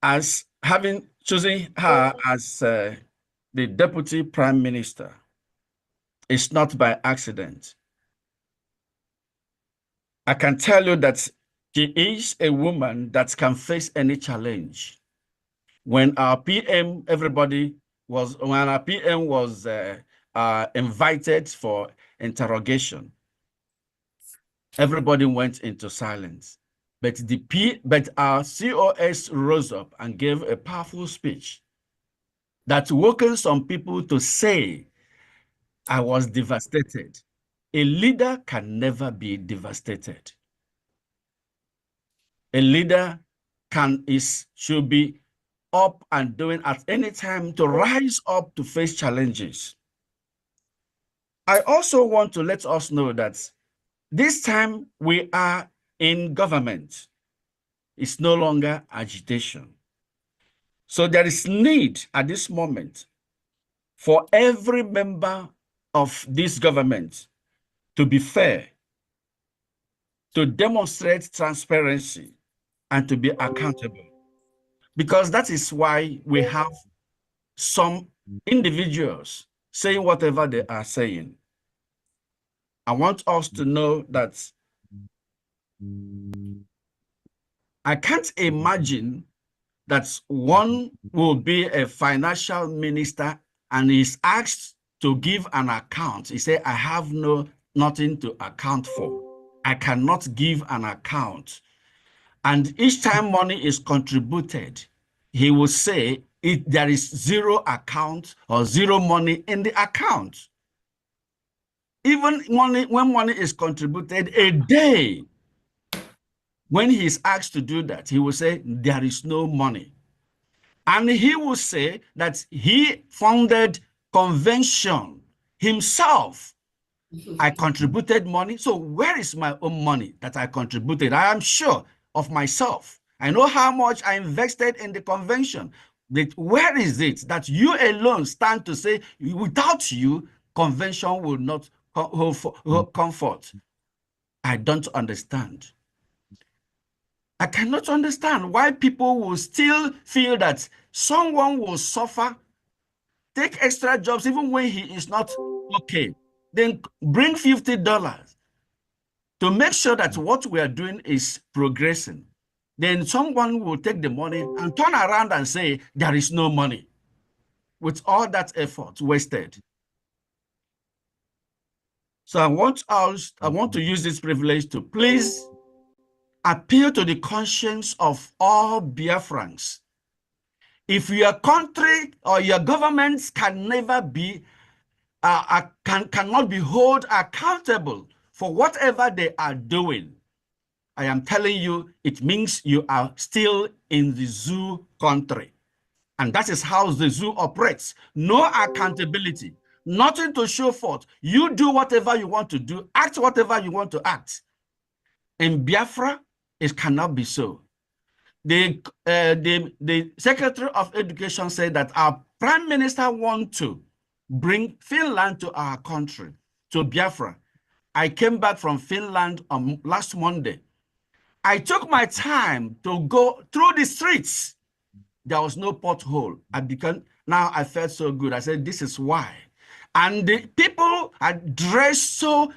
[SPEAKER 5] as having chosen her as the Deputy Prime Minister, it's not by accident. I can tell you that she is a woman that can face any challenge. When our PM, when our PM was invited for interrogation, everybody went into silence. But our COS rose up and gave a powerful speech that woken some people to say, I was devastated. A leader can never be devastated. A leader should be up and doing at any time to rise up to face challenges. I also want to let us know that this time we are in government. It's no longer agitation. So there is need at this moment for every member of this government to be fair, to demonstrate transparency, and to be accountable. Because that is why we have some individuals saying whatever they are saying. I want us to know that I can't imagine that one will be a financial minister and is asked to give an account. He said, I have nothing to account for. I cannot give an account. And each time money is contributed, he will say there is zero account or zero money in the account. Even when money is contributed a day, when he is asked to do that, he will say there is no money. And he will say that he founded convention himself. I contributed money. So where is my own money that I contributed? I am sure of myself. I know how much I invested in the convention. But where is it that you alone stand to say, without you, convention will not come forth? I don't understand. I cannot understand why people will still feel that someone will suffer, take extra jobs even when he is not okay, then bring $50 to make sure that what we are doing is progressing. Then someone will take the money and turn around and say, there is no money, with all that effort wasted. So I want to use this privilege to please appeal to the conscience of all Biafrans. If your country or your governments can never be, cannot be held accountable for whatever they are doing, I am telling you, it means you are still in the zoo country. And that is how the zoo operates. No accountability, nothing to show forth. You do whatever you want to do, act whatever you want to act. In Biafra, it cannot be so. The Secretary of Education said that our Prime Minister wants to bring Finland to our country, to Biafra. I came back from Finland on last Monday. I took my time to go through the streets. There was no pothole. Now I felt so good. I said, this is why. And the people are dressed so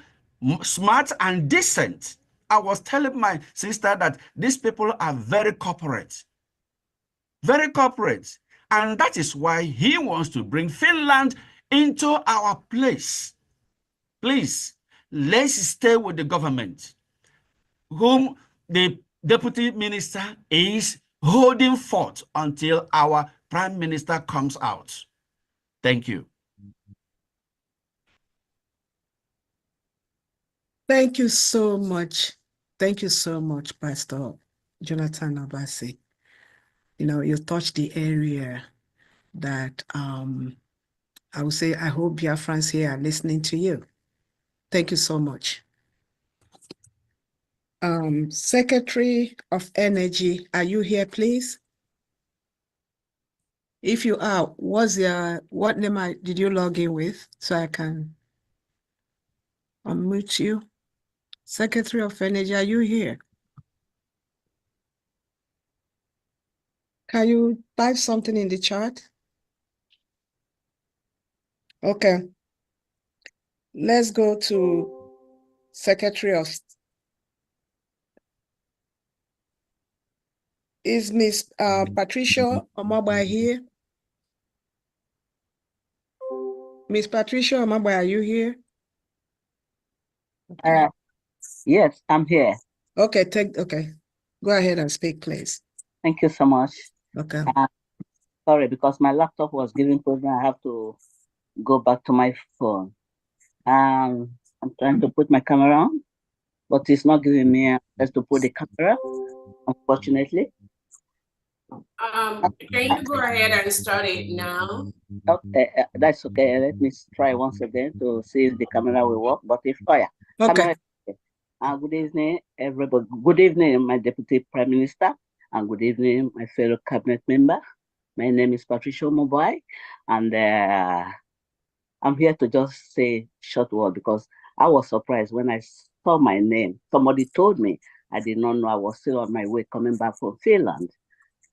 [SPEAKER 5] smart and decent. I was telling my sister that these people are very corporate. Very corporate. And that is why he wants to bring Finland into our place. Please, let's stay with the government, whom the deputy minister is holding forth until our prime minister comes out. Thank you.
[SPEAKER 2] Thank you so much. Thank you so much, Pastor Jonathan Abasi. You know, you touched the area that I would say, I hope Biafrans here are listening to you. Thank you so much. Secretary of Energy, are you here, please? If you are, what name did you log in with so I can unmute you? Secretary of Energy, are you here? Can you type something in the chat? Okay. Let's go to Secretary of. Is Miss Patricia Omagba here? Miss Patricia Omagba, are you here?
[SPEAKER 9] Yes, I'm here.
[SPEAKER 2] Okay, go ahead and speak, please.
[SPEAKER 9] Thank you so much.
[SPEAKER 2] Okay.
[SPEAKER 9] Sorry, because my laptop was giving problem. I have to go back to my phone. I'm trying to put my camera on, but it's not giving me access to put the camera, unfortunately.
[SPEAKER 3] Can you go ahead and start it now?
[SPEAKER 9] Okay, that's okay. Let me try once again to see if the camera will work. But if
[SPEAKER 2] Okay.
[SPEAKER 9] camera. Good evening, everybody. Good evening, my Deputy Prime Minister, and good evening, my fellow cabinet member. My name is Patricia Mobai, and I'm here to just say short word because I was surprised when I saw my name. Somebody told me. I did not know I was still on my way coming back from Finland.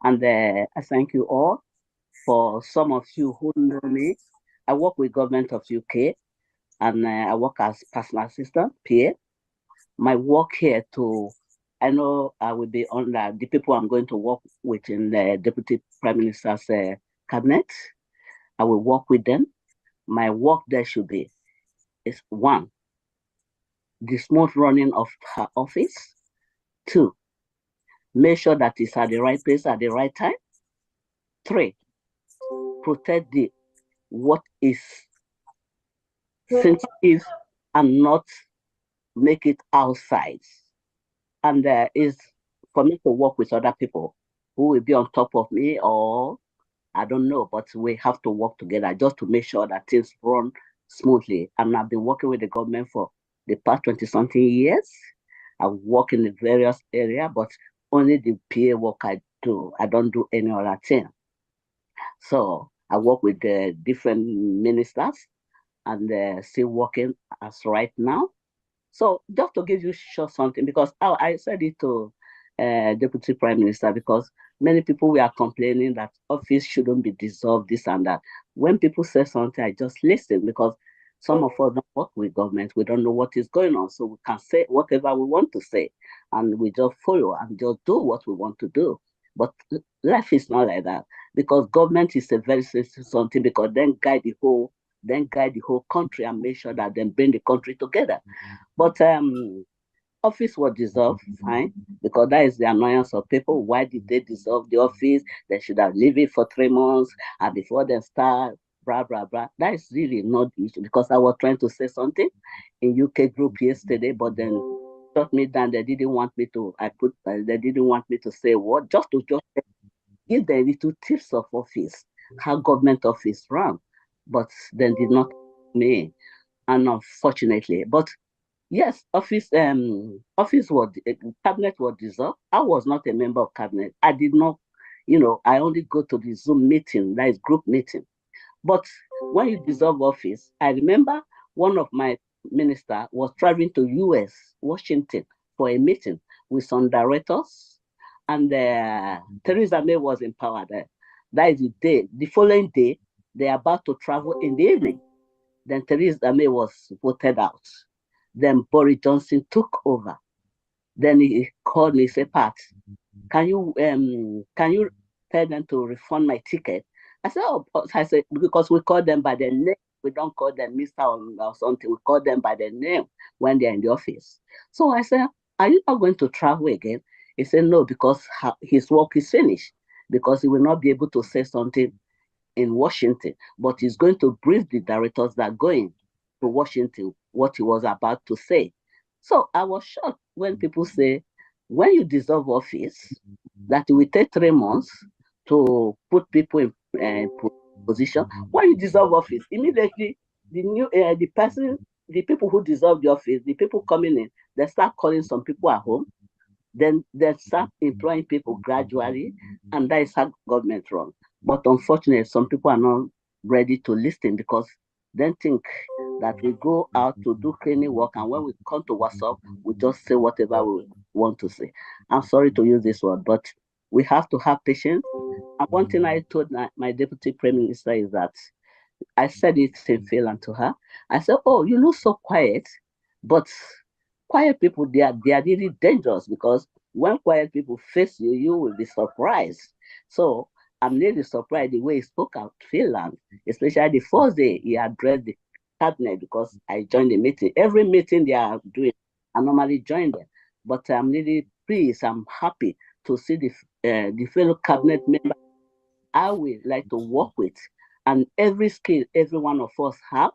[SPEAKER 9] And I thank you all. For some of you who know me, I work with government of UK, and I work as personal assistant, PA. My work here I know I will be on the people I'm going to work with in the Deputy Prime Minister's cabinet. I will work with them. My work there should be is 1, the smooth running of her office. 2, make sure that it's at the right place at the right time. 3, protect what is sensitive and not make it outside. And is for me to work with other people who will be on top of me, or I don't know, but we have to work together just to make sure that things run smoothly. And I've been working with the government for the past 20-something years. I work in the various areas, but only the PA work I do. I don't do any other thing. So I work with the different ministers and still working as right now. So just to give you short something, because I said it to Deputy Prime Minister, because many people were complaining that office shouldn't be dissolved, this and that. When people say something, I just listen, because some of us don't work with government. We don't know what is going on. So we can say whatever we want to say, and we just follow and just do what we want to do. But life is not like that, because government is a very sensitive something, because then guide the whole country and make sure that they bring the country together. But office was dissolved, fine, because that is the annoyance of people. Why did they dissolve the office? They should have leave it for 3 months, and before they start, blah, blah, blah. That is really not the issue, because I was trying to say something in UK group yesterday, but then shut me down. They didn't want me to. They didn't want me to say what. Just give them little tips of office, how government office run, but then did not me. And unfortunately, but yes, office was cabinet was dissolved. I was not a member of cabinet. I did not, I only go to the Zoom meeting, that is group meeting. But when you dissolve office, I remember one of my minister was traveling to US, Washington, for a meeting with some directors, and Theresa May was in power there. That is the day. The following day, they're about to travel in the evening. Then Theresa May was voted out. Then Boris Johnson took over. Then he called me, said, Pat, can you tell them to refund my ticket? I said, because we call them by their name. We don't call them Mr. or something. We call them by their name when they're in the office. So I said, are you not going to travel again? He said, no, because his work is finished, because he will not be able to say something in Washington, but he's going to brief the directors that are going to Washington what he was about to say. So I was shocked when people say, when you dissolve office, that it will take 3 months to put people in position. When you dissolve office, immediately the people who dissolve the office, the people coming in, they start calling some people at home. Then they start employing people gradually, and that is how government runs. But unfortunately, some people are not ready to listen because they think that we go out to do cleaning work, and when we come to WhatsApp, we just say whatever we want to say. I'm sorry to use this word, but we have to have patience. And one thing I told my deputy prime minister is that I said it in Finland to her. I said, oh, you look so quiet, but quiet people, they are really dangerous, because when quiet people face you, you will be surprised. So I'm really surprised the way he spoke out Finland, especially the first day he addressed the cabinet, because I joined the meeting. Every meeting they are doing, I normally join them. But I'm really pleased, I'm happy to see the fellow cabinet members I would like to work with. And every skill every one of us have,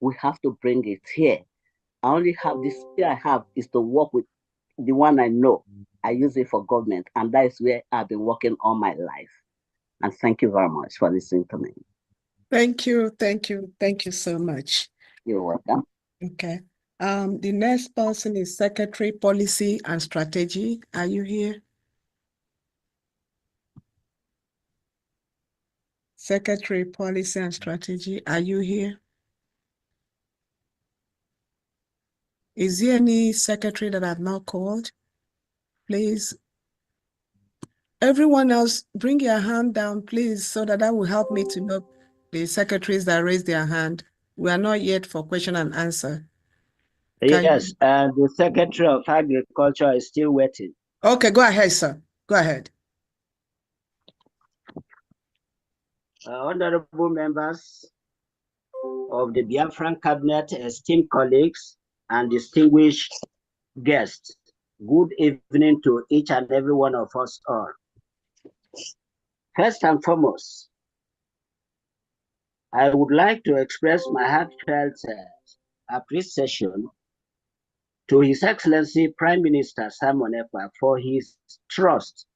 [SPEAKER 9] we have to bring it here. I only have this skill I have is to work with the one I know. I use it for government, and that is where I've been working all my life. And thank you very much for listening to me.
[SPEAKER 2] Thank you so much.
[SPEAKER 9] You're welcome.
[SPEAKER 2] Okay. The next person is Secretary Policy and Strategy. Are you here? Secretary Policy and Strategy, are you here? Is there any secretary that I've not called? Please. Everyone else, bring your hand down, please, so that will help me to know the secretaries that raised their hand. We are not yet for question and answer.
[SPEAKER 7] Yes, and the Secretary of Agriculture is still waiting.
[SPEAKER 2] Okay, go ahead, sir. Go ahead.
[SPEAKER 7] Honorable members of the Biafran Cabinet, esteemed colleagues, and distinguished guests, good evening to each and every one of us all. First and foremost, I would like to express my heartfelt appreciation to His Excellency Prime Minister Simon Ekpa for his trust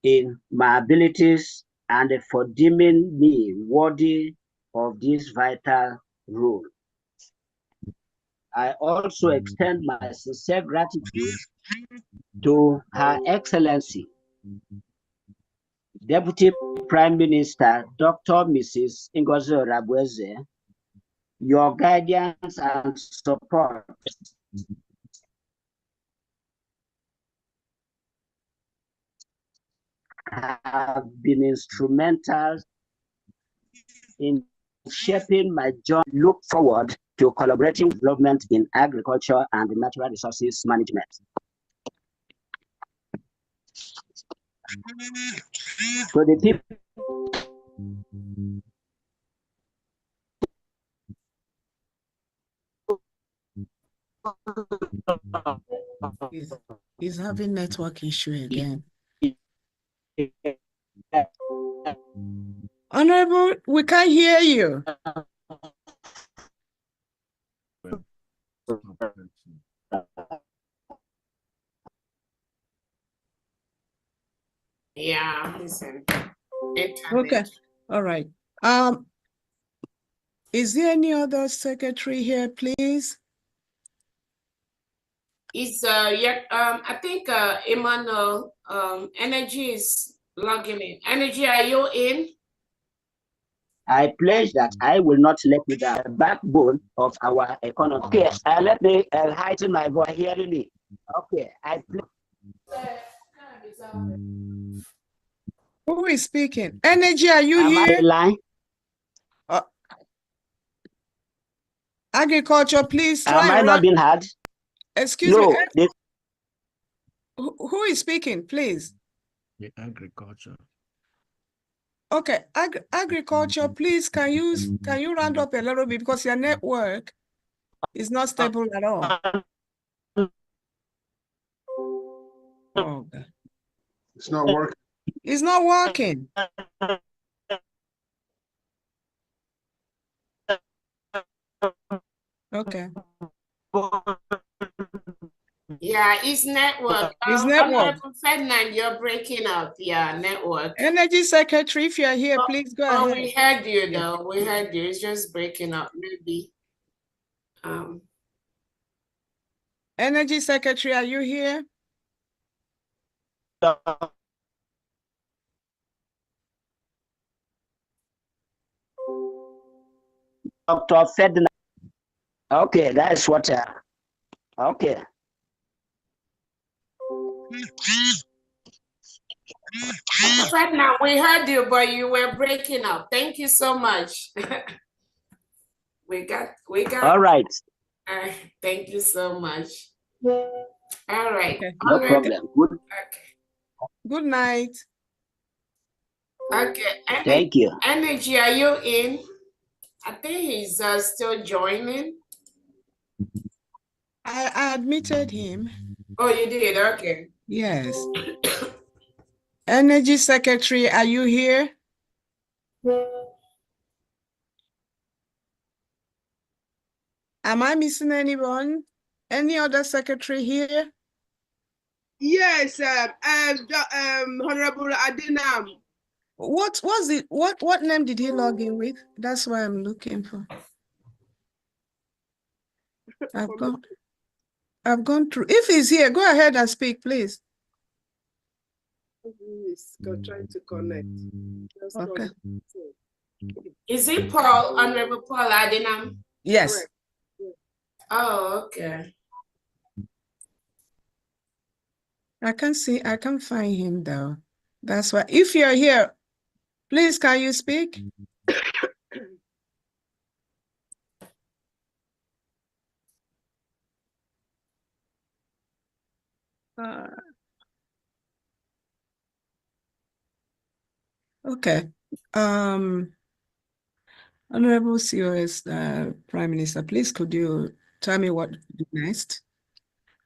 [SPEAKER 7] in my abilities and for deeming me worthy of this vital role. I also extend my sincere gratitude to Her Excellency Deputy Prime Minister Dr. Mrs. Ngozi Orabueze. Your guidance and support have been instrumental in shaping my journey. Look forward to collaborating with development in agriculture and natural resources management. So the people
[SPEAKER 2] He's having network issue again. Honorable, we can't hear you.
[SPEAKER 3] Yeah, listen. Internet.
[SPEAKER 2] Okay, all right. Is there any other secretary here, please?
[SPEAKER 3] Is I think Emmanuel Energy is logging in. Energy, are you in?
[SPEAKER 7] I pledge that I will not let you down. The backbone of our economy. Okay, let me heighten my voice hearing me. Okay, I
[SPEAKER 2] Who is speaking? Energy, are you here?
[SPEAKER 7] line?
[SPEAKER 2] Agriculture, please try.
[SPEAKER 7] Am I not being heard?
[SPEAKER 2] Excuse me.
[SPEAKER 7] No.
[SPEAKER 2] Who is speaking, please?
[SPEAKER 5] The agriculture.
[SPEAKER 2] Okay, agriculture, please, can you round up a little bit because your network is not stable at all. Oh, God.
[SPEAKER 18] It's not working.
[SPEAKER 2] It's not working. Okay.
[SPEAKER 3] Yeah, it's network.
[SPEAKER 2] It's network.
[SPEAKER 3] Ferdinand, you're breaking up. Yeah, network.
[SPEAKER 2] Energy Secretary, if you're here, please go ahead.
[SPEAKER 3] We heard you though. We heard you. It's just breaking up. Maybe.
[SPEAKER 2] Energy Secretary, are you here?
[SPEAKER 7] Dr. Ferdinand. Okay, that's what. Okay.
[SPEAKER 3] Ferdinand, we heard you, but you were breaking up. Thank you so much. we got.
[SPEAKER 7] All right.
[SPEAKER 3] Thank you so much. All right.
[SPEAKER 7] Okay. No problem. Good.
[SPEAKER 3] Okay.
[SPEAKER 2] Good night.
[SPEAKER 3] Okay.
[SPEAKER 7] Thank you.
[SPEAKER 3] Energy, are you in? I think he's still joining.
[SPEAKER 2] I admitted him.
[SPEAKER 3] Oh, you did? Okay.
[SPEAKER 2] Yes. Energy Secretary, are you here? Am I missing anyone? Any other secretary here?
[SPEAKER 19] Yes, Honorable Adinam.
[SPEAKER 2] What name did he log in with? That's what I'm looking for. I've gone through. If he's here, go ahead and speak, please.
[SPEAKER 19] He's trying to connect.
[SPEAKER 2] Okay.
[SPEAKER 3] Is it Paul, Honorable Paul Adinam?
[SPEAKER 2] Yes.
[SPEAKER 19] Correct.
[SPEAKER 3] Oh, okay.
[SPEAKER 2] I can't find him though. That's why, if you're here, please, can you speak? Okay. Honorable COS Prime Minister, please could you tell me what to do next?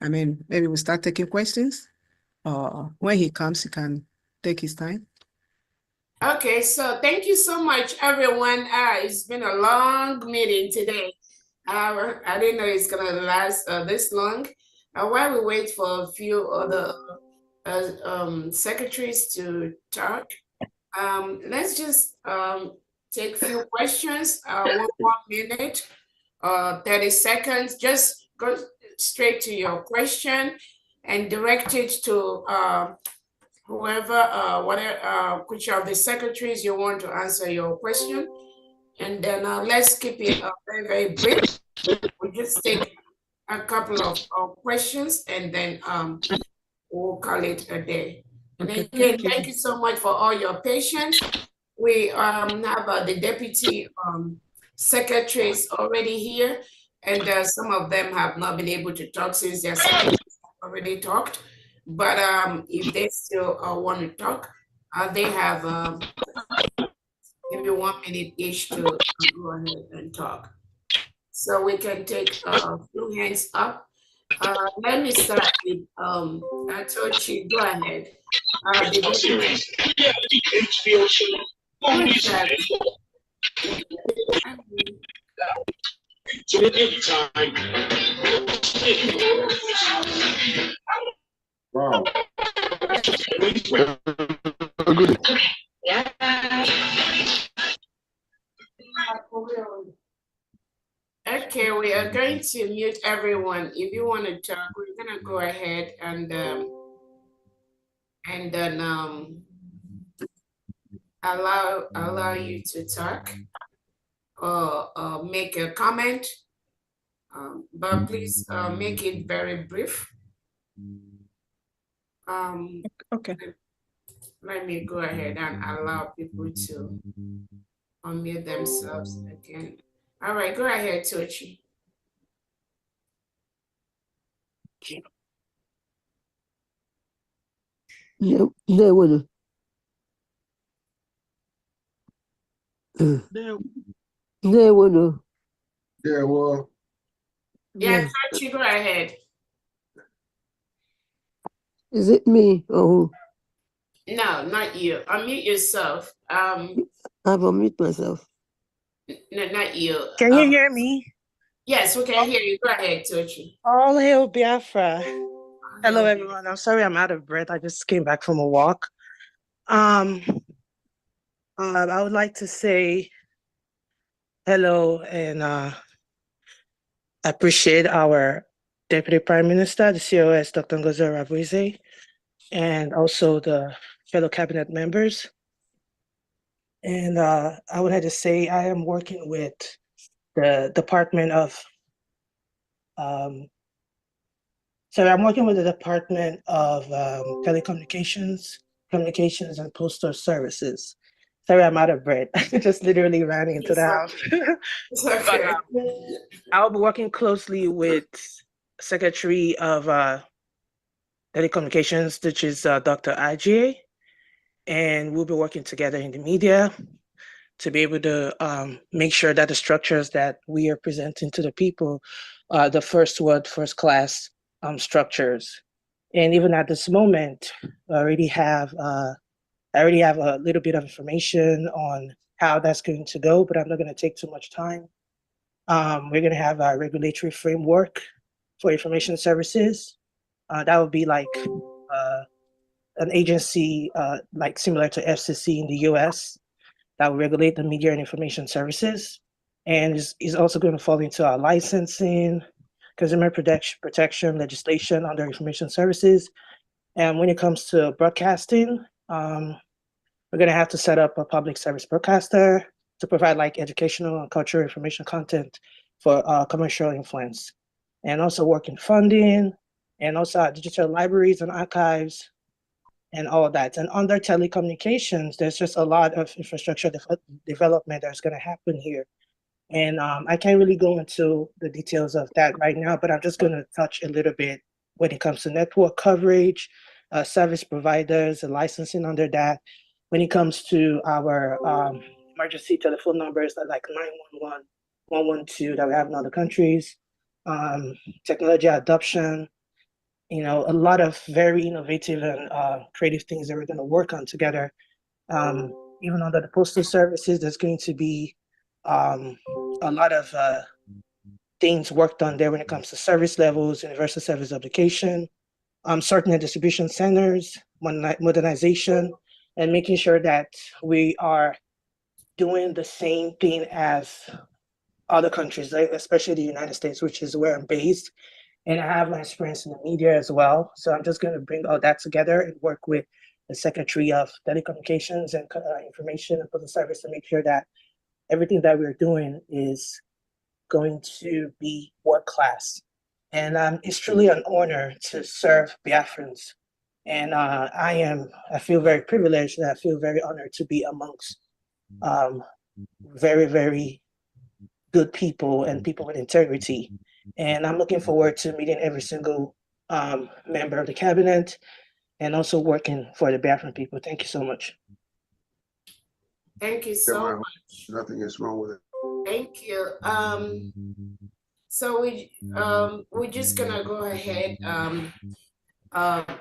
[SPEAKER 2] I mean, maybe we'll start taking questions, or when he comes, he can take his time.
[SPEAKER 3] Okay, so thank you so much, everyone. It's been a long meeting today. I didn't know it's gonna last this long. While we wait for a few other secretaries to talk, let's just take a few questions, 1 minute, 30 seconds. Just go straight to your question and direct it to whoever, which of the secretaries you want to answer your question. And then let's keep it very, very brief. We'll just take a couple of questions and then we'll call it a day. And again, thank you so much for all your patience. We have the deputy secretaries already here, and some of them have not been able to talk since their secretaries already talked. But if they still want to talk, they have maybe 1 minute each to go ahead and talk. So we can take a few hands up. Let me start with Atochi. Go ahead.
[SPEAKER 18] Wow.
[SPEAKER 14] Good.
[SPEAKER 3] Yeah. Okay, we are going to mute everyone. If you want to talk, we're gonna go ahead and then allow you to talk or make a comment. But please make it very brief.
[SPEAKER 2] Okay.
[SPEAKER 3] Let me go ahead and allow people to unmute themselves again. All right, go ahead, Tochi.
[SPEAKER 8] Ndewodo. Ndewodo.
[SPEAKER 18] Yeah, well.
[SPEAKER 3] Yeah, Tochi, go ahead.
[SPEAKER 8] Is it me or who?
[SPEAKER 3] No, not you. Unmute yourself.
[SPEAKER 8] I've unmuted myself.
[SPEAKER 3] No, not you.
[SPEAKER 22] Can you hear me?
[SPEAKER 3] Yes, we can hear you. Go ahead, Tochi.
[SPEAKER 22] All hail Biafra. Hello, everyone. I'm sorry I'm out of breath. I just came back from a walk. I would like to say hello and appreciate our Deputy Prime Minister, the COS, Dr. Ngozi Rabuize, and also the fellow cabinet members. And I wanted to say I am working with the Department of I'm working with the Department of Telecommunications, Communications, and Postal Services. Sorry, I'm out of breath. I just literally ran into the house.
[SPEAKER 3] It's okay.
[SPEAKER 22] I'll be working closely with Secretary of Telecommunications, which is Dr. Ajay, and we'll be working together in the media to be able to make sure that the structures that we are presenting to the people are the first class structures. And even at this moment, I already have a little bit of information on how that's going to go, but I'm not going to take too much time. We're going to have a regulatory framework for information services. That would be like an agency like similar to FCC in the US that will regulate the media and information services. And is also going to fall into our licensing, consumer protection legislation under information services. And when it comes to broadcasting, we're going to have to set up a public service broadcaster to provide like educational and cultural information content for commercial influence. And also work in funding, and also digital libraries and archives, and all of that. And under telecommunications, there's just a lot of infrastructure development that's going to happen here. And I can't really go into the details of that right now, but I'm just going to touch a little bit when it comes to network coverage, service providers, and licensing under that. When it comes to our emergency telephone numbers like 911, 112 that we have in other countries, technology adoption, a lot of very innovative and creative things that we're going to work on together. Even under the postal services, there's going to be a lot of things worked on there when it comes to service levels, universal service application, certain distribution centers, modernization, and making sure that we are doing the same thing as other countries, especially the United States, which is where I'm based. And I have my experience in the media as well. So I'm just going to bring all that together and work with the Secretary of Telecommunications and Information and Public Service to make sure that everything that we're doing is going to be world class. And it's truly an honor to serve Biafrans. And I feel very privileged and I feel very honored to be amongst very, very good people and people with integrity. And I'm looking forward to meeting every single member of the cabinet and also working for the Biafran people. Thank you so much.
[SPEAKER 3] Thank you so much.
[SPEAKER 18] Nothing is wrong with it.
[SPEAKER 3] Thank you. So we're just gonna go ahead.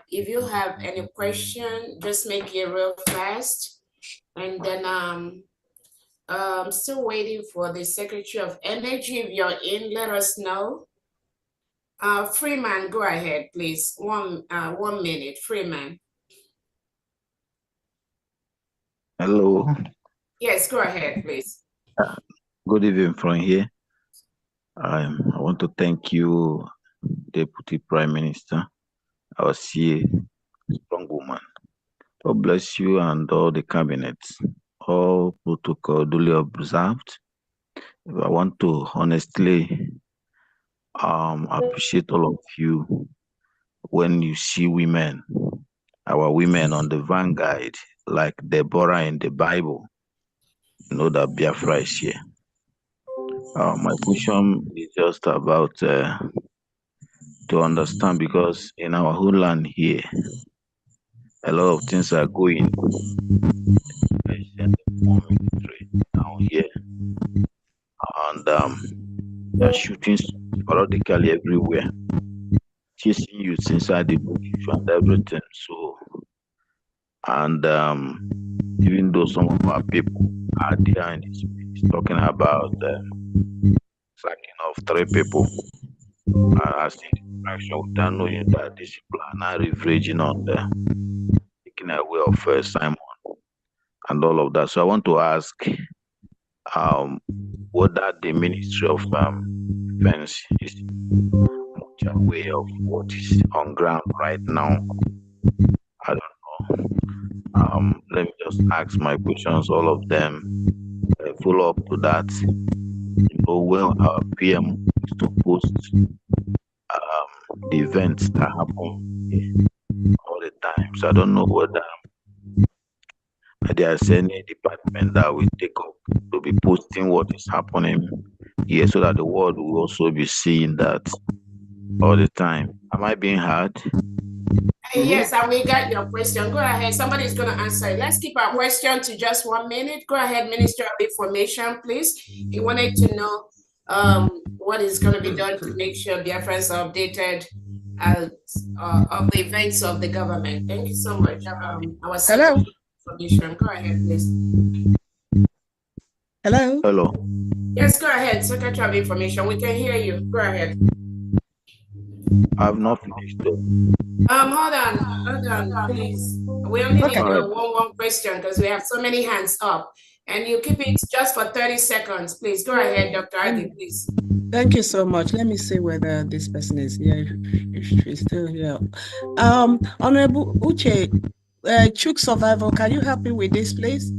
[SPEAKER 3] If you have any question, just make it real fast. And then I'm still waiting for the Secretary of Energy. If you're in, let us know. Freeman, go ahead, please. 1 minute, Freeman.
[SPEAKER 10] Hello.
[SPEAKER 3] Yes, go ahead, please.
[SPEAKER 10] Good evening from here. I want to thank you, Deputy Prime Minister, our CA, strong woman. God bless you and all the cabinet. All protocol duly observed. I want to honestly appreciate all of you when you see women, our women on the vanguard, like Deborah in the Bible. You know that Biafra is here. My question is just about to understand, because in our whole land here, a lot of things are going down here, and they're shooting sporadically everywhere, chasing youths inside the bush and everything. So, and even though some of our people are there in this place talking about sacking of 3 people, as in distraction without knowing that these people are now leveraging on taking away of Simon and all of that. So I want to ask whether the Ministry of Defense is much aware of what is on ground right now. I don't know. Let me just ask my questions, all of them. Follow up to that. You know, well, our PM is to post the events that happen all the time. So I don't know whether there's any department that will take up to be posting what is happening here, so that the world will also be seeing that all the time. Am I being heard?
[SPEAKER 3] Yes, and we got your question. Go ahead. Somebody's going to answer it. Let's keep our question to just 1 minute. Go ahead, Minister of Information, please. He wanted to know what is going to be done to make sure Biafrans are updated of the events of the government. Thank you so much. Our Secretary of Information. Go ahead, please.
[SPEAKER 2] Hello?
[SPEAKER 10] Hello.
[SPEAKER 3] Yes, go ahead, Secretary of Information. We can hear you. Go ahead.
[SPEAKER 10] I've not finished though.
[SPEAKER 3] Hold on, please. We only need one question because we have so many hands up. And you keep it just for 30 seconds, please. Go ahead, Dr. Adi, please.
[SPEAKER 2] Thank you so much. Let me see whether this person is here, if she's still here. Honorable Uche, Chuk Survival, can you help me with this, please?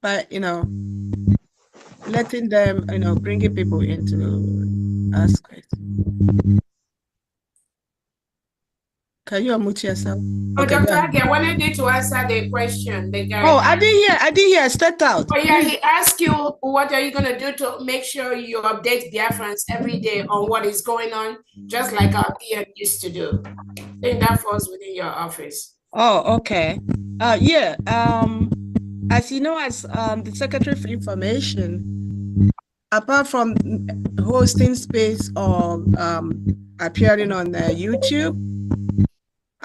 [SPEAKER 2] By, letting them, bringing people in to ask questions. Can you unmute yourself?
[SPEAKER 3] Oh, okay, Dr. Adi, I wanted you to answer the question. The guy.
[SPEAKER 2] Oh, I didn't hear. I stepped out.
[SPEAKER 3] Oh, yeah, he asked you, what are you going to do to make sure you update Biafrans every day on what is going on, just like our PM used to do? I think that falls within your office.
[SPEAKER 2] Oh, okay. Yeah. As you know, as the Secretary for Information, apart from hosting space or appearing on YouTube,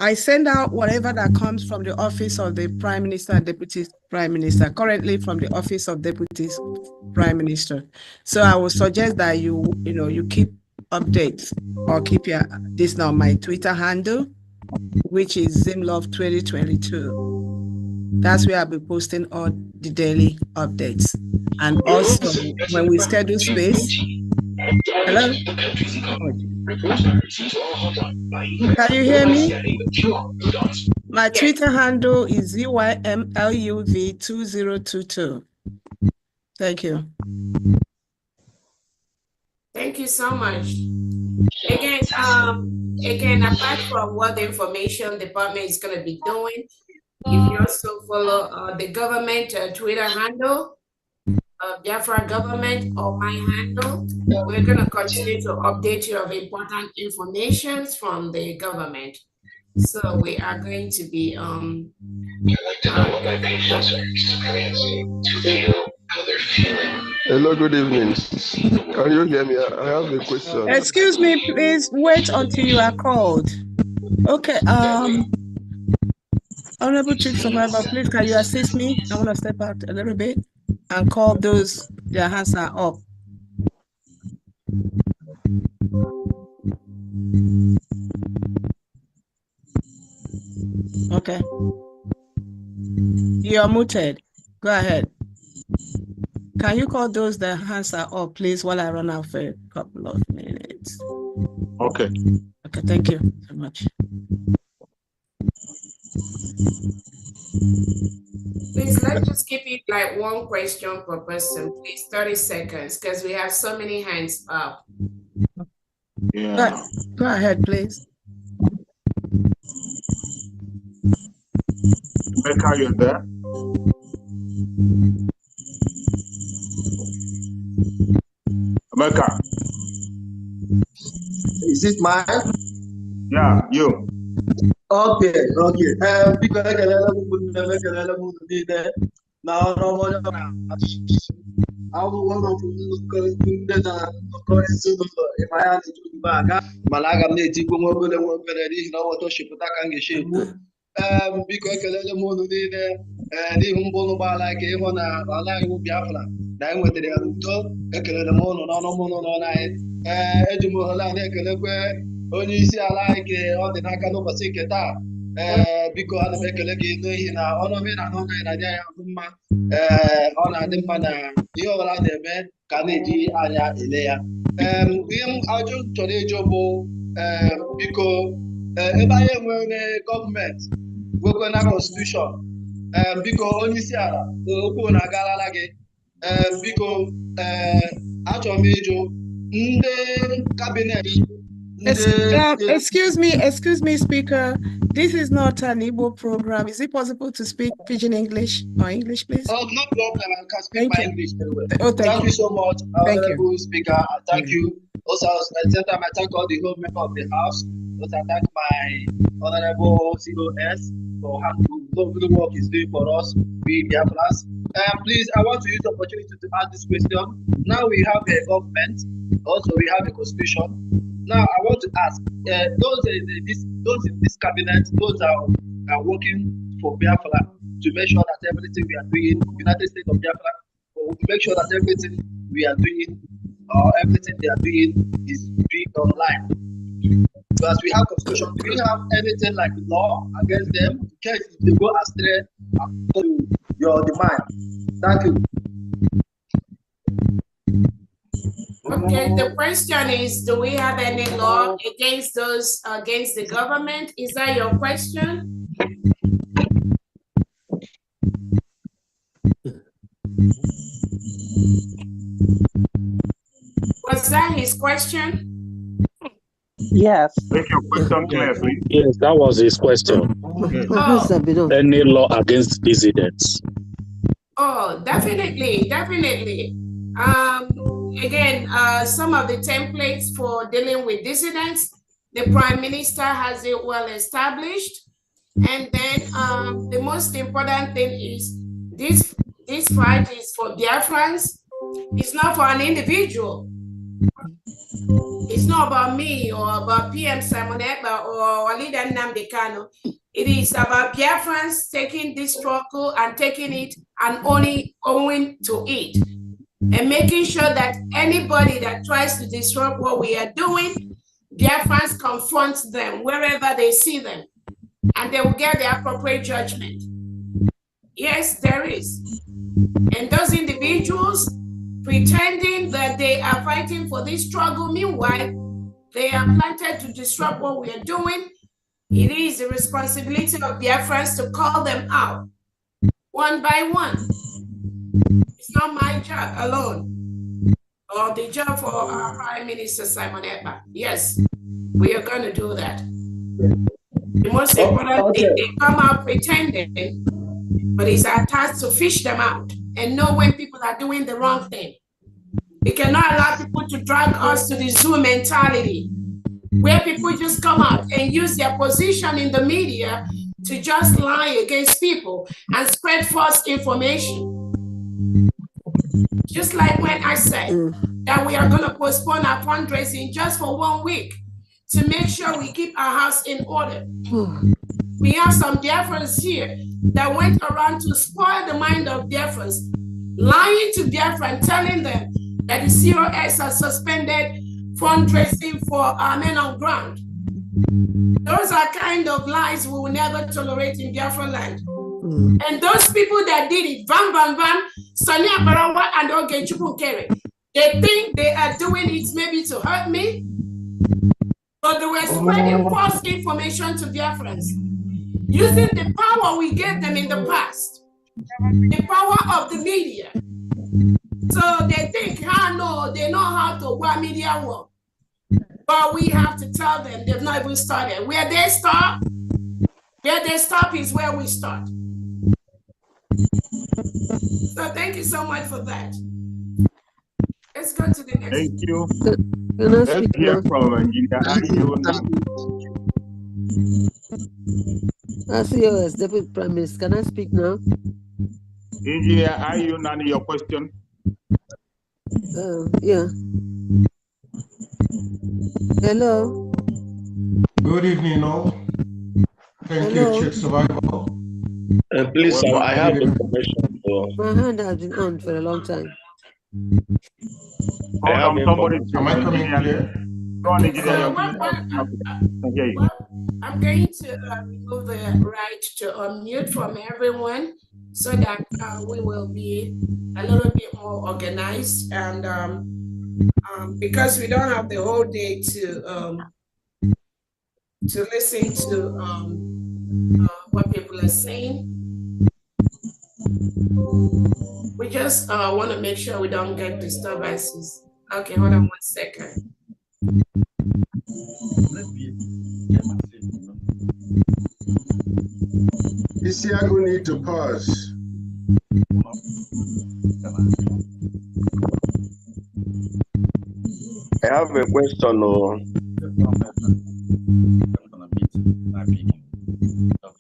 [SPEAKER 2] I send out whatever that comes from the office of the Prime Minister and Deputy Prime Minister, currently from the office of Deputy Prime Minister. So I would suggest that you keep updates, or keep this now my Twitter handle, which is Zimlove2022. That's where I'll be posting all the daily updates. And also when we schedule space. Hello? Can you hear me? My Twitter handle is ZYMLUV2022. Thank you.
[SPEAKER 3] Thank you so much. Again, apart from what the information department is going to be doing, if you also follow the government Twitter handle, Biafra government, or my handle, we're going to continue to update you of important information from the government. So we are going to be
[SPEAKER 11] Hello, good evening. Can you hear me? I have a question.
[SPEAKER 2] Excuse me, please wait until you are called. Okay, Honorable Chief Survivor, please can you assist me? I want to step out a little bit and call those their hands are up. Okay. You're muted. Go ahead. Can you call those that hands are up, please, while I run out for a couple of minutes?
[SPEAKER 10] Okay.
[SPEAKER 2] Okay, thank you so much.
[SPEAKER 3] Please, let's just keep it like one question per person, please, 30 seconds, because we have so many hands up.
[SPEAKER 10] Yeah.
[SPEAKER 2] Go ahead, please.
[SPEAKER 10] Becca, you there? Becca.
[SPEAKER 11] Is it mine?
[SPEAKER 10] Yeah, you.
[SPEAKER 11] Okay. Because I can now I want biko ekelele m unu niile n'ihu mbụ unu gbaala aka ịhụ na ala iwu Biafra na anyị nwetara ya n'udo. Ekelele m unu n'ọnụ m unu n'ọnụ anyị. Eji m ohere a na-ekelekwe onye isi ala anyị ka ọ dị n'aka n'ụbọchị nke taa. Biko ana m ekele gị n'ihi na ọnụ na ọnụ anyị na-adị anya ahụ mma. Ọ na-adị mma na ihe ọbụla a na-eme ka a na-eji anya ele ya. Ihe m ajụ chọrọ ịjụ bụ biko ebe anyị enwere gọọmenti nwekwe na konstitushọn, biko onye isi ala okwu na-agarala gị, biko achọrọ m ịjụ ndị kabinet.
[SPEAKER 2] Excuse me, Speaker. This is not an Igbo program. Is it possible to speak Pidgin English or English, please?
[SPEAKER 11] Oh, no problem. I can speak my English very well.
[SPEAKER 2] Oh,
[SPEAKER 11] thank you so much, Honorable Speaker. Thank you. Also, at the same time, I thank all the whole members of the House. Also, I thank my Honorable COS for how the work is doing for us, we Biafrans. Please, I want to use the opportunity to ask this question. Now we have a government, also we have a constitution. Now I want to ask those in this cabinet, those are working for Biafra to make sure that everything we are doing, United States of Biafra, to make sure that everything we are doing or everything they are doing is being online. Because we have constitution, do you have anything like law against them in case if they go astray according to your demand? Thank you.
[SPEAKER 3] Okay, the question is, do we have any law against those against the government? Is that your question? Was that his question?
[SPEAKER 9] Yes.
[SPEAKER 10] Make your question clear, please.
[SPEAKER 12] Yes, that was his question.
[SPEAKER 3] Oh.
[SPEAKER 12] Any law against dissidents?
[SPEAKER 3] Oh, definitely. Again, some of the templates for dealing with dissidents, the Prime Minister has it well established. And then the most important thing is this fight is for Biafrans. It's not for an individual. It's not about me or about PM Simon Ekpa or Walida Nnamdi Kanu. It is about Biafrans taking this struggle and taking it and only owing to it. And making sure that anybody that tries to disrupt what we are doing, Biafrans confront them wherever they see them. And they will get the appropriate judgment. Yes, there is. And those individuals pretending that they are fighting for this struggle, meanwhile, they are planted to disrupt what we are doing. It is the responsibility of Biafrans to call them out, one by one. It's not my job alone, or the job for our Prime Minister Simon Ekpa. Yes, we are going to do that. The most important thing, they come out pretending, but it's our task to fish them out and know when people are doing the wrong thing. We cannot allow people to drag us to the zoo mentality, where people just come out and use their position in the media to just lie against people and spread false information. Just like when I said that we are going to postpone our fundraising just for 1 week to make sure we keep our house in order. We have some Biafrans here that went around to spoil the mind of Biafrans, lying to Biafra and telling them that the COS has suspended fundraising for our men on ground. Those are kind of lies we will never tolerate in Biafra land. And those people that did it, Van Van Van, Sonia Barawa and Ogenchuku Kere, they think they are doing it maybe to hurt me, but they were spreading false information to Biafrans, using the power we gave them in the past, the power of the media. So they think, no, they know how to work media work. But we have to tell them they've not even started. Where they start is where we start. So thank you so much for that. Let's go to the next.
[SPEAKER 13] Thank you.
[SPEAKER 8] Let's
[SPEAKER 13] hear from Engineer Ayo.
[SPEAKER 8] COS, Deputy Prime Minister, can I speak now?
[SPEAKER 13] Engineer Ayo, Nani, your question?
[SPEAKER 8] Yeah. Hello.
[SPEAKER 15] Good evening, all. Thank you, Chief Survival.
[SPEAKER 12] Please, I have information.
[SPEAKER 8] My hand has been on for a long time.
[SPEAKER 13] Somebody.
[SPEAKER 15] Am I coming clear?
[SPEAKER 13] Go on, Engineer.
[SPEAKER 3] I'm going to remove the right to unmute from everyone so that we will be a little bit more organized, and because we don't have the whole day to listen to what people are saying. We just want to make sure we don't get disturbances. Okay, hold on 1 second.
[SPEAKER 18] Isiago need to pause.
[SPEAKER 12] I have a question.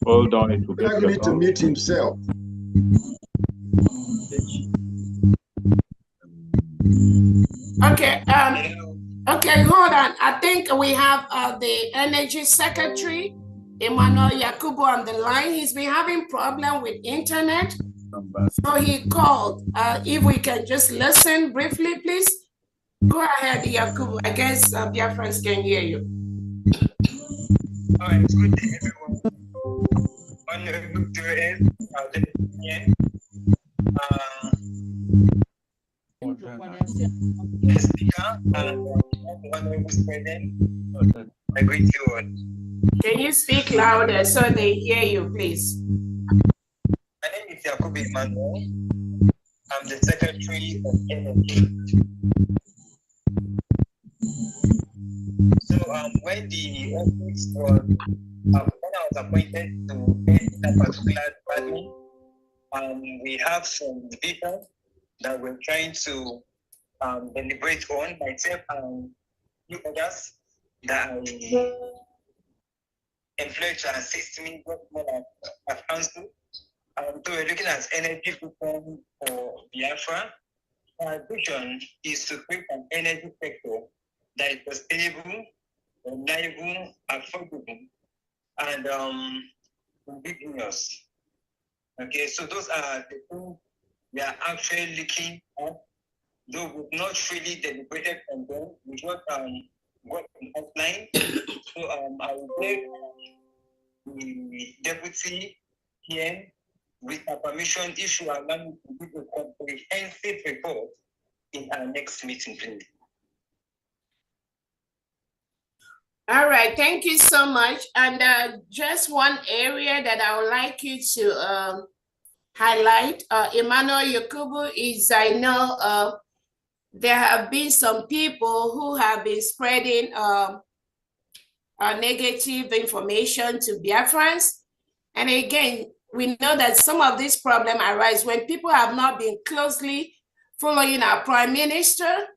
[SPEAKER 13] Hold on.
[SPEAKER 18] Isiago need to mute himself.
[SPEAKER 3] Okay, okay, hold on. I think we have the Energy Secretary, Emmanuel Yakubu, on the line. He's been having problem with internet, so he called. If we can just listen briefly, please. Go ahead, Yakubu. I guess Biafrans can hear you.
[SPEAKER 23] All right, good day, everyone. On the good to end, the speaker and one who's present, I greet you all.
[SPEAKER 3] Can you speak louder so they hear you, please?
[SPEAKER 23] My name is Yakubu Emmanuel. I'm the Secretary of Energy. So when the office was, when I was appointed to head a particular department, we have some data that we're trying to deliberate on, myself and few others that I employed to assist me what more I've answered. So we're looking at energy reform for Biafra. Our vision is to create an energy sector that is sustainable, reliable, affordable, and ambiguous. Okay, so those are the things we are actually looking at, though we've not really deliberated on them. We just got an outline. So I will take the deputy here with our permission, if you allow me to give a comprehensive report in our next meeting, please.
[SPEAKER 3] All right, thank you so much. And just one area that I would like you to highlight, Emmanuel Yakubu, is I know there have been some people who have been spreading negative information to Biafrans. And again, we know that some of these problems arise when people have not been closely following our Prime Minister.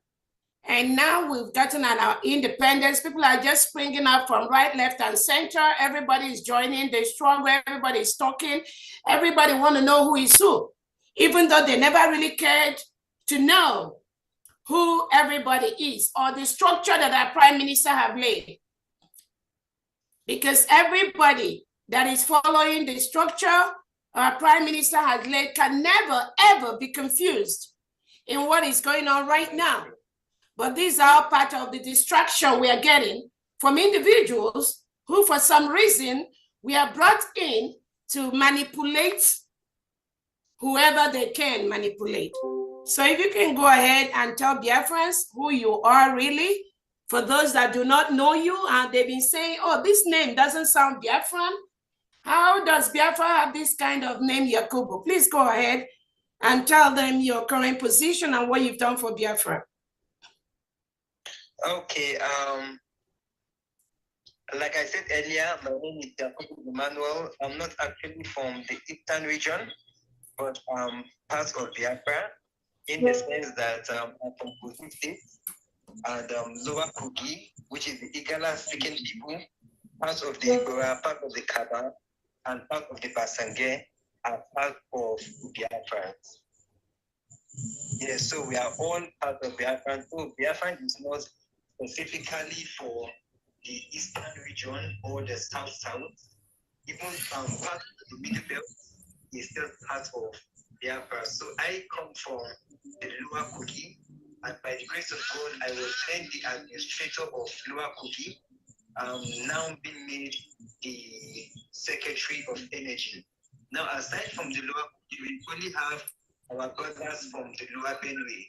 [SPEAKER 3] And now we've gotten our independence. People are just springing up from right, left, and center. Everybody is joining the struggle. Everybody is talking. Everybody want to know who is who, even though they never really cared to know who everybody is or the structure that our Prime Minister have laid. Because everybody that is following the structure our Prime Minister has laid can never, ever be confused in what is going on right now. But these are part of the distraction we are getting from individuals who, for some reason, we are brought in to manipulate whoever they can manipulate. So if you can go ahead and tell Biafrans who you are really, for those that do not know you, and they've been saying, oh, this name doesn't sound Biafran. How does Biafra have this kind of name, Yakubu? Please go ahead and tell them your current position and what you've done for Biafra.
[SPEAKER 23] Okay, like I said earlier, my name is Jacob Emmanuel. I'm not actually from the eastern region, but part of Biafra, in the sense that I'm from Kogi State and Lower Kogi, which is the Igala-speaking people, part of the Igora, part of the Kaba, and part of the Basange are part of Biafrans. Yes, so we are all part of Biafran. So Biafran is not specifically for the eastern region or the south. Even part of the middle belt is still part of Biafra. So I come from the Lower Kogi, and by the grace of God, I was then the administrator of Lower Kogi, now being made the Secretary of Energy. Now, aside from the Lower Kogi, we only have our brothers from the Lower Benue.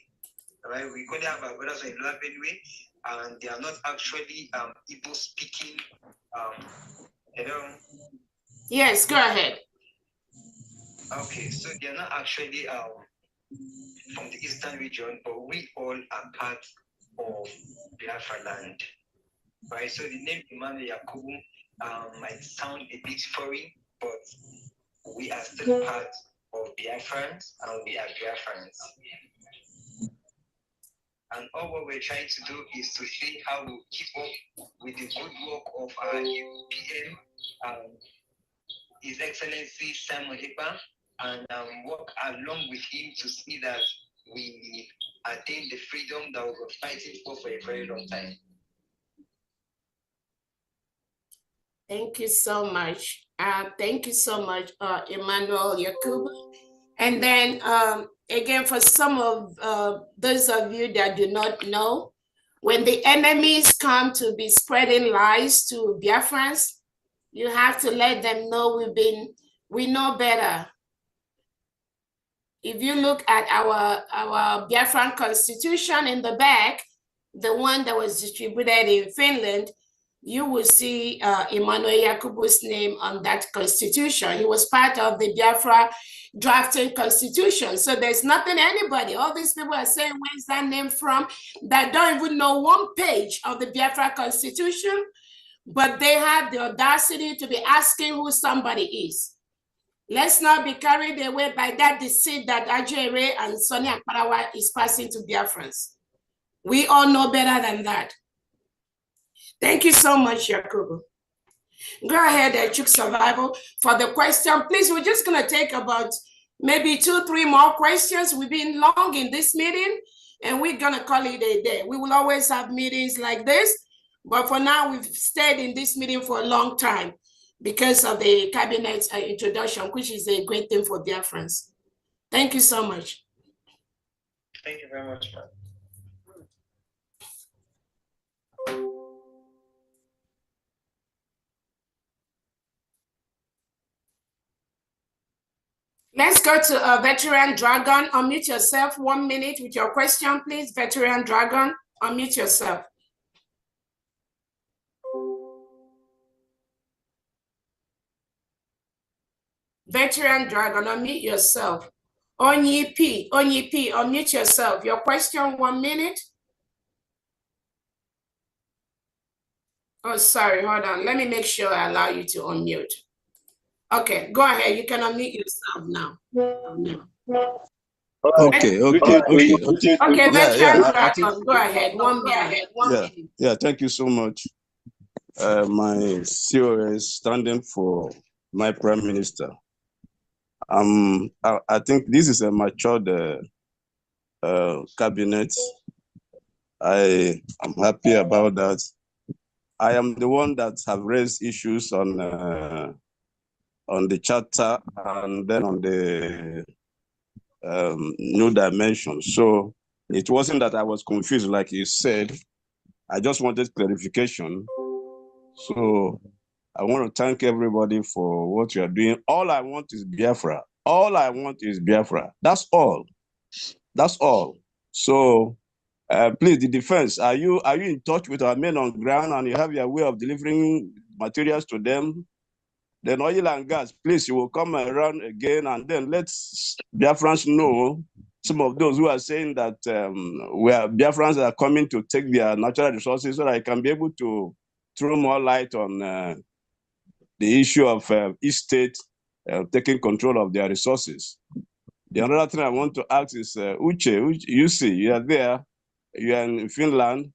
[SPEAKER 23] Right? We only have our brothers from the Lower Benue, and they are not actually Igbo speaking. Hello?
[SPEAKER 3] Yes, go ahead.
[SPEAKER 23] Okay, so they are not actually from the eastern region, but we all are part of Biafra land. Right? So the name Emmanuel Yakubu might sound a bit foreign, but we are still part of Biafrans, and we are Biafrans. And all what we're trying to do is to see how we keep up with the good work of our PM, His Excellency Simon Ekpa, and work along with him to see that we attain the freedom that we were fighting for a very long time.
[SPEAKER 3] Thank you so much. Thank you so much, Emmanuel Yakubu. And then again, for some of those of you that do not know, when the enemies come to be spreading lies to Biafrans, you have to let them know we know better. If you look at our Biafran constitution in the back, the one that was distributed in Finland, you will see Emmanuel Yakubu's name on that constitution. He was part of the Biafra drafting constitution. So there's nothing anybody, all these people are saying, where's that name from? That don't even know one page of the Biafra constitution, but they have the audacity to be asking who somebody is. Let's not be carried away by that deceit that Ajere and Sonny Akparawa is passing to Biafrans. We all know better than that. Thank you so much, Yakubu. Go ahead, Chuk Survival, for the question. Please, we're just going to take about maybe 2-3 more questions. We've been long in this meeting, and we're going to call it a day. We will always have meetings like this, but for now, we've stayed in this meeting for a long time because of the cabinet introduction, which is a great thing for Biafrans. Thank you so much.
[SPEAKER 23] Thank you very much, man.
[SPEAKER 3] Let's go to Veteran Dragon. Unmute yourself 1 minute with your question, please. Veteran Dragon, unmute yourself. Veteran Dragon, unmute yourself. Onyi P, unmute yourself. Your question, 1 minute. Oh, sorry, hold on. Let me make sure I allow you to unmute. Okay, go ahead. You can unmute yourself now.
[SPEAKER 16] Okay.
[SPEAKER 3] Okay, Veteran
[SPEAKER 16] Dragon,
[SPEAKER 3] go ahead. 1 minute.
[SPEAKER 16] Yeah, thank you so much. My COS standing for my Prime Minister. I think this is a matured cabinet. I am happy about that. I am the one that have raised issues on the charter and then on the new dimension. So it wasn't that I was confused, like you said. I just wanted clarification. So I want to thank everybody for what you are doing. All I want is Biafra. All I want is Biafra. That's all. That's all. So please, the defense, are you in touch with our men on ground and you have your way of delivering materials to them? Then oil and gas, please, you will come around again and then let Biafrans know, some of those who are saying that Biafrans are coming to take their natural resources, so that I can be able to throw more light on the issue of each state taking control of their resources. The other thing I want to ask is, Uche, you see, you are there, you are in Finland.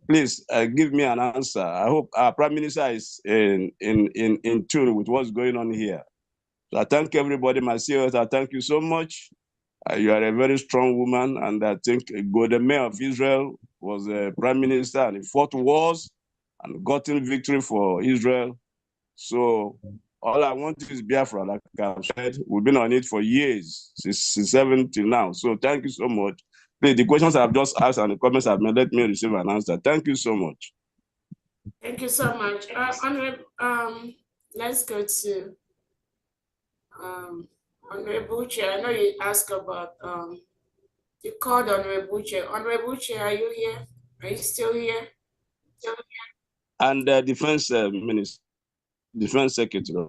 [SPEAKER 16] Please give me an answer. I hope our Prime Minister is in tune with what's going on here. So I thank everybody, my CEOs. I thank you so much. You are a very strong woman, and I think Golda Meir of Israel was a Prime Minister and he fought wars and gotten victory for Israel. So all I want is Biafra, like I've said. We've been on it for years, since 70 now. So thank you so much. Please, the questions I've just asked and the comments I've made, let me receive an answer. Thank you so much.
[SPEAKER 3] Thank you so much. Let's go to Honorable Chair. I know you asked about, you called Honorable Chair. Honorable Chair, are you here? Are you still here?
[SPEAKER 16] And Defense Minister, Defense Secretary.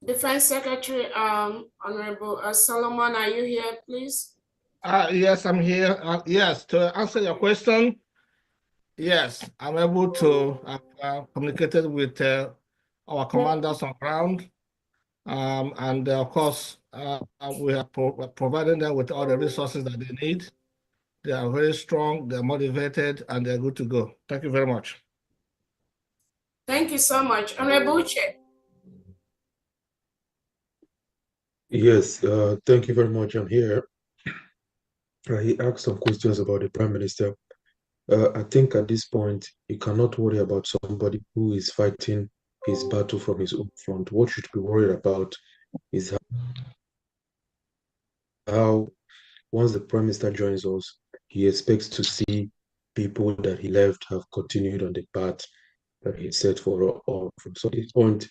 [SPEAKER 3] Defense Secretary, Honorable Solomon, are you here, please?
[SPEAKER 17] Yes, I'm here. Yes, to answer your question, yes, I'm able to communicated with our commanders on ground, and of course, we are providing them with all the resources that they need. They are very strong, they're motivated, and they're good to go. Thank you very much.
[SPEAKER 3] Thank you so much. Honorable Chair.
[SPEAKER 1] Yes, thank you very much. I'm here. He asked some questions about the Prime Minister. I think at this point, you cannot worry about somebody who is fighting his battle from his own front. What you should be worried about is how once the Prime Minister joins us, he expects to see people that he left have continued on the path that he set for all. So at this point,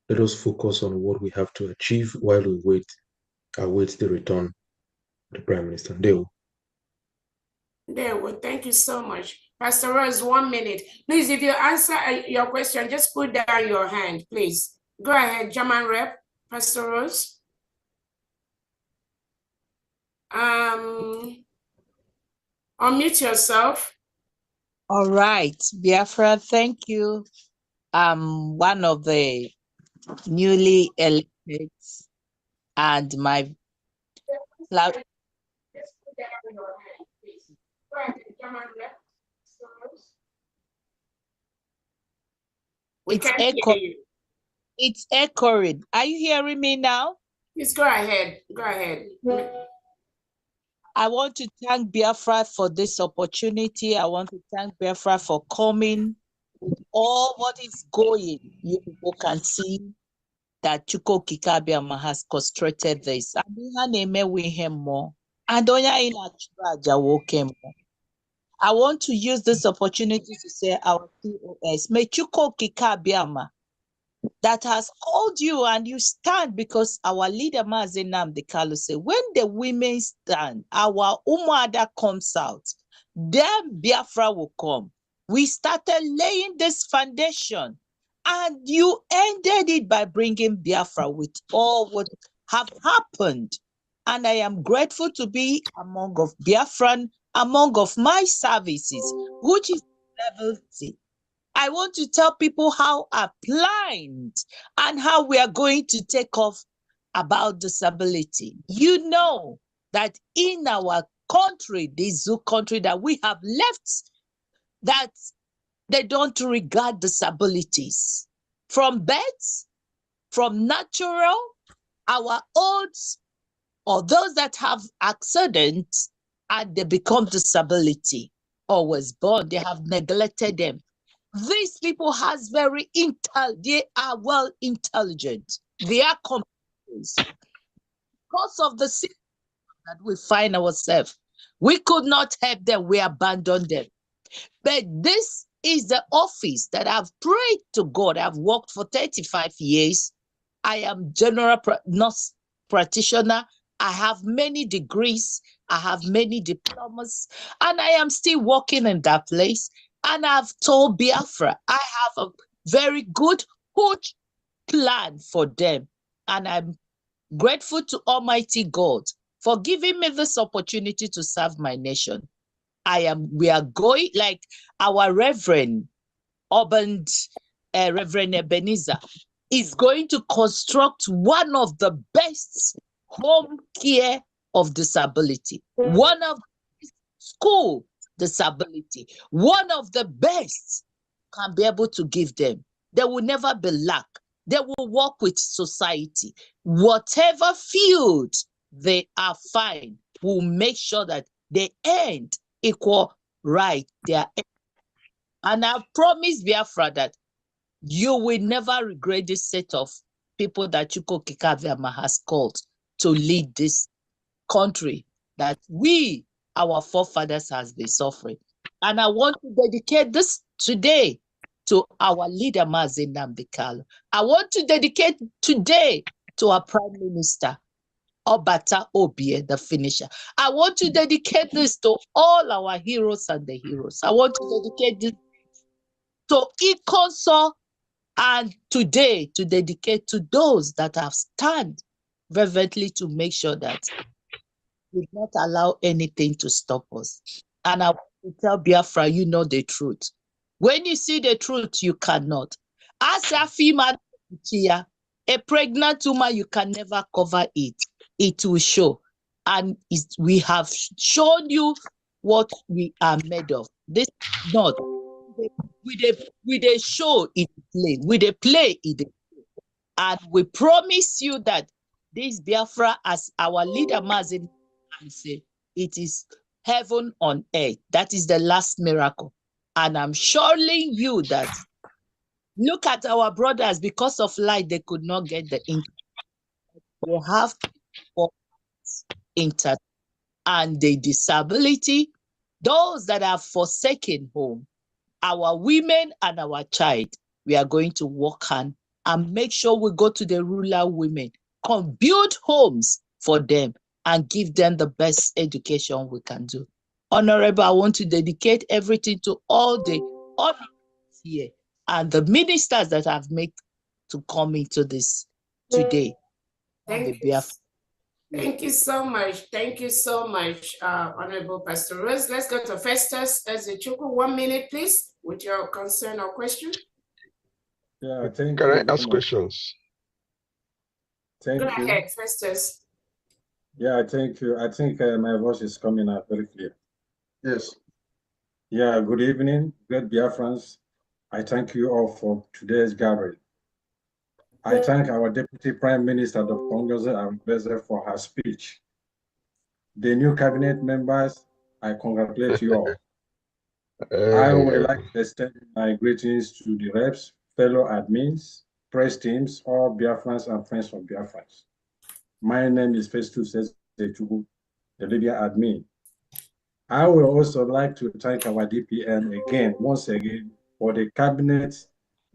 [SPEAKER 1] let us focus on what we have to achieve while we await the return of the Prime Minister.
[SPEAKER 3] Well, thank you so much. Pastor Rose, 1 minute. Please, if you answer your question, just put down your hand, please. Go ahead, German Rep, Pastor Rose. Unmute yourself.
[SPEAKER 20] All right, Biafra, thank you. I'm one of the newly elected, and my loud. It's echoing. It's echoing. Are you hearing me now?
[SPEAKER 3] Please go ahead. Go ahead.
[SPEAKER 20] I want to thank Biafra for this opportunity. I want to thank Biafra for coming. All what is going, you people can see that Chuko Kikabiama has frustrated this. And we with him more. And I want to use this opportunity to say our POS, Mechuko Kikabiama, that has called you and you stand, because our leader Mazenam de Kalu said, when the women stand, our Umada comes out, then Biafra will come. We started laying this foundation, and you ended it by bringing Biafra with all what have happened. And I am grateful to be among of Biafran, among of my services, which is level C. I want to tell people how I planned and how we are going to take off about disability. You know that in our country, this zoo country that we have left, that they don't regard disabilities. From birth, from natural, our olds, or those that have accidents, and they become disability, or was born, they have neglected them. These people they are well intelligent. They are competent. Because of the situation that we find ourselves, we could not help them. We abandoned them. But this is the office that I've prayed to God. I've worked for 35 years. I am general nurse practitioner. I have many degrees. I have many diplomas, and I am still working in that place. And I've told Biafra, I have a very good plan for them. And I'm grateful to Almighty God for giving me this opportunity to serve my nation. We are going, like our Reverend Reverend Ebenezer is going to construct one of the best home care of disability, one of school disability, one of the best can be able to give them. There will never be lack. They will work with society. Whatever field they are fine, will make sure that they end equal right. And I promise Biafra that you will never regret this set of people that Chuko Kikaviama has called to lead this country that we, our forefathers, has been suffering. And I want to dedicate this today to our leader, Mazen Nnamdi Kanu. I want to dedicate today to our Prime Minister, Obata Obie, the finisher. I want to dedicate this to all our heroes and the heroes. I want to dedicate this to Ikonso, and today to dedicate to those that have stand fervently to make sure that we not allow anything to stop us. And I want to tell Biafra, you know the truth. When you see the truth, you cannot. As a female, a pregnant woman, you can never cover it. It will show. And we have shown you what we are made of. This is not. We they show it play. We they play it. And we promise you that this Biafra, as our leader Mazen say, it is heaven on earth. That is the last miracle. And I'm assuring you that look at our brothers, because of light, they could not get the internet. They have internet. And the disability, those that have forsaken home, our women and our child, we are going to work on and make sure we go to the rural women, build homes for them and give them the best education we can do. Honorable, I want to dedicate everything to all the honorables here and the ministers that have made to come into this today.
[SPEAKER 3] Thank you. Thank you so much. Thank you so much, Honorable Pastor Rose. Let's go to Festus Ezechukwu. 1 minute, please, with your concern or question.
[SPEAKER 4] Yeah, thank
[SPEAKER 12] Can
[SPEAKER 4] you.
[SPEAKER 12] I ask questions?
[SPEAKER 4] Thank
[SPEAKER 3] Go
[SPEAKER 4] you.
[SPEAKER 3] ahead, Festus.
[SPEAKER 4] Yeah, thank you. I think my voice is coming out very clear.
[SPEAKER 18] Yes.
[SPEAKER 4] Yeah, good evening, great Biafrans. I thank you all for today's gathering. I thank our Deputy Prime Minister, Dr. Ngozi Aribeze, for her speech. The new cabinet members, I congratulate you all. I would like to extend my greetings to the reps, fellow admins, press teams, all Biafrans and friends of Biafrans. My name is Festus Ezechukwu, the Libya admin. I would also like to thank our DPN once again, for the cabinet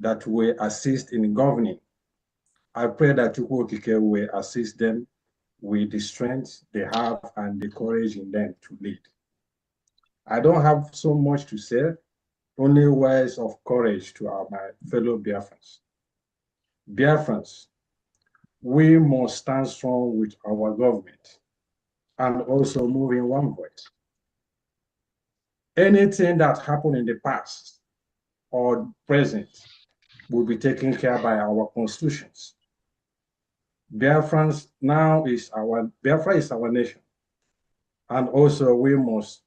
[SPEAKER 4] that will assist in governing. I pray that Chukwu Okike will assist them with the strength they have and the courage in them to lead. I don't have so much to say, only words of courage to my fellow Biafrans. Biafrans, we must stand strong with our government and also move in one voice. Anything that happened in the past or present will be taken care by our constitutions. Biafra is our nation. And also we must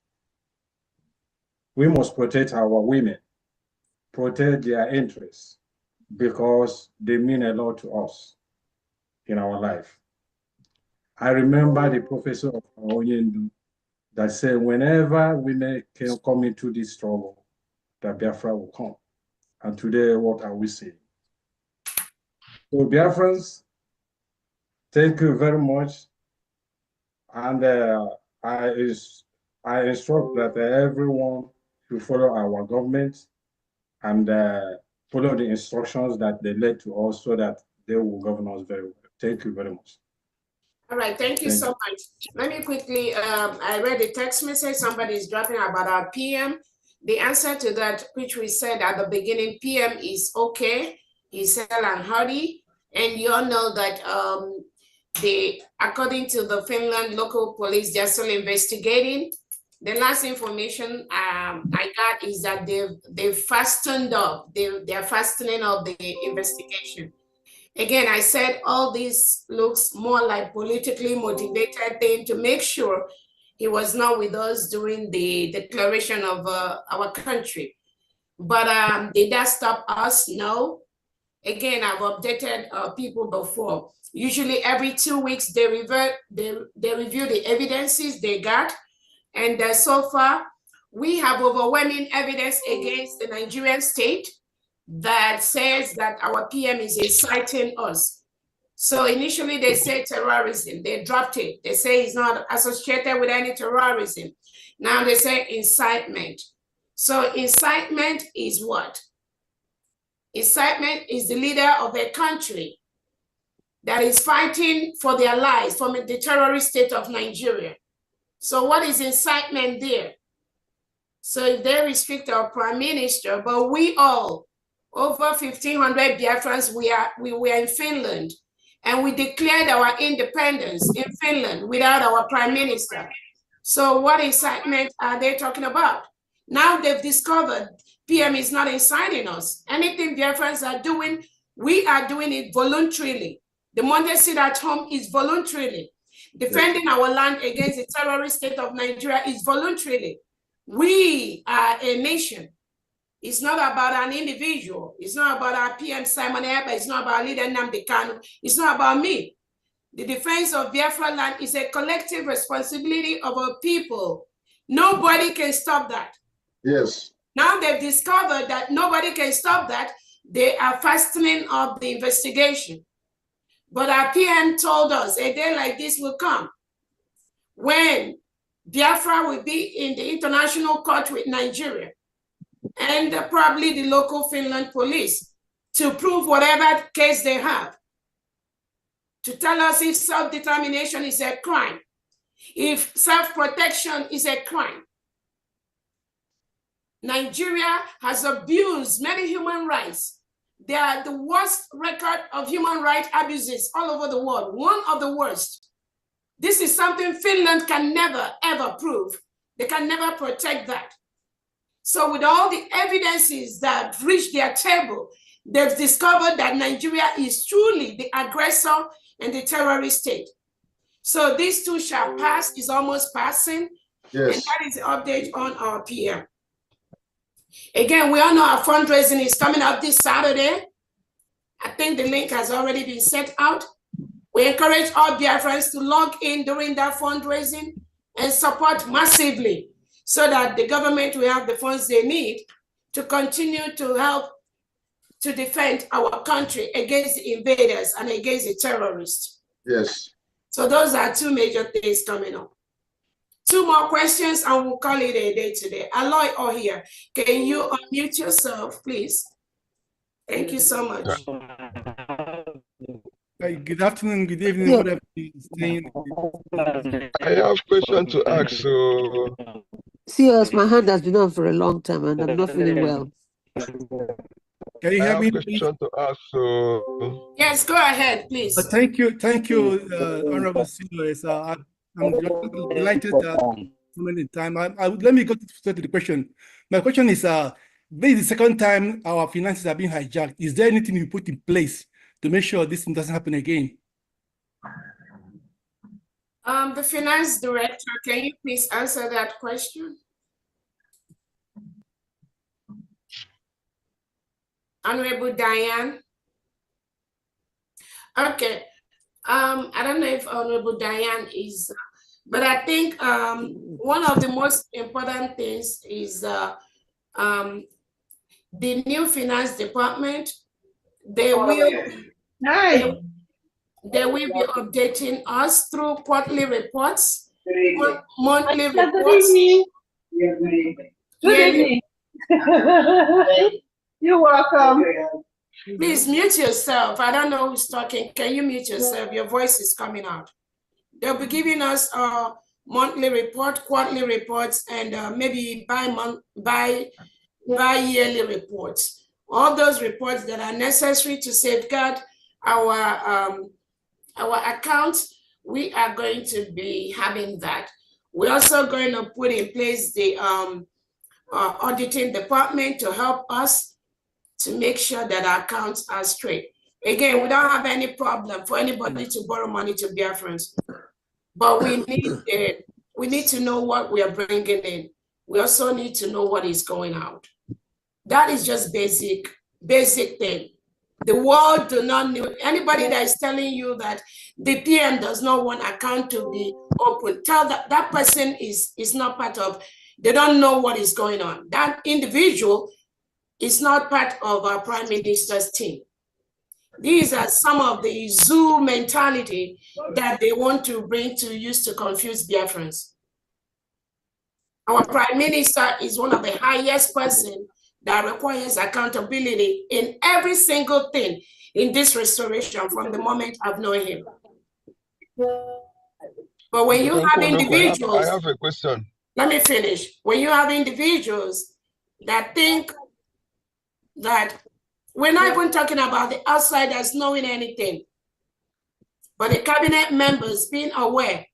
[SPEAKER 4] protect our women, protect their interests, because they mean a lot to us in our life. I remember the professor of Onyendu that said whenever women can come into this struggle, that Biafra will come. And today, what are we saying? So Biafrans, thank you very much. And I instruct that everyone should follow our government and follow the instructions that they led to us, so that they will govern us very well. Thank you very much.
[SPEAKER 3] All right, thank you so much. Let me quickly, I read a text message, somebody is dropping about our PM. The answer to that, which we said at the beginning, PM is okay, he's hale and hearty, and you all know that according to the Finland local police, they're still investigating. The last information I got is that they've fastened up, they're fastening up the investigation. Again, I said all this looks more like politically motivated thing to make sure he was not with us during the declaration of our country. But did that stop us? No. Again, I've updated people before. Usually every 2 weeks, they review the evidences they got. And so far, we have overwhelming evidence against the Nigerian state that says that our PM is inciting us. So initially they say terrorism, they dropped it. They say he's not associated with any terrorism. Now they say incitement. So incitement is what? Incitement is the leader of a country that is fighting for their lives from the terrorist state of Nigeria. So what is incitement there? So if they restrict our prime minister, but we all, over 1,500 Biafrans, we were in Finland, and we declared our independence in Finland without our prime minister. So what incitement are they talking about? Now they've discovered PM is not inciting us. Anything Biafrans are doing, we are doing it voluntarily. The one they sit at home is voluntarily. Defending our land against the terrorist state of Nigeria is voluntarily. We are a nation. It's not about an individual. It's not about our PM Simon Eba. It's not about leader Nnamdi Kanu. It's not about me. The defense of Biafra land is a collective responsibility of our people. Nobody can stop that.
[SPEAKER 18] Yes.
[SPEAKER 3] Now they've discovered that nobody can stop that. They are fastening up the investigation. But our PM told us a day like this will come when Biafra will be in the international court with Nigeria and probably the local Finland police to prove whatever case they have, to tell us if self-determination is a crime, if self-protection is a crime. Nigeria has abused many human rights. They are the worst record of human rights abuses all over the world, one of the worst. This is something Finland can never, ever prove. They can never protect that. So with all the evidences that reached their table, they've discovered that Nigeria is truly the aggressor and the terrorist state. So these two shall pass, is almost passing. Yes. And that is the update on our PM. Again, we all know our fundraising is coming up this Saturday. I think the link has already been sent out. We encourage all Biafrans to log in during that fundraising and support massively so that the government will have the funds they need to continue to help to defend our country against the invaders and against the terrorists.
[SPEAKER 18] Yes.
[SPEAKER 3] So those are two major things coming up. Two more questions and we'll call it a day today. Aloy Ohia, can you unmute yourself, please? Thank you so much.
[SPEAKER 5] Good afternoon, good evening, whatever you're saying.
[SPEAKER 6] I have a question to ask. So,
[SPEAKER 8] serious, my hand has been on for a long time and I'm not feeling well.
[SPEAKER 5] Can you hear me?
[SPEAKER 6] I have a question to ask. So,
[SPEAKER 3] yes, go ahead, please.
[SPEAKER 5] Thank you, Honorable COS. I'm delighted that so many times. Let me go to the question. My question is, this is the second time our finances are being hijacked. Is there anything you put in place to make sure this thing doesn't happen again?
[SPEAKER 3] The finance director, can you please answer that question? Honorable Diane. Okay. I don't know if Honorable Diane is, but I think one of the most important things is the new finance department. They will be updating us through quarterly reports, monthly reports.
[SPEAKER 21] Good evening. You're welcome.
[SPEAKER 3] Please mute yourself. I don't know who's talking. Can you mute yourself? Your voice is coming out. They'll be giving us a monthly report, quarterly reports, and maybe bi-yearly reports. All those reports that are necessary to safeguard our accounts, we are going to be having that. We're also going to put in place the auditing department to help us to make sure that our accounts are straight. Again, we don't have any problem for anybody to borrow money to Biafrans, but we need to know what we are bringing in. We also need to know what is going out. That is just basic thing. The world do not know. Anybody that is telling you that the PM does not want account to be open, tell that person is not part of, they don't know what is going on. That individual is not part of our Prime Minister's team. These are some of the zoo mentality that they want to bring to use to confuse Biafrans. Our Prime Minister is one of the highest person that requires accountability in every single thing in this restoration from the moment I've known him. But when you have individuals,
[SPEAKER 6] I have a question.
[SPEAKER 3] Let me finish. When you have individuals that think that we're not even talking about the outsiders knowing anything, but the cabinet members being aware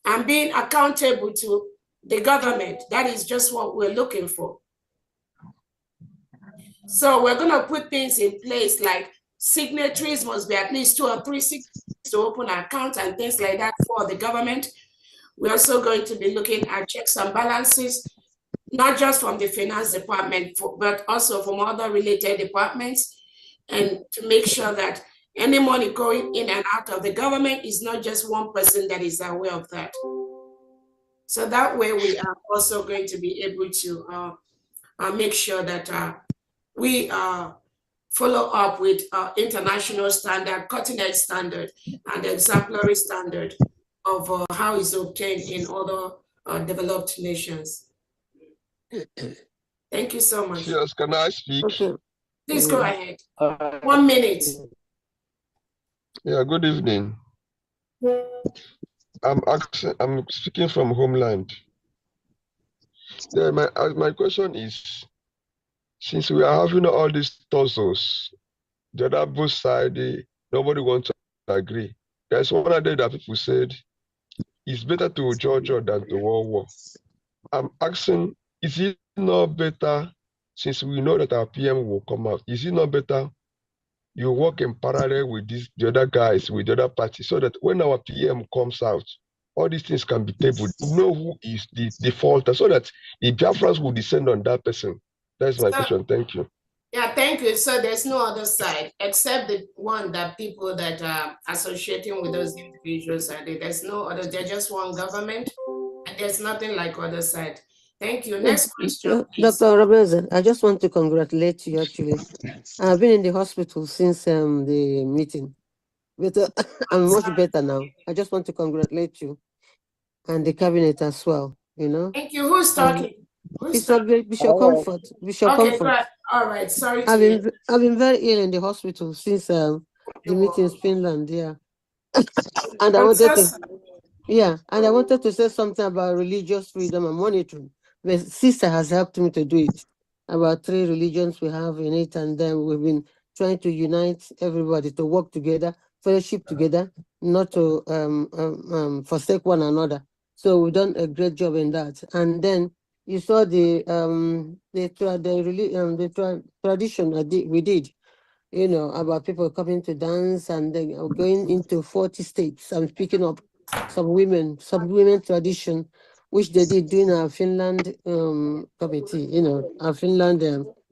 [SPEAKER 3] and being accountable to the government, that is just what we're looking for. So we're going to put things in place like signatories must be at least 2 or 3 signatories to open accounts and things like that for the government. We're also going to be looking at checks and balances, not just from the finance department, but also from other related departments, and to make sure that any money going in and out of the government is not just one person that is aware of that. So that way we are also going to be able to make sure that we follow up with international standard, cutting-edge standard, and exemplary standard of how it's obtained in other developed nations. Thank you so much.
[SPEAKER 6] Yes, can I speak?
[SPEAKER 8] Okay.
[SPEAKER 3] Please go ahead. 1 minute.
[SPEAKER 6] Yeah, good evening. I'm speaking from Homeland. Yeah, my question is, since we are having all these tussles, the other both side, nobody wants to agree. There's one other that people said, it's better to Georgia than to war. I'm asking, is it not better, since we know that our PM will come out, is it not better you work in parallel with the other guys, with the other parties, so that when our PM comes out, all these things can be tabled. You know who is the defaulter, so that the Biafrans will descend on that person. That's my question. Thank you.
[SPEAKER 3] Yeah, thank you. So there's no other side except the one that people that are associating with those individuals are there. There's no other, they're just one government, and there's nothing like other side. Thank you. Next question, please.
[SPEAKER 8] Dr. Robinson, I just want to congratulate you actually. I've been in the hospital since the meeting, but I'm much better now. I just want to congratulate you and the cabinet as well, you know.
[SPEAKER 3] Thank you. Who's talking?
[SPEAKER 8] Bishop Comfort. Bishop
[SPEAKER 3] Okay,
[SPEAKER 8] Comfort.
[SPEAKER 3] good. All right. Sorry to
[SPEAKER 8] I've been very ill in the hospital since the meeting in Finland, yeah. And I wanted to say something about religious freedom and monitoring. The sister has helped me to do it. About 3 religions we have in it, and then we've been trying to unite everybody to work together, fellowship together, not to forsake one another. So we've done a great job in that. And then you saw the tradition we did, you know, about people coming to dance and then going into 40 states. I'm picking up some women tradition, which they did during our Finland committee, you know, our Finland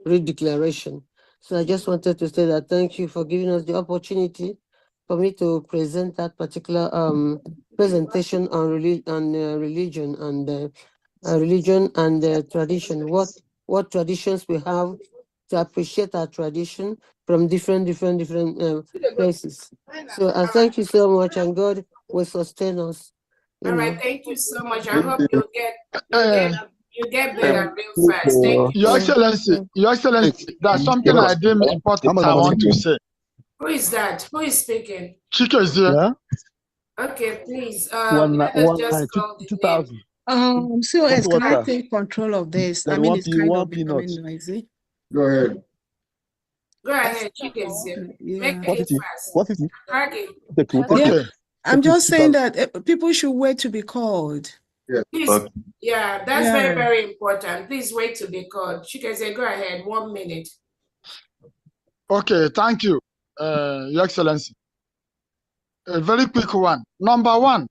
[SPEAKER 8] redeclaration. So I just wanted to say that thank you for giving us the opportunity for me to present that particular presentation on religion and tradition. What traditions we have, to appreciate our tradition from different places. So I thank you so much, and God will sustain us.
[SPEAKER 3] All right, thank you so much. I hope you'll get You get better real fast. Thank you.
[SPEAKER 7] Your Excellency, there's something I deem important I want to say.
[SPEAKER 3] Who is that? Who is speaking?
[SPEAKER 7] Chika is here.
[SPEAKER 19] Yeah?
[SPEAKER 3] Okay, please. Let us just call the name.
[SPEAKER 2] COS, can I take control of this? I mean, it's kind of becoming noisy.
[SPEAKER 18] Go ahead.
[SPEAKER 3] Go ahead, Chika is here. Make it fast.
[SPEAKER 19] What is it?
[SPEAKER 3] Okay.
[SPEAKER 2] I'm just saying that people should wait to be called.
[SPEAKER 3] Please, that's very, very important. Please wait to be called. Chika say, go ahead, 1 minute.
[SPEAKER 7] Okay, thank you, Your Excellency. A very quick one. Number one,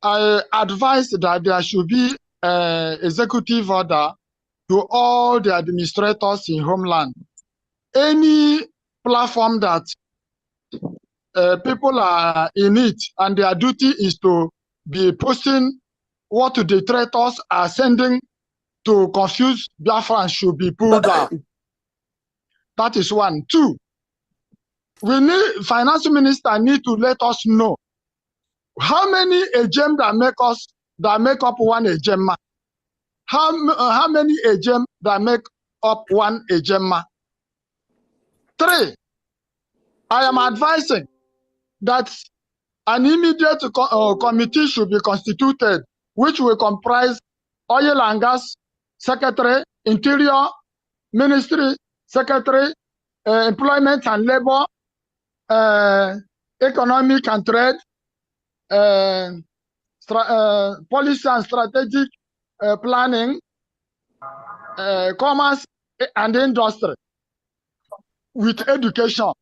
[SPEAKER 7] I advise that there should be an executive order to all the administrators in homeland. Any platform that people are in it and their duty is to be posting what the traitors are sending to confuse Biafrans should be pulled down. That is one. Two, we need finance minister need to let us know how many agents that make up one agema. How many agents that make up one agema? Three, I am advising that an immediate committee should be constituted, which will comprise Oil and Gas Secretary, Interior Ministry Secretary, Employment and Labor, Economic and Trade, Policy and Strategic Planning, Commerce and Industry, with Education.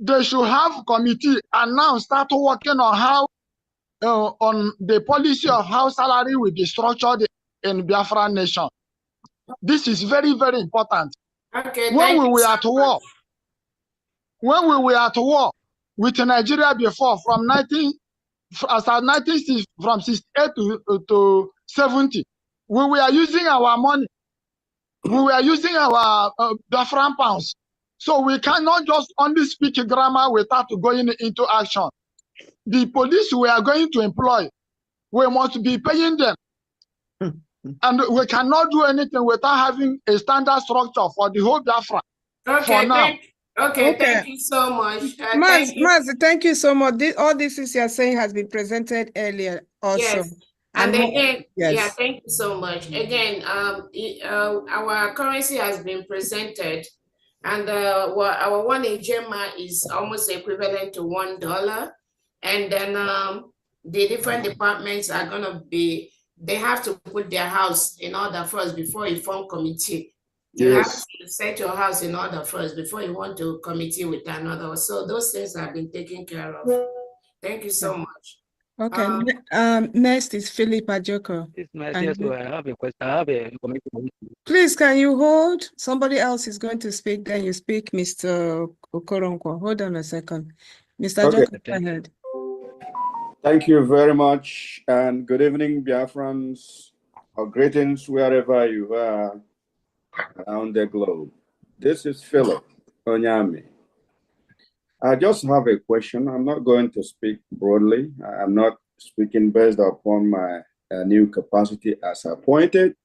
[SPEAKER 7] They should have committee and now start working on how on the policy of how salary will be structured in Biafra nation. This is very, very important.
[SPEAKER 3] Okay,
[SPEAKER 7] when we were at war with Nigeria before, from 68 to 70, we were using our money. We were using our Biafran pounds. So we cannot just only speak grammar without going into action. The police we are going to employ, we must be paying them. And we cannot do anything without having a standard structure for the whole Biafra.
[SPEAKER 3] Okay,
[SPEAKER 7] for now.
[SPEAKER 3] Thank you so much.
[SPEAKER 2] Maz, thank you so much. All this is you're saying has been presented earlier also.
[SPEAKER 3] Yes. And again, thank you so much. Again, our currency has been presented, and our one agema is almost equivalent to $1. And then the different departments are gonna be, they have to put their house in order first before you form committee. You have to set your house in order first before you want to committee with another. So those things have been taken care of. Thank you so much.
[SPEAKER 2] Okay. Next is Philip Ajoko.
[SPEAKER 21] Yes, I have a question. I have a commitment.
[SPEAKER 2] Please, can you hold? Somebody else is going to speak. Then you speak, Mr. Okoronkwo. Hold on a second. Mr. Ajoko, go ahead.
[SPEAKER 24] Thank you very much, and good evening, Biafrans. Or greetings wherever you are around the globe. This is Philip Onyami. I just have a question. I'm not going to speak broadly. I'm not speaking based upon my new capacity as appointed,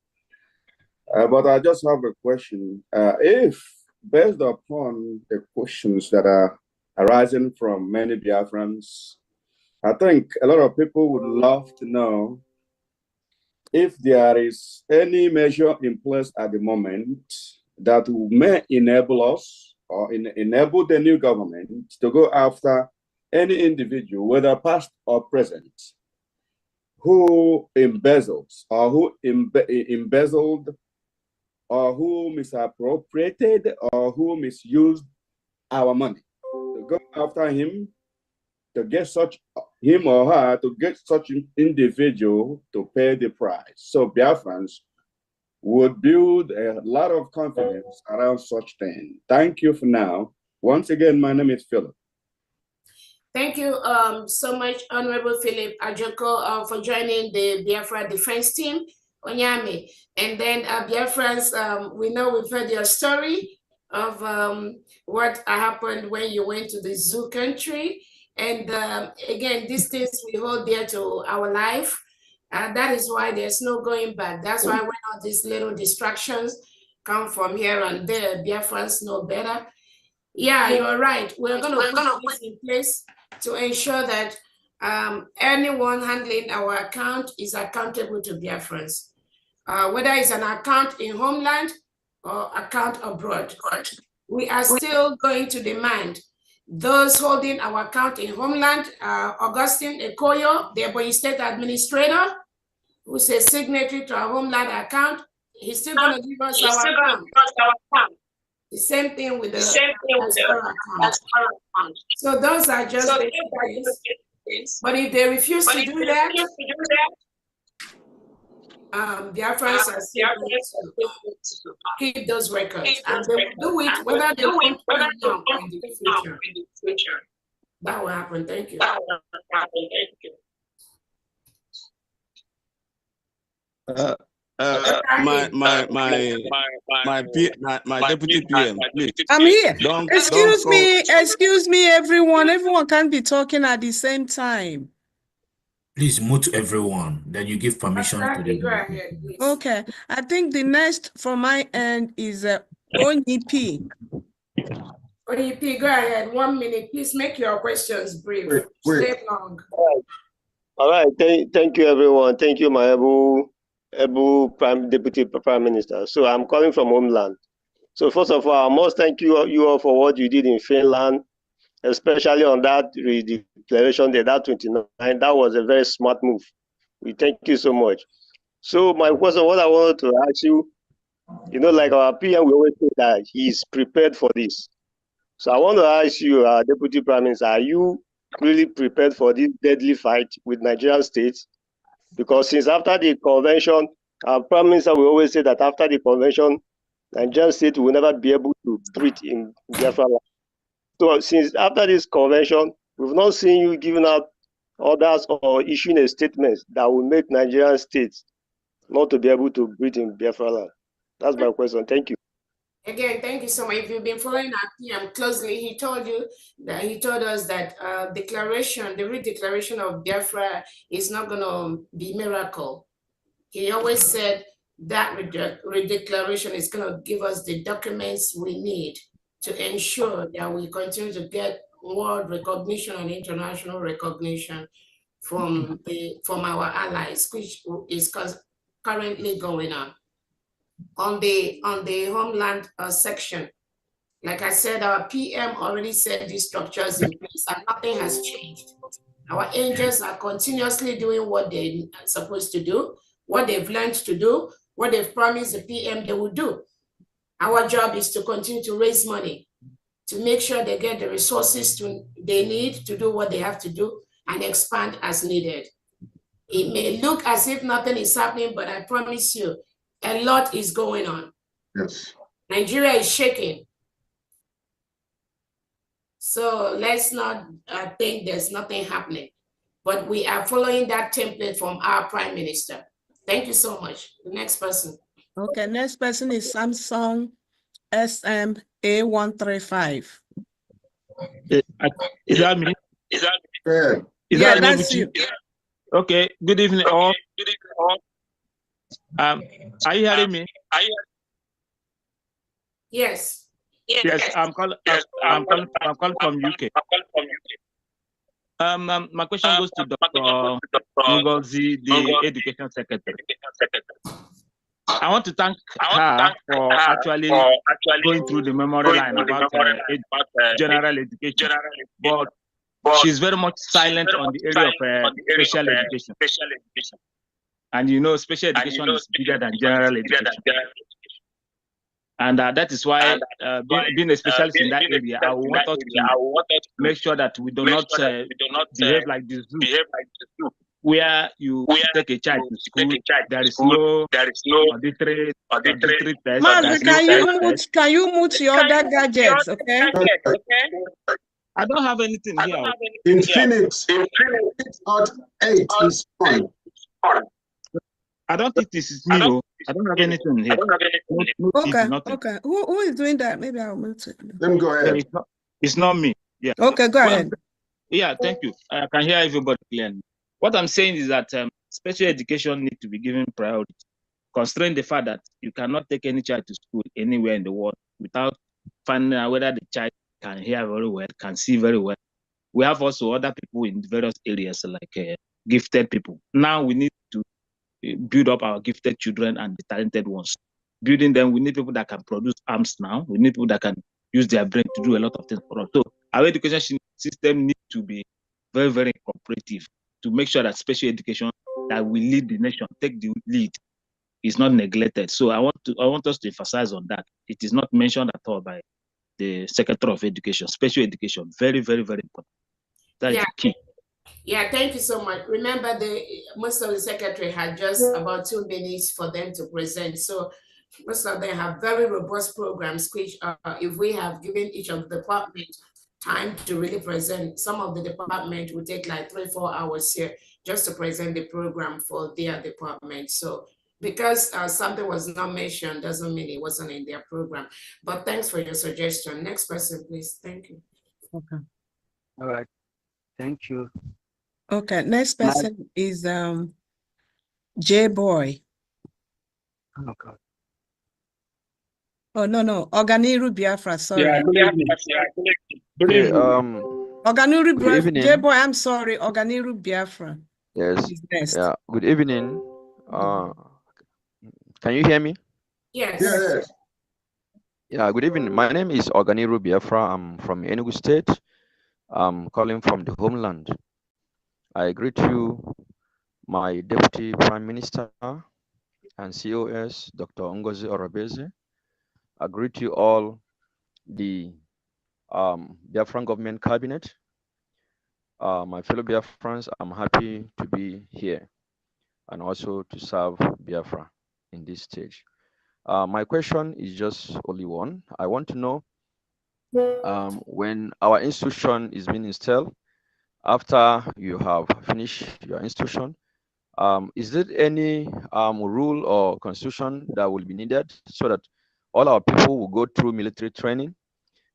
[SPEAKER 24] but I just have a question. If based upon the questions that are arising from many Biafrans, I think a lot of people would love to know if there is any measure in place at the moment that may enable us or enable the new government to go after any individual, whether past or present, who embezzles or who embezzled or who misappropriated or who misused our money, to go after him, to get him or her to get such an individual to pay the price. So Biafrans would build a lot of confidence around such thing. Thank you for now. Once again, my name is Philip.
[SPEAKER 3] Thank you so much, Honorable Philip Ajoko, for joining the Biafra Defense Team, Onyame. And then Biafrans, we know we've heard your story of what happened when you went to the zoo country. And again, these things we hold dear to our life. That is why there's no going back. That's why when all these little distractions come from here and there, Biafrans know better. Yeah, you're right. We're going to put this in place to ensure that anyone handling our account is accountable to Biafrans, whether it's an account in homeland or account abroad. We are still going to demand those holding our account in homeland, Augustine Ekoyo, the Ebonyi State Administrator, who's a signatory to our homeland account, he's still going to give us our account. The same thing with the diaspora account. So those are just the things. But if they refuse to do that, Biafrans are still going to keep those records, and they will do it whether they want to now or in the future. That will happen. Thank you.
[SPEAKER 12] My deputy PM, please.
[SPEAKER 2] I'm here.
[SPEAKER 12] Don't
[SPEAKER 2] Excuse me, everyone. Everyone can't be talking at the same time.
[SPEAKER 11] Please mute everyone. Then you give permission to the.
[SPEAKER 3] Go ahead, please.
[SPEAKER 2] Okay. I think the next from my end is ONIP.
[SPEAKER 3] ONIP, go ahead. 1 minute. Please make your questions brief. Stay long.
[SPEAKER 14] All right. Thank you, everyone. Thank you, my able Deputy Prime Minister. So I'm calling from Homeland. So first of all, I must thank you all for what you did in Finland, especially on that declaration there, that 29. That was a very smart move. We thank you so much. So my question, what I wanted to ask you, like our PM, we always say that he's prepared for this. So I want to ask you, Deputy Prime Minister, are you really prepared for this deadly fight with Nigerian states? Because since after the convention, our Prime Minister will always say that after the convention, Nigerian state will never be able to breathe in Biafra land. So since after this convention, we've not seen you giving out orders or issuing a statement that will make Nigerian states not to be able to breathe in Biafra land. That's my question. Thank you.
[SPEAKER 3] Again, thank you so much. If you've been following our PM closely, he told us that the redeclaration of Biafra is not going to be miracle. He always said that redeclaration is going to give us the documents we need to ensure that we continue to get world recognition and international recognition from our allies, which is currently going on. On the homeland section, like I said, our PM already said these structures in place and nothing has changed. Our angels are continuously doing what they're supposed to do, what they've learned to do, what they've promised the PM they will do. Our job is to continue to raise money, to make sure they get the resources they need to do what they have to do and expand as needed. It may look as if nothing is happening, but I promise you, a lot is going on.
[SPEAKER 18] Yes.
[SPEAKER 3] Nigeria is shaking. So let's not think there's nothing happening, but we are following that template from our Prime Minister. Thank you so much. The next person.
[SPEAKER 2] Okay, next person is Samsung SMA135.
[SPEAKER 13] Is that me?
[SPEAKER 18] Good.
[SPEAKER 2] Yeah, that's you.
[SPEAKER 13] Okay, good evening all. Are you hearing me?
[SPEAKER 3] Yes.
[SPEAKER 13] Yes, I'm calling from UK. My question goes to Dr. Ngozi, the Education Secretary. I want to thank her for actually going through the memory line about general education, but she's very much silent on the area of special education. And special education is bigger than general education. And that is why, being a specialist in that area, I want us to make sure that we do not behave like the zoo, where you take a child to school, there is no auditory test.
[SPEAKER 2] Mazi, can you mute your other gadgets, okay?
[SPEAKER 13] I don't have anything here.
[SPEAKER 18] In Phoenix, 8 is fine.
[SPEAKER 13] I don't think this is me. I don't have anything here.
[SPEAKER 2] Okay. Who is doing that? Maybe I'll mute it.
[SPEAKER 18] Let me go ahead.
[SPEAKER 13] It's not me. Yeah.
[SPEAKER 2] Okay, go ahead.
[SPEAKER 13] Yeah, thank you. I can hear everybody clearly. What I'm saying is that special education needs to be given priority, considering the fact that you cannot take any child to school anywhere in the world without finding out whether the child can hear very well, can see very well. We have also other people in various areas like gifted people. Now we need to build up our gifted children and the talented ones. Building them, we need people that can produce arms now. We need people that can use their brain to do a lot of things for us. So our education system needs to be very, very cooperative to make sure that special education that will lead the nation, take the lead, is not neglected. So I want us to emphasize on that. It is not mentioned at all by the Secretary of Education. Special education, very, very, very important. That is key.
[SPEAKER 3] Yeah, thank you so much. Remember, most of the secretary had just about 2 minutes for them to present. So most of them have very robust programs, which if we have given each of the departments time to really present, some of the department will take like 3-4 hours here just to present the program for their department. So because something was not mentioned doesn't mean it wasn't in their program. But thanks for your suggestion. Next person, please. Thank you.
[SPEAKER 21] Okay. All right. Thank you.
[SPEAKER 2] Okay, next person is J Boy.
[SPEAKER 21] Oh God.
[SPEAKER 2] Oh no, Oganiru Biafra, sorry.
[SPEAKER 9] Yeah, good evening. Good
[SPEAKER 10] Okay,
[SPEAKER 9] evening.
[SPEAKER 2] Oganiru
[SPEAKER 10] good
[SPEAKER 2] Biafra,
[SPEAKER 10] evening.
[SPEAKER 2] J Boy, I'm sorry, Oganiru Biafra
[SPEAKER 10] Yes.
[SPEAKER 2] is next.
[SPEAKER 10] Yeah. Good evening. Can you hear me?
[SPEAKER 3] Yes.
[SPEAKER 18] Yes.
[SPEAKER 10] Yeah. Good evening. My name is Oganiru Biafra. I'm from Enugu State. I'm calling from the homeland. I greet you, my Deputy Prime Minister and COS, Dr. Ngozi Orobeze. I greet you all, the Biafran Government Cabinet. My fellow Biafrans, I'm happy to be here and also to serve Biafra in this stage. My question is just only one. I want to know when our institution is being installed, after you have finished your institution, is there any rule or constitution that will be needed so that all our people will go through military training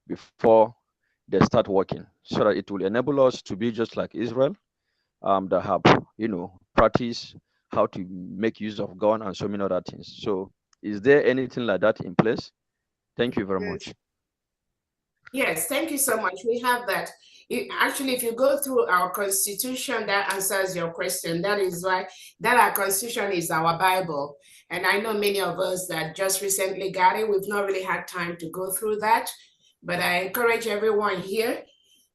[SPEAKER 10] before they start working, so that it will enable us to be just like Israel, that have, practice how to make use of gun and so many other things. So is there anything like that in place? Thank you very much.
[SPEAKER 3] Yes, thank you so much. We have that. Actually, if you go through our constitution, that answers your question. That is why that our constitution is our Bible. And I know many of us that just recently got it, we've not really had time to go through that. But I encourage everyone here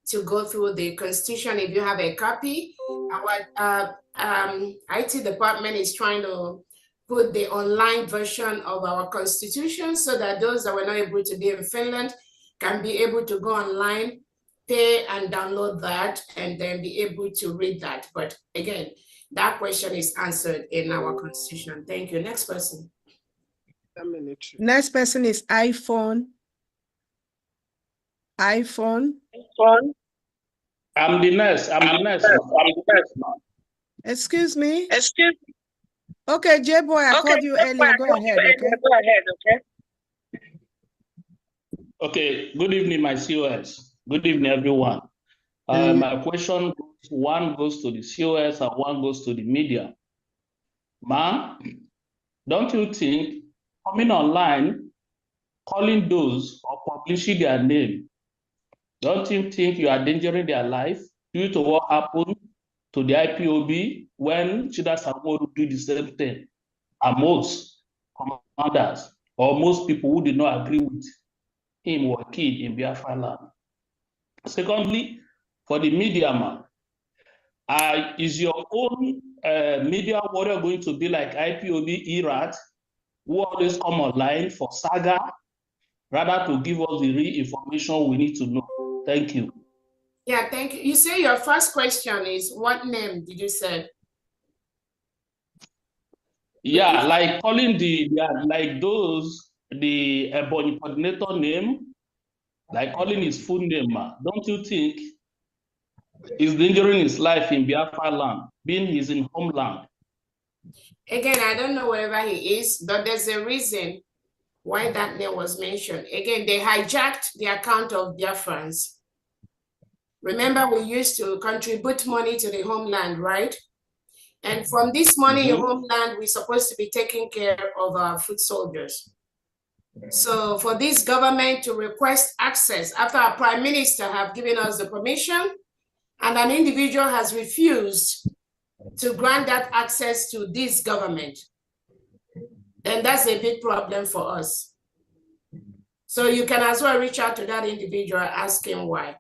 [SPEAKER 3] to go through the constitution if you have a copy. Our IT department is trying to put the online version of our constitution so that those that were not able to be in Finland can be able to go online, pay and download that, and then be able to read that. But again, that question is answered in our constitution. Thank you. Next person.
[SPEAKER 2] Next person is iPhone. iPhone.
[SPEAKER 9] I'm the nurse.
[SPEAKER 2] Excuse me?
[SPEAKER 9] Excuse me.
[SPEAKER 2] Okay, J-Boy, I called you earlier. Go ahead, okay?
[SPEAKER 9] Okay, good evening, my COS. Good evening, everyone. My question, one goes to the COS and one goes to the media. Ma'am, don't you think coming online, calling those or publishing their name, don't you think you are endangering their life due to what happened to the IPOB when Chida Samoru did the same thing? And most commanders or most people who did not agree with him were killed in Biafra land. Secondly, for the media man, is your own media warrior going to be like IPOB Iraq, who always come online for saga, rather to give us the real information we need to know? Thank you.
[SPEAKER 3] Yeah, thank you. You say your first question is, what name did you say?
[SPEAKER 9] Yeah, like calling the Ebony coordinator name, like calling his full name, don't you think he's endangering his life in Biafra land, being he's in homeland?
[SPEAKER 3] Again, I don't know wherever he is, but there's a reason why that name was mentioned. Again, they hijacked the account of Biafrans. Remember, we used to contribute money to the homeland, right? And from this money in Homeland, we're supposed to be taking care of our foot soldiers. So for this government to request access after our prime minister have given us the permission and an individual has refused to grant that access to this government, then that's a big problem for us. So you can as well reach out to that individual, ask him why.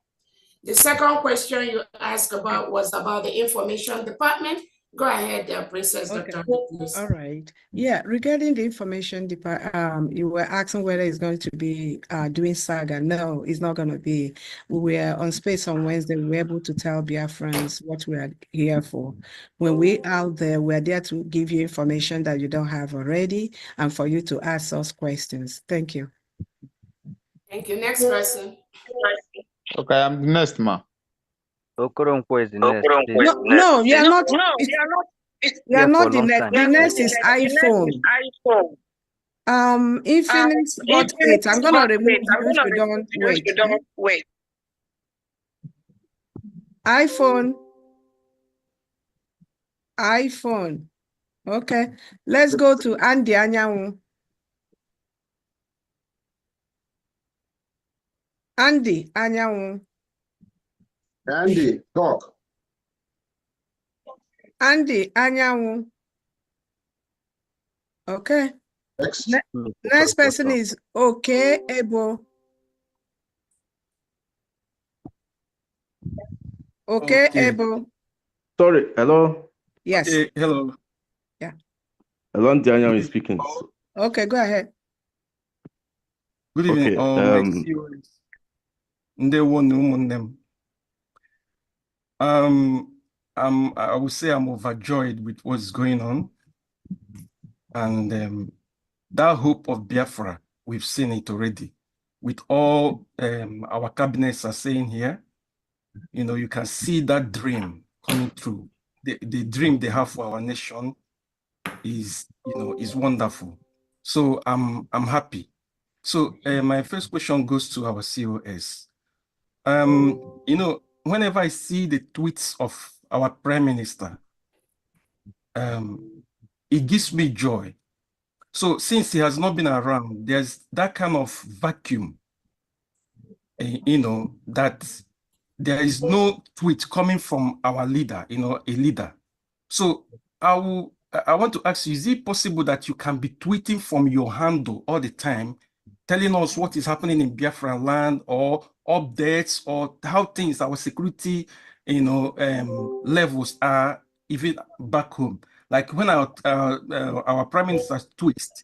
[SPEAKER 3] The second question you asked about was about the information department. Go ahead, Princess Dr.
[SPEAKER 2] All right. Yeah, regarding the information department, you were asking whether it's going to be doing saga. No, it's not going to be. We were on Space on Wednesday. We were able to tell Biafrans what we are here for. When we out there, we're there to give you information that you don't have already and for you to ask us questions. Thank you.
[SPEAKER 3] Thank you. Next person.
[SPEAKER 15] Okay, I'm the next, ma.
[SPEAKER 21] Okoronkwo is the next.
[SPEAKER 2] No, you are not.
[SPEAKER 21] No,
[SPEAKER 2] you are not the next. The next is iPhone. Infinix Hot 8. I'm gonna remove you if you don't wait. iPhone. Okay. Let's go to Andy Anyanwu. Andy Anyanwu.
[SPEAKER 18] Andy, talk.
[SPEAKER 2] Andy Anyanwu. Okay. Next person is Okay Ebo. Okay, Ebo.
[SPEAKER 19] Sorry, hello.
[SPEAKER 2] Yes.
[SPEAKER 19] Okay,
[SPEAKER 5] hello.
[SPEAKER 2] Yeah.
[SPEAKER 19] Hello, Daniel is speaking.
[SPEAKER 2] Okay, go ahead.
[SPEAKER 5] Good evening.
[SPEAKER 19] Okay,
[SPEAKER 5] I would say I'm overjoyed with what's going on. And that hope of Biafra, we've seen it already. With all our cabinets are saying here, you know, you can see that dream coming true. The dream they have for our nation is, you know, is wonderful. So I'm happy. So my first question goes to our COS. You know, whenever I see the tweets of our Prime Minister, it gives me joy. So since he has not been around, there's that kind of vacuum, you know, that there is no tweet coming from our leader, you know, a leader. So I want to ask you, is it possible that you can be tweeting from your handle all the time, telling us what is happening in Biafra land or updates or how things, our security, you know, levels are even back home? Like when our Prime Minister tweets,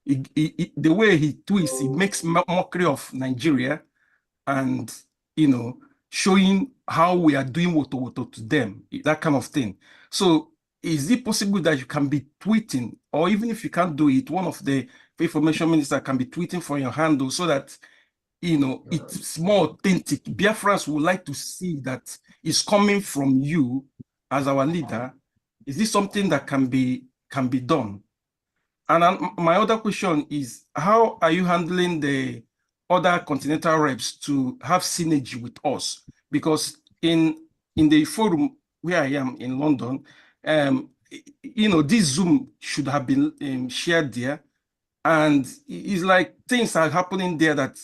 [SPEAKER 5] the way he tweets, he makes mockery of Nigeria and, you know, showing how we are doing woto to them, that kind of thing. So is it possible that you can be tweeting, or even if you can't do it, one of the information minister can be tweeting from your handle so that, you know, it's more authentic. Biafrans would like to see that it's coming from you as our leader. Is this something that can be done? And my other question is, how are you handling the other continental reps to have synergy with us? Because in the forum where I am in London, you know, this Zoom should have been shared there. And it's like things are happening there that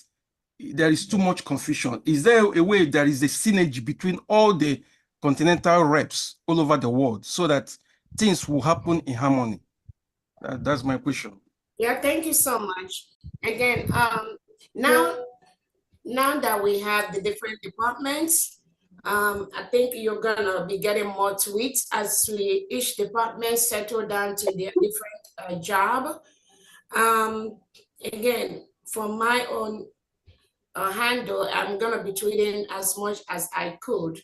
[SPEAKER 5] there is too much confusion. Is there a way there is a synergy between all the continental reps all over the world so that things will happen in harmony? That's my question.
[SPEAKER 3] Yeah, thank you so much. Again, now that we have the different departments, I think you're gonna be getting more tweets as each department settle down to their different job. Again, from my own handle, I'm gonna be tweeting as much as I could.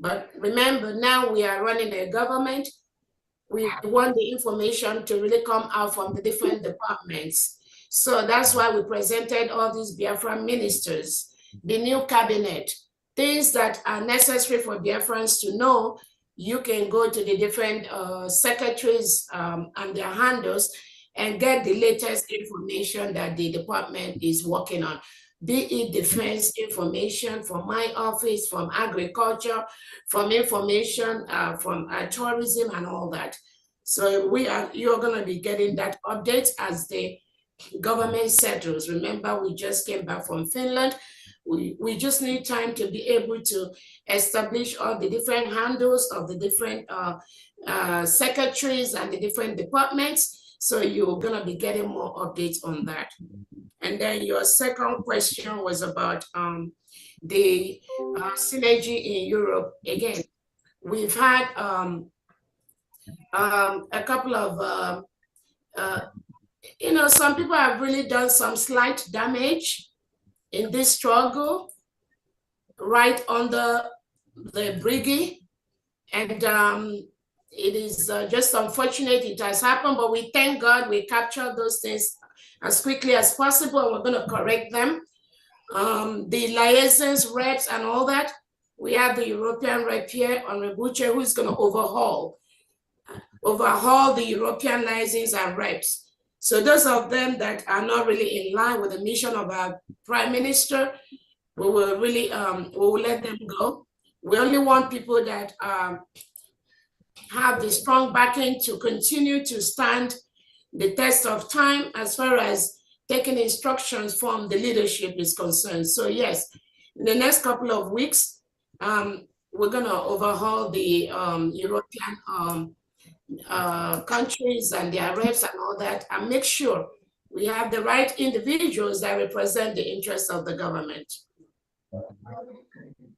[SPEAKER 3] But remember, now we are running a government. We want the information to really come out from the different departments. So that's why we presented all these Biafran ministers, the new cabinet, things that are necessary for Biafrans to know. You can go to the different secretaries and their handles and get the latest information that the department is working on. be it defense information from my office, from agriculture, from information from tourism and all that. So you're going to be getting that update as the government settles. Remember, we just came back from Finland. We just need time to be able to establish all the different handles of the different secretaries and the different departments. So you're going to be getting more updates on that. And then your second question was about the synergy in Europe. Again, we've had a couple of, some people have really done some slight damage in this struggle right under the brigade. And it is just unfortunate it has happened, but we thank God we captured those things as quickly as possible, and we're going to correct them. The liaisons, reps, and all that, we have the European rep here on Rebuche, who's going to overhaul the European liaisons and reps. So those of them that are not really in line with the mission of our Prime Minister, we will really we will let them go. We only want people that have the strong backing to continue to stand the test of time as far as taking instructions from the leadership is concerned. So yes, in the next couple of weeks, we're gonna overhaul the European countries and their reps and all that, and make sure we have the right individuals that represent the interests of the government.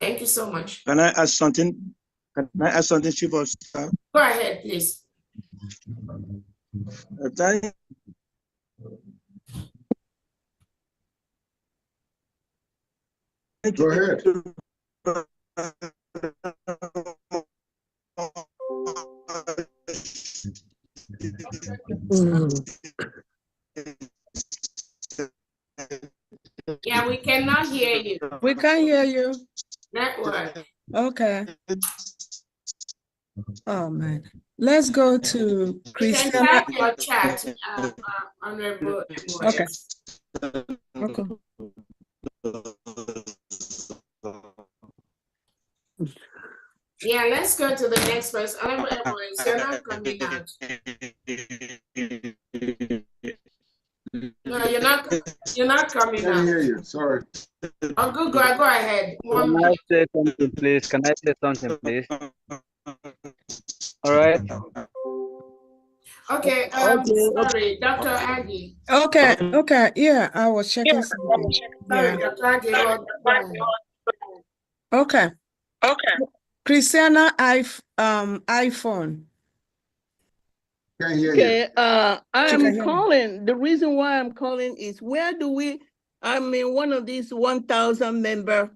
[SPEAKER 3] Thank you so much.
[SPEAKER 12] Can I ask something? Can I ask something, Chief of Staff?
[SPEAKER 3] Go ahead, please.
[SPEAKER 18] Go ahead.
[SPEAKER 3] Yeah, we cannot hear you.
[SPEAKER 2] We can't hear you.
[SPEAKER 3] Network.
[SPEAKER 2] Okay. Oh man. Let's go to Christiana.
[SPEAKER 3] You can type your chat, Honorable.
[SPEAKER 2] Okay. Okay.
[SPEAKER 3] Yeah, let's go to the next person. Honorable, you're not coming out. No, you're not coming out.
[SPEAKER 18] I can't hear you. Sorry.
[SPEAKER 3] Oh, go ahead.
[SPEAKER 21] Can I say something, please? Can I say something, please? All right.
[SPEAKER 3] Okay, sorry, Dr. Aggie.
[SPEAKER 2] Okay, yeah, I was checking something.
[SPEAKER 3] Sorry,
[SPEAKER 2] Yeah.
[SPEAKER 3] Dr. Aggie. Go ahead.
[SPEAKER 2] Okay. Christiana iPhone.
[SPEAKER 18] Can't hear
[SPEAKER 16] Okay,
[SPEAKER 2] She can
[SPEAKER 16] I'm
[SPEAKER 2] hear
[SPEAKER 16] calling. The reason why I'm calling is I'm in one of these 1,000 member,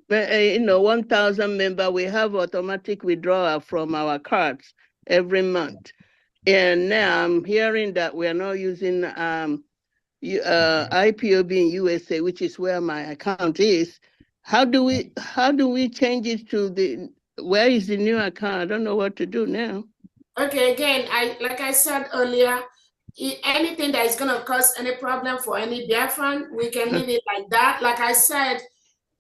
[SPEAKER 16] 1,000 member, we have automatic withdrawal from our cards every month. And now I'm hearing that we are not using IPOB in USA, which is where my account is. How do we change it to where is the new account? I don't know what to do now.
[SPEAKER 3] Okay, again, like I said earlier, anything that is going to cause any problem for any Biafran, we can leave it like that. Like I said.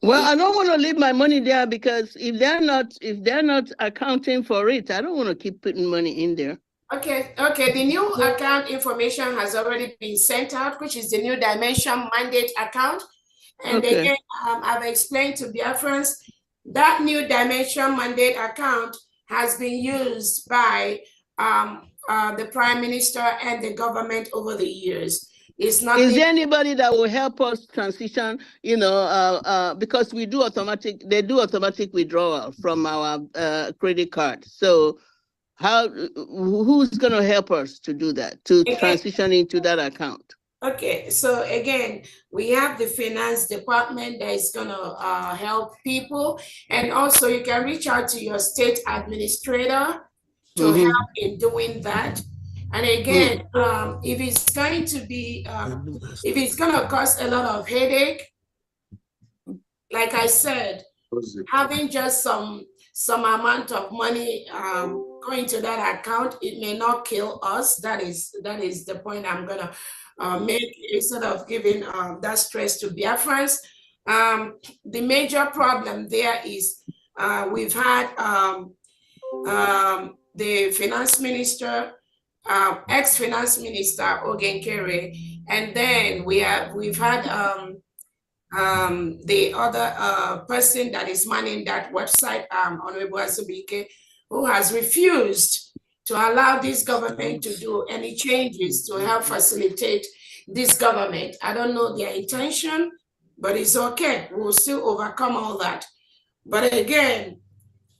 [SPEAKER 16] Well, I don't want to leave my money there because if they're not accounting for it, I don't want to keep putting money in there.
[SPEAKER 3] Okay. The new account information has already been sent out, which is the new Dimension Mandate account. And again, I've explained to Biafrans that new Dimension Mandate account has been used by the Prime Minister and the government over the years. It's not.
[SPEAKER 16] Is there anybody that will help us transition? Because they do automatic withdrawal from our credit card. So who's going to help us to do that, to transition into that account?
[SPEAKER 3] Okay, so again, we have the finance department that is going to help people. And also you can reach out to your state administrator to help in doing that. And again, if it's going to be, if it's going to cause a lot of headache, like I said, having just some amount of money going to that account, it may not kill us. That is the point I'm gonna make, instead of giving that stress to Biafrans. The major problem there is we've had the finance minister, ex-finance minister Ogenkere, and then we've had the other person that is manning that website, Honorable Azubike, who has refused to allow this government to do any changes to help facilitate this government. I don't know their intention, but it's okay. We'll still overcome all that. But again,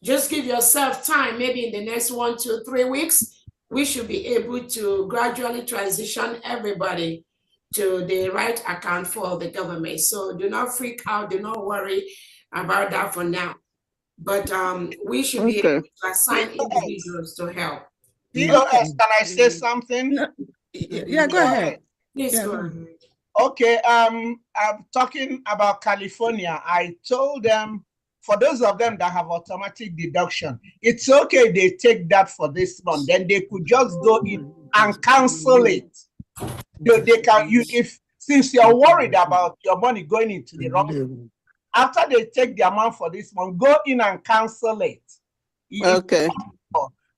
[SPEAKER 3] just give yourself time. Maybe in the next 1 to 3 weeks, we should be able to gradually transition everybody to the right account for the government. So do not freak out. Do not worry about that for now. But we should be able to assign individuals to help.
[SPEAKER 1] POS, can I say something?
[SPEAKER 2] No. Yeah, go ahead.
[SPEAKER 3] Please
[SPEAKER 2] Yeah,
[SPEAKER 3] go
[SPEAKER 2] go
[SPEAKER 3] ahead.
[SPEAKER 1] Okay, I'm talking about California. I told them, for those of them that have automatic deduction, it's okay they take that for this month. Then they could just go in and cancel it. They can, since you're worried about your money going into the wrong, after they take the amount for this month, go in and cancel it.
[SPEAKER 16] Okay.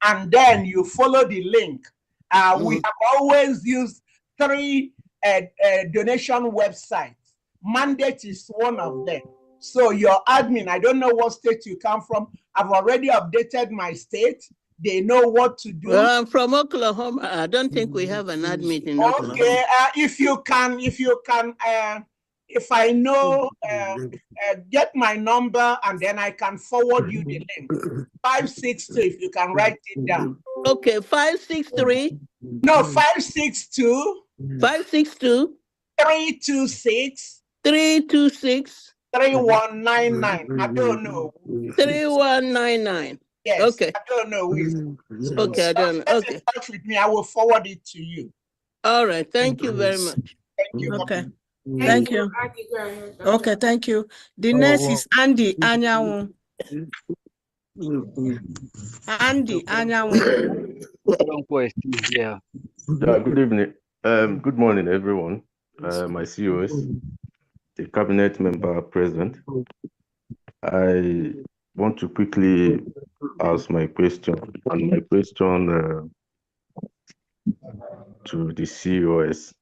[SPEAKER 1] And then you follow the link. We have always used 3 donation websites. Mandate is one of them. So your admin, I don't know what state you come from. I've already updated my state. They know what to do.
[SPEAKER 16] Well, I'm from Oklahoma. I don't think we have an admin in Oklahoma.
[SPEAKER 1] Okay, if I know, get my number and then I can forward you the link. 562, if you can write it down.
[SPEAKER 16] Okay, 563.
[SPEAKER 1] No, 562.
[SPEAKER 16] 562.
[SPEAKER 1] 326.
[SPEAKER 16] 326.
[SPEAKER 1] 3199. I don't know.
[SPEAKER 16] 3199.
[SPEAKER 1] Yes.
[SPEAKER 16] Okay.
[SPEAKER 1] I don't know.
[SPEAKER 16] Okay, I don't know. Okay.
[SPEAKER 1] Get in touch with me. I will forward it to you.
[SPEAKER 16] All right. Thank you very much.
[SPEAKER 1] Thank you.
[SPEAKER 2] Okay. Thank you. Okay, thank you. The next is Andy Anyanwu. Andy Anyanwu.
[SPEAKER 19] Yeah, good evening. Good morning, everyone. My COS, the cabinet member present. I want to quickly ask my question, and my question to the COS.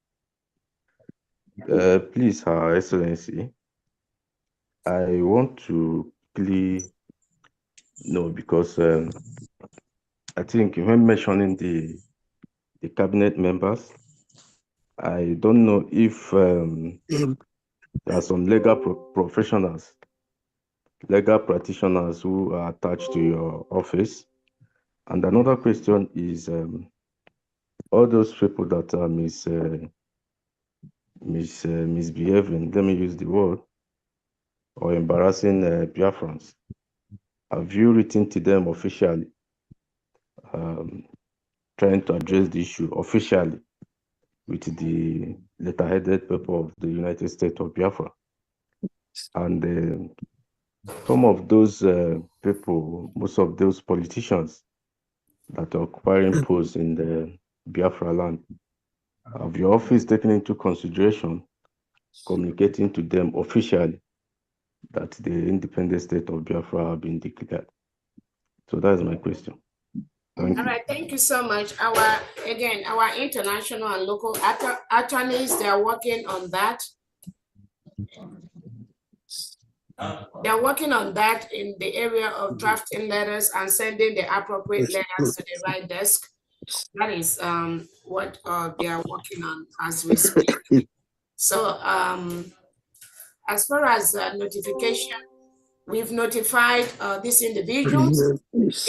[SPEAKER 19] Please, Her Excellency, I want to quickly know, because I think when mentioning the cabinet members, I don't know if there are some legal professionals, legal practitioners who are attached to your office. And another question is, all those people that are misbehaving, let me use the word, or embarrassing Biafrans, have you written to them officially, trying to address the issue officially with the letter-headed paper of the United States of Biafra? And some of those people, most of those politicians that are acquiring posts in the Biafra land, have your office taken into consideration communicating to them officially that the independent state of Biafra have been declared? So that is my question. Thank you.
[SPEAKER 3] All right, thank you so much. Our international and local attorneys, they are working on that. They're working on that in the area of drafting letters and sending the appropriate letters to the right desk. That is what they are working on as we speak. So as far as notification, we've notified these individuals.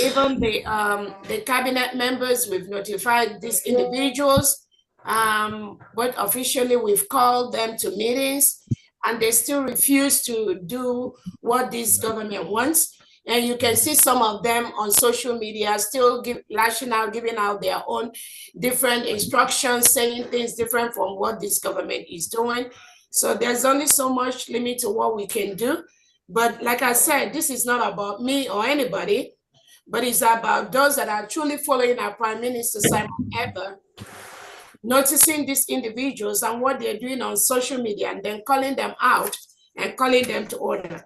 [SPEAKER 3] Even the cabinet members, we've notified these individuals. But officially, we've called them to meetings, and they still refuse to do what this government wants. And you can see some of them on social media still lashing out, giving out their own different instructions, saying things different from what this government is doing. So there's only so much limit to what we can do. But like I said, this is not about me or anybody, but it's about those that are truly following our Prime Minister Simon Eber, noticing these individuals and what they're doing on social media and then calling them out and calling them to order.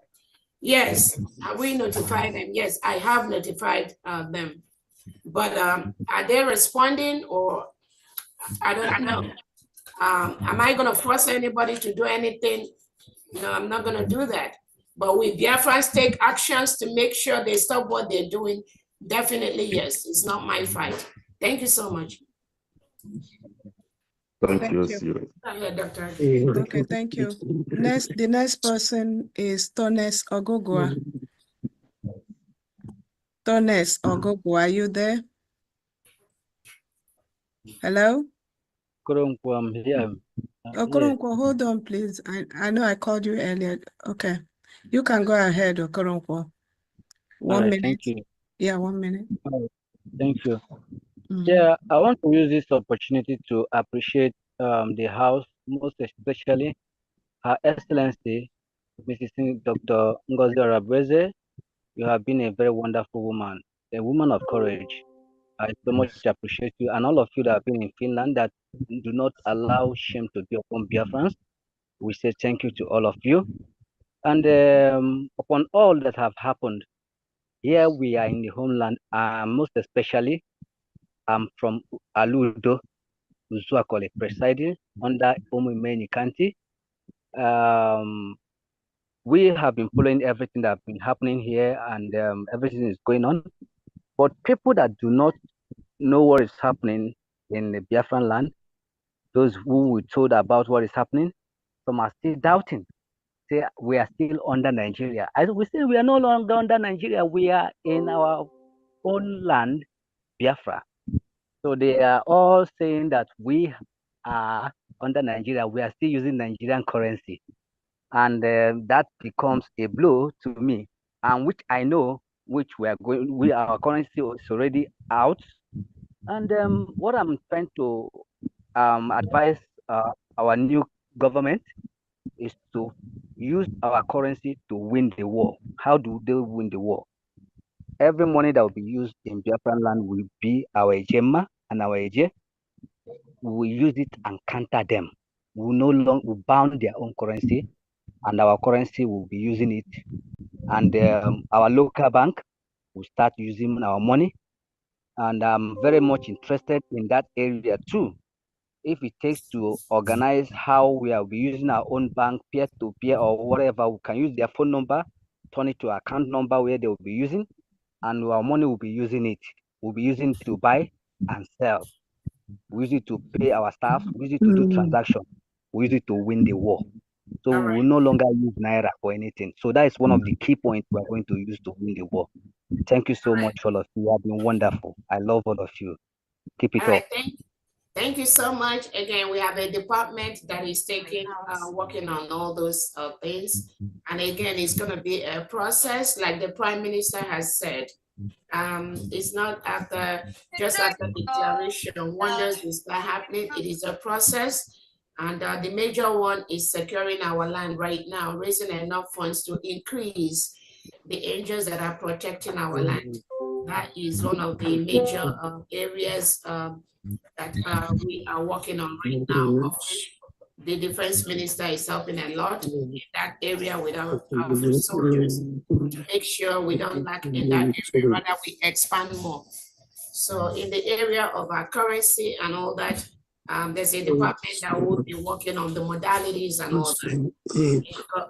[SPEAKER 3] Yes, have we notified them? Yes, I have notified them. But are they responding, or I don't know. Am I going to force anybody to do anything? No, I'm not going to do that. But will Biafrans take actions to make sure they stop what they're doing? Definitely, yes. It's not my fight. Thank you so much.
[SPEAKER 19] Thank you, Siri.
[SPEAKER 3] Dr.
[SPEAKER 2] Okay, thank you. The next person is Tones Ogogwa. Tones Ogogwa, are you there? Hello?
[SPEAKER 21] Okoronkwo, I'm here.
[SPEAKER 2] Okoronkwo, hold on, please. I know I called you earlier. Okay. You can go ahead, Okoronkwo. 1 minute.
[SPEAKER 21] Thank you.
[SPEAKER 2] Yeah, 1 minute.
[SPEAKER 21] Thank you. Yeah, I want to use this opportunity to appreciate the House, most especially Her Excellency, Mrs. Dr. Ngozi Arabweze. You have been a very wonderful woman, a woman of courage. I so much appreciate you, and all of you that have been in Finland that do not allow shame to be upon Biafrans. We say thank you to all of you. And upon all that have happened, here we are in the homeland, most especially I'm from Aludo, Uzuakole, presiding under Omumeni County. We have been following everything that has been happening here, and everything is going on. But people that do not know what is happening in the Biafran land, those who we told about what is happening, some are still doubting. Say we are still under Nigeria. We say we are no longer under Nigeria. We are in our own land, Biafra. So they are all saying that we are under Nigeria. We are still using Nigerian currency, and that becomes a blow to me. And which I know, which our currency is already out. And what I'm trying to advise our new government is to use our currency to win the war. How do they win the war? Every money that will be used in Biafran land will be our Ejema and our Eje. We will use it and counter them. We will no longer bound their own currency, and our currency will be using it. And our local bank will start using our money. And I'm very much interested in that area too. If it takes to organize how we will be using our own bank peer-to-peer or whatever, we can use their phone number, turn it to account number where they will be using, and our money will be using it. We'll be using it to buy and sell. We use it to pay our staff. We use it to do transactions. We use it to win the war. So we will no longer use Naira for anything. So that is one of the key points we're going to use to win the war. Thank you so much, all of you. You have been wonderful. I love all of you. Keep it up.
[SPEAKER 3] Thank you so much. Again, we have a department that is working on all those things. And again, it's going to be a process, like the Prime Minister has said. It's not just after declaration, wonders will start happening. It is a process. And the major one is securing our land right now, raising enough funds to increase the angels that are protecting our land. That is one of the major areas that we are working on right now, of which the defense minister is helping a lot in that area with our soldiers to make sure we don't lack in that area, rather we expand more. So in the area of our currency and all that, there's a department that will be working on the modalities and all that, in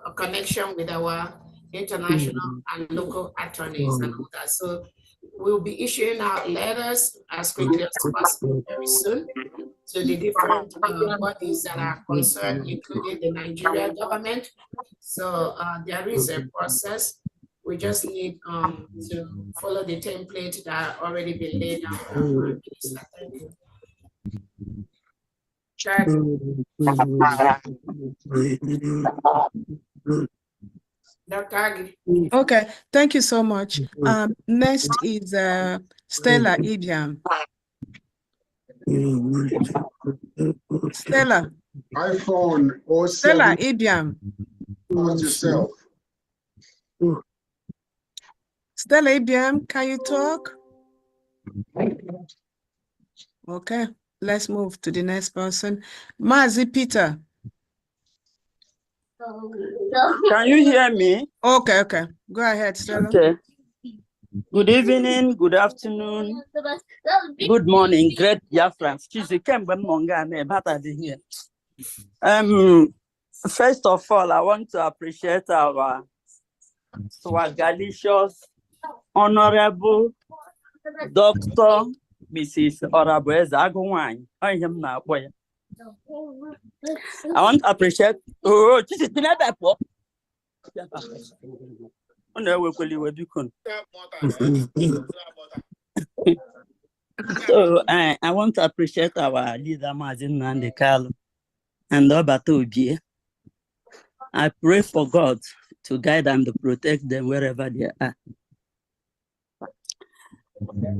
[SPEAKER 3] a connection with our international and local attorneys and all that. So we'll be issuing out letters as quickly as possible very soon to the different bodies that are concerned, including the Nigerian government. So there is a process. We just need to follow the template that already been laid out by our minister. Thank you. Dr. Agi.
[SPEAKER 2] Okay, thank you so much. Next is Stella Ibiam. Stella.
[SPEAKER 18] iPhone 07.
[SPEAKER 2] Stella Ibiam.
[SPEAKER 18] How's yourself?
[SPEAKER 2] Stella Ibiam, can you talk? Okay, let's move to the next person. Mazi Peter.
[SPEAKER 17] Can you hear me?
[SPEAKER 2] Okay, okay. Go ahead, Stella.
[SPEAKER 17] Okay. Good evening, good afternoon, good morning, great Biafrans. First of all, I want to appreciate our swagalicious, honorable Dr. Mrs. Orabuez Agumwany. I want to appreciate. Oh, this is another pop. So I want to appreciate our leader, Mazin Nandekalo, and Obato Obie. I pray for God to guide and to protect them wherever they are.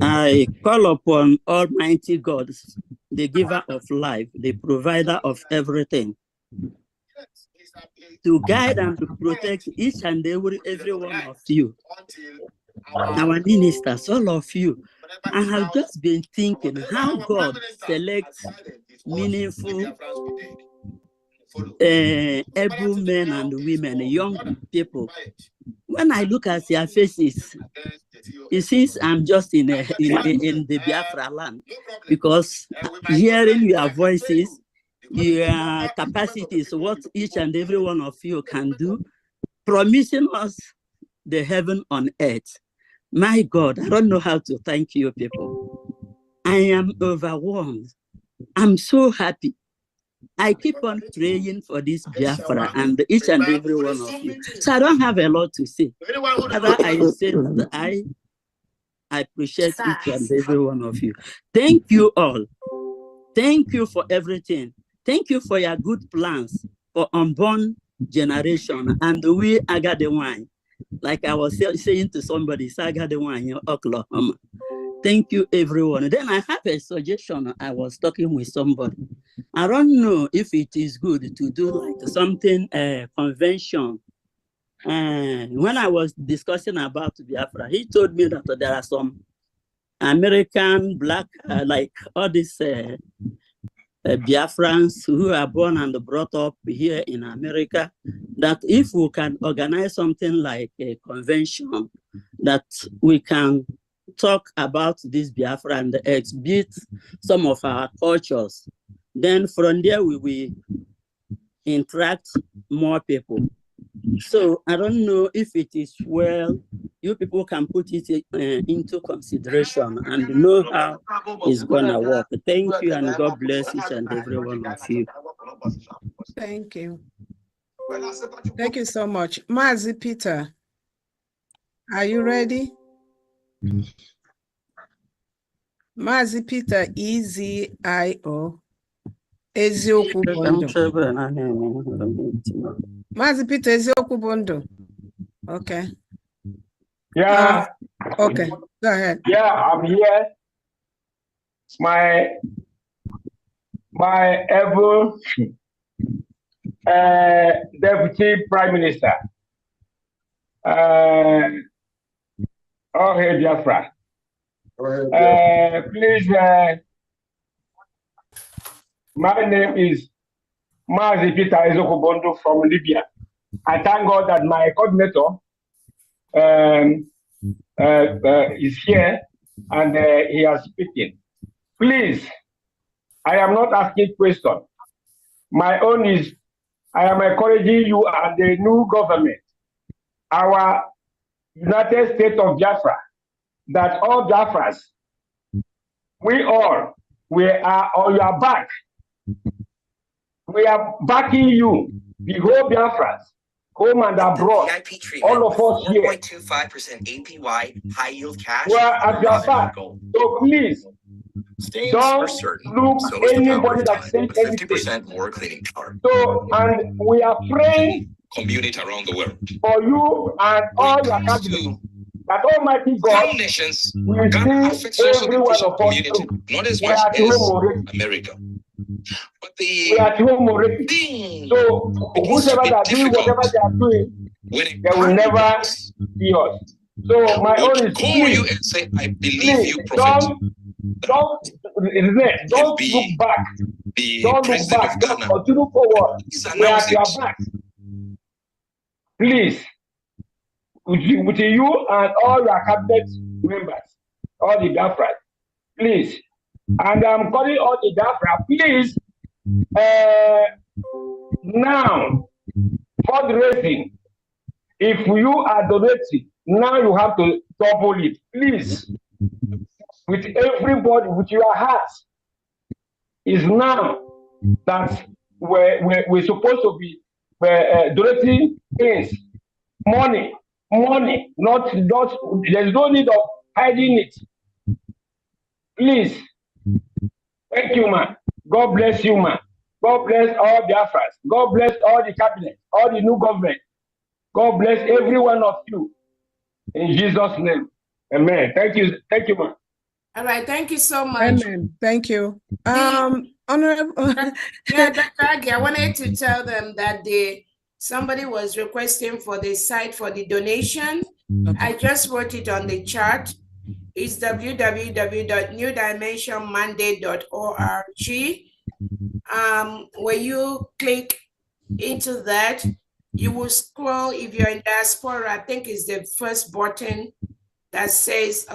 [SPEAKER 17] I call upon Almighty God, the giver of life, the provider of everything, to guide and to protect each and every one of you, our ministers, all of you. I have just been thinking how God selects meaningful, able men and women, young people. When I look at their faces, it seems I'm just in the Biafra land, because hearing your voices, your capacities, what each and every one of you can do, promising us the heaven on earth. My God, I don't know how to thank you people. I am overwhelmed. I'm so happy. I keep on praying for this Biafra and each and every one of you. So I don't have a lot to say. Rather, I say that I appreciate each and every one of you. Thank you all. Thank you for everything. Thank you for your good plans for unborn generation. And we aga the wine. Like I was saying to somebody, Saga the wine in Oklahoma. Thank you, everyone. Then I have a suggestion. I was talking with somebody. I don't know if it is good to do like something, convention. When I was discussing about Biafra, he told me that there are some American black, like all these Biafrans who are born and brought up here in America, that if we can organize something like a convention, that we can talk about this Biafra and exhibit some of our cultures. Then from there we will interact more people. So I don't know if it is well, you people can put it into consideration and know how it's gonna work. Thank you, and God bless each and every one of you.
[SPEAKER 2] Thank you. Thank you so much. Mazi Peter, are you ready? Mazi Peter, EZIO. Eziokwu Bondo. Mazi Peter, Eziokwu Bondo. Okay.
[SPEAKER 20] Yeah.
[SPEAKER 2] Okay, go ahead.
[SPEAKER 20] Yeah, I'm here. My able Deputy Prime Minister, Biafra. Please, my name is Mazi Peter Eziokwu Bondo from Libya. I thank God that my coordinator is here and he has speaking. Please, I am not asking question. My own is, I am encouraging you and the new government, our United States of Biafra, that all Biafras, we are on your back. We are backing you, the whole Biafrans, home and abroad, all of us here.
[SPEAKER 22] 4.25% APY, high yield cash.
[SPEAKER 20] We are at your back. So please, don't look anybody that says anything.
[SPEAKER 22] 50% more cleaning power.
[SPEAKER 20] So, and we are praying
[SPEAKER 22] community around the world
[SPEAKER 20] for you and all your cabinet, that Almighty God will see every one of us through.
[SPEAKER 22] Not as
[SPEAKER 20] We
[SPEAKER 22] much
[SPEAKER 20] are at home
[SPEAKER 22] as
[SPEAKER 20] already.
[SPEAKER 22] America. But
[SPEAKER 20] We are at home already. So, whoever that doing whatever they are doing, they will never see us. So, my own is please,
[SPEAKER 22] and say, I believe
[SPEAKER 20] please,
[SPEAKER 22] you, Prophet.
[SPEAKER 20] don't look back. Don't look back. Just continue forward. We are at your back. please, with you and all your cabinet members, all the Biafra, please. And I'm calling all the Biafra, please, now, fundraising. If you are donating, now you have to double it, please. With everybody, with your heart, is now that we're supposed to be donating things, money, not, there's no need of hiding it. Please. Thank you, man. God bless you, man. God bless all the Biafrans. God bless all the cabinet, all the new government. God bless every one of you. In Jesus' name. Amen. Thank you, man.
[SPEAKER 3] All right, thank you so much.
[SPEAKER 2] Amen. Thank you. Honorable.
[SPEAKER 3] Yeah, Dr. Agi, I wanted to tell them that somebody was requesting for the site for the donation. Okay. I just wrote it on the chat. It's www.newdimensionmandate.org. When you click into that, you will scroll. If you're in diaspora, I think it's the first button that says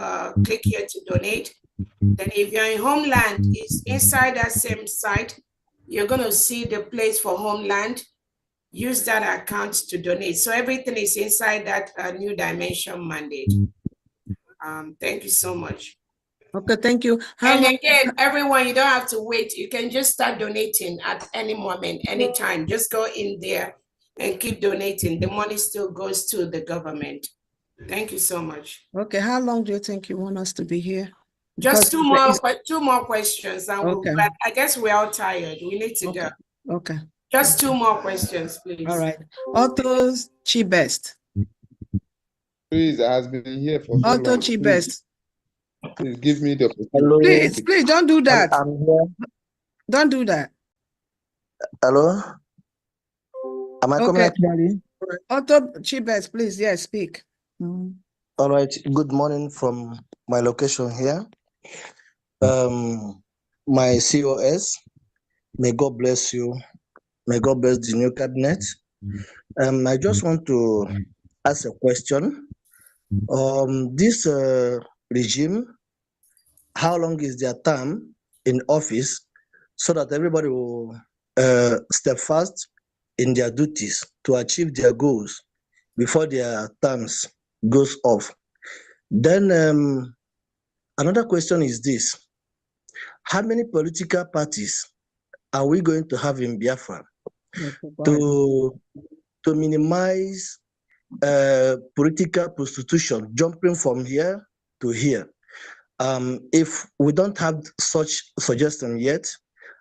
[SPEAKER 3] click here to donate. Then if you're in homeland, it's inside that same site. You're going to see the place for homeland. Use that account to donate. So everything is inside that New Dimension mandate. Thank you so much.
[SPEAKER 2] Okay, thank you.
[SPEAKER 3] And again, everyone, you don't have to wait. You can just start donating at any moment, anytime. Just go in there and keep donating. The money still goes to the government. Thank you so much.
[SPEAKER 2] Okay, how long do you think you want us to be here?
[SPEAKER 3] Just two more questions, and okay. I guess we're all tired. We need to go.
[SPEAKER 2] Okay.
[SPEAKER 3] Just two more questions, please.
[SPEAKER 2] All right. Otto's Chibest.
[SPEAKER 15] Please, I has been here for so
[SPEAKER 2] Otto
[SPEAKER 15] long.
[SPEAKER 2] Chibest.
[SPEAKER 15] Please give me the opportunity.
[SPEAKER 2] Please don't do that.
[SPEAKER 4] I'm here.
[SPEAKER 2] Don't do that.
[SPEAKER 4] Hello? Am I coming out clearly?
[SPEAKER 2] Otto Chibest, please, yes, speak.
[SPEAKER 4] All right. Good morning from my location here. My COS, may God bless you. May God bless the new cabinet. I just want to ask a question. This regime, how long is their term in office so that everybody will step fast in their duties to achieve their goals before their terms goes off? Then another question is this: how many political parties are we going to have in Biafra to minimize political prostitution, jumping from here to here? If we don't have such suggestion yet,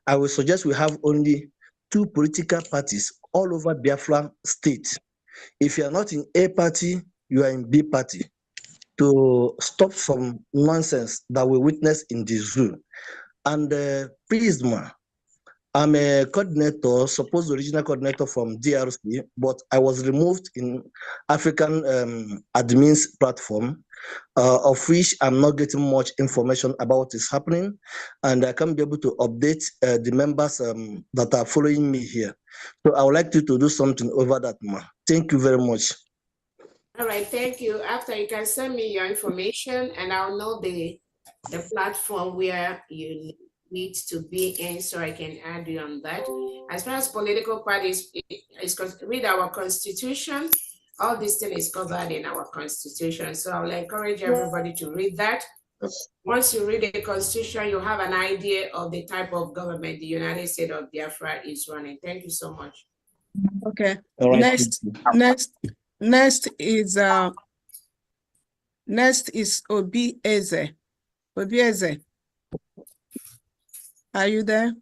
[SPEAKER 4] I will suggest we have only 2 political parties all over Biafra state. If you are not in A party, you are in B party, to stop some nonsense that we witness in the zoo. And Prisma, I'm a coordinator, supposed original coordinator from DRC, but I was removed in African admins platform, of which I'm not getting much information about what is happening, and I can't be able to update the members that are following me here. So I would like you to do something over that, ma. Thank you very much.
[SPEAKER 3] All right, thank you. After, you can send me your information and I'll know the platform where you need to be in so I can add you on that. As far as political parties, read our constitution. All this thing is covered in our constitution. So I will encourage everybody to read that. Once you read the constitution, you have an idea of the type of government the United States of Biafra is running. Thank you so much.
[SPEAKER 2] Okay.
[SPEAKER 4] Right.
[SPEAKER 2] Next is Obi Eze. Obi Eze, are you there?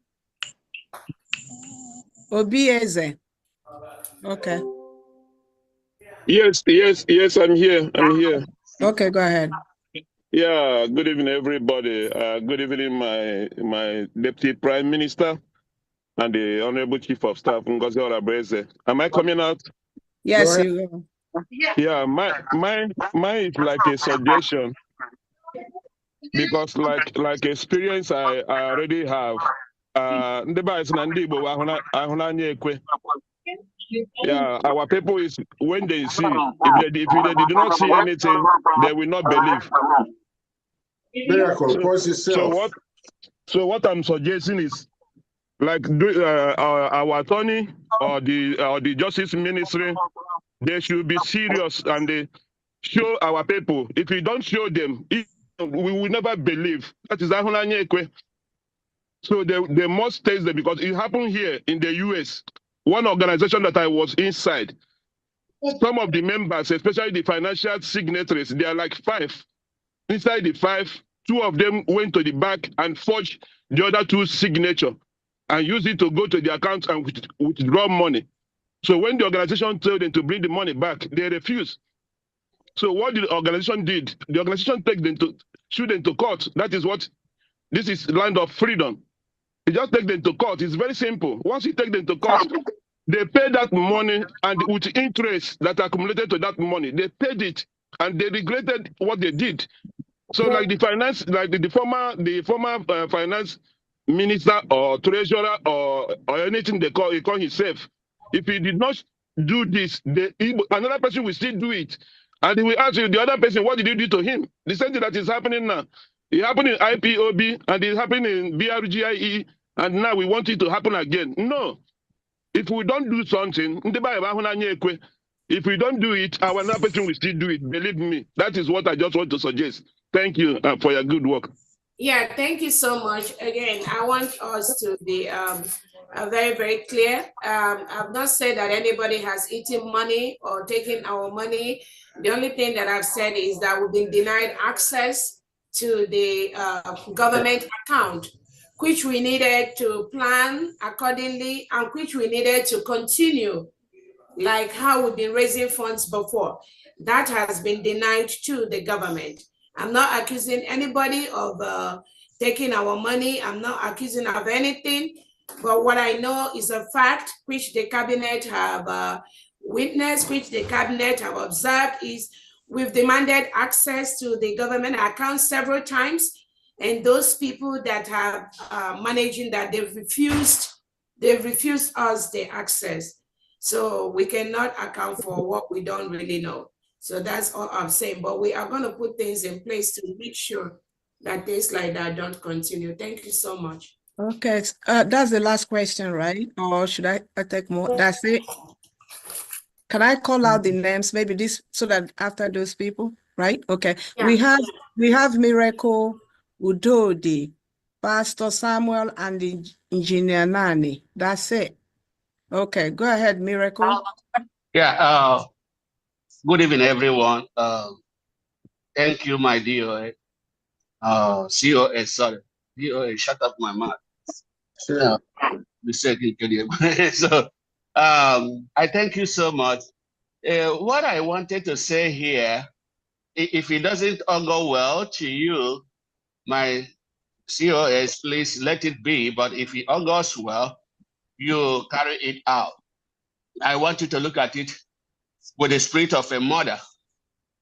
[SPEAKER 2] Obi Eze. Okay.
[SPEAKER 6] Yes, I'm here.
[SPEAKER 2] Okay, go ahead.
[SPEAKER 6] Yeah, good evening, everybody. Good evening, my Deputy Prime Minister and the Honorable Chief of Staff, Ngozi Olabreze. Am I coming out?
[SPEAKER 2] Yes, you will.
[SPEAKER 6] Yeah, mine is like a suggestion, because like experience I already have. Yeah, our people is when they see, if they did not see anything, they will not believe.
[SPEAKER 18] Miracle, pause yourself.
[SPEAKER 6] So what I'm suggesting is, like our attorney or the justice ministry, they should be serious and they show our people. If we don't show them, we will never believe. That is Ahunanye. So they must taste them, because it happened here in the US. One organization that I was inside, some of the members, especially the financial signatories, they are like 5. Inside the 5, 2 of them went to the back and forged the other 2 signature and used it to go to the account and withdraw money. So when the organization told them to bring the money back, they refused. So what the organization did, the organization shoot them to court. That is what, this is land of freedom. You just take them to court. It's very simple. Once you take them to court, they pay that money, and with interest that accumulated to that money, they paid it, and they regretted what they did. So, like the former finance minister or treasurer or anything he call himself, if he did not do this, another person will still do it, and he will ask you, the other person, what did you do to him? The same thing that is happening now. It happened in IPOB, and it happened in BRGIE, and now we want it to happen again. No. If we don't do something, if we don't do it, our another person will still do it. Believe me. That is what I just want to suggest. Thank you for your good work.
[SPEAKER 3] Yeah, thank you so much. Again, I want us to be very, very clear. I've not said that anybody has eaten money or taken our money. The only thing that I've said is that we've been denied access to the government account, which we needed to plan accordingly and which we needed to continue, like how we've been raising funds before. That has been denied to the government. I'm not accusing anybody of taking our money. I'm not accusing of anything. But what I know is a fact which the cabinet have witnessed, which the cabinet have observed, is we've demanded access to the government account several times. And those people that have managing that, they've refused us the access. So we cannot account for what we don't really know. So that's all I'm saying. But we are going to put things in place to make sure that things like that don't continue. Thank you so much.
[SPEAKER 2] Okay, that's the last question, right? Or should I take more? That's it. Can I call out the names? Maybe this, so that after those people, right? Okay. Yeah. We have Miracle Udodi, Pastor Samuel, and the Engineer Nani. That's it. Okay, go ahead, Miracle.
[SPEAKER 7] Yeah. Good evening, everyone. Thank you, my dear. COS, sorry. DOA, shut up my mouth. Sure. So, I thank you so much. What I wanted to say here, if it doesn't all go well to you, my COS, please let it be. But if it all goes well, you carry it out. I want you to look at it with the spirit of a mother.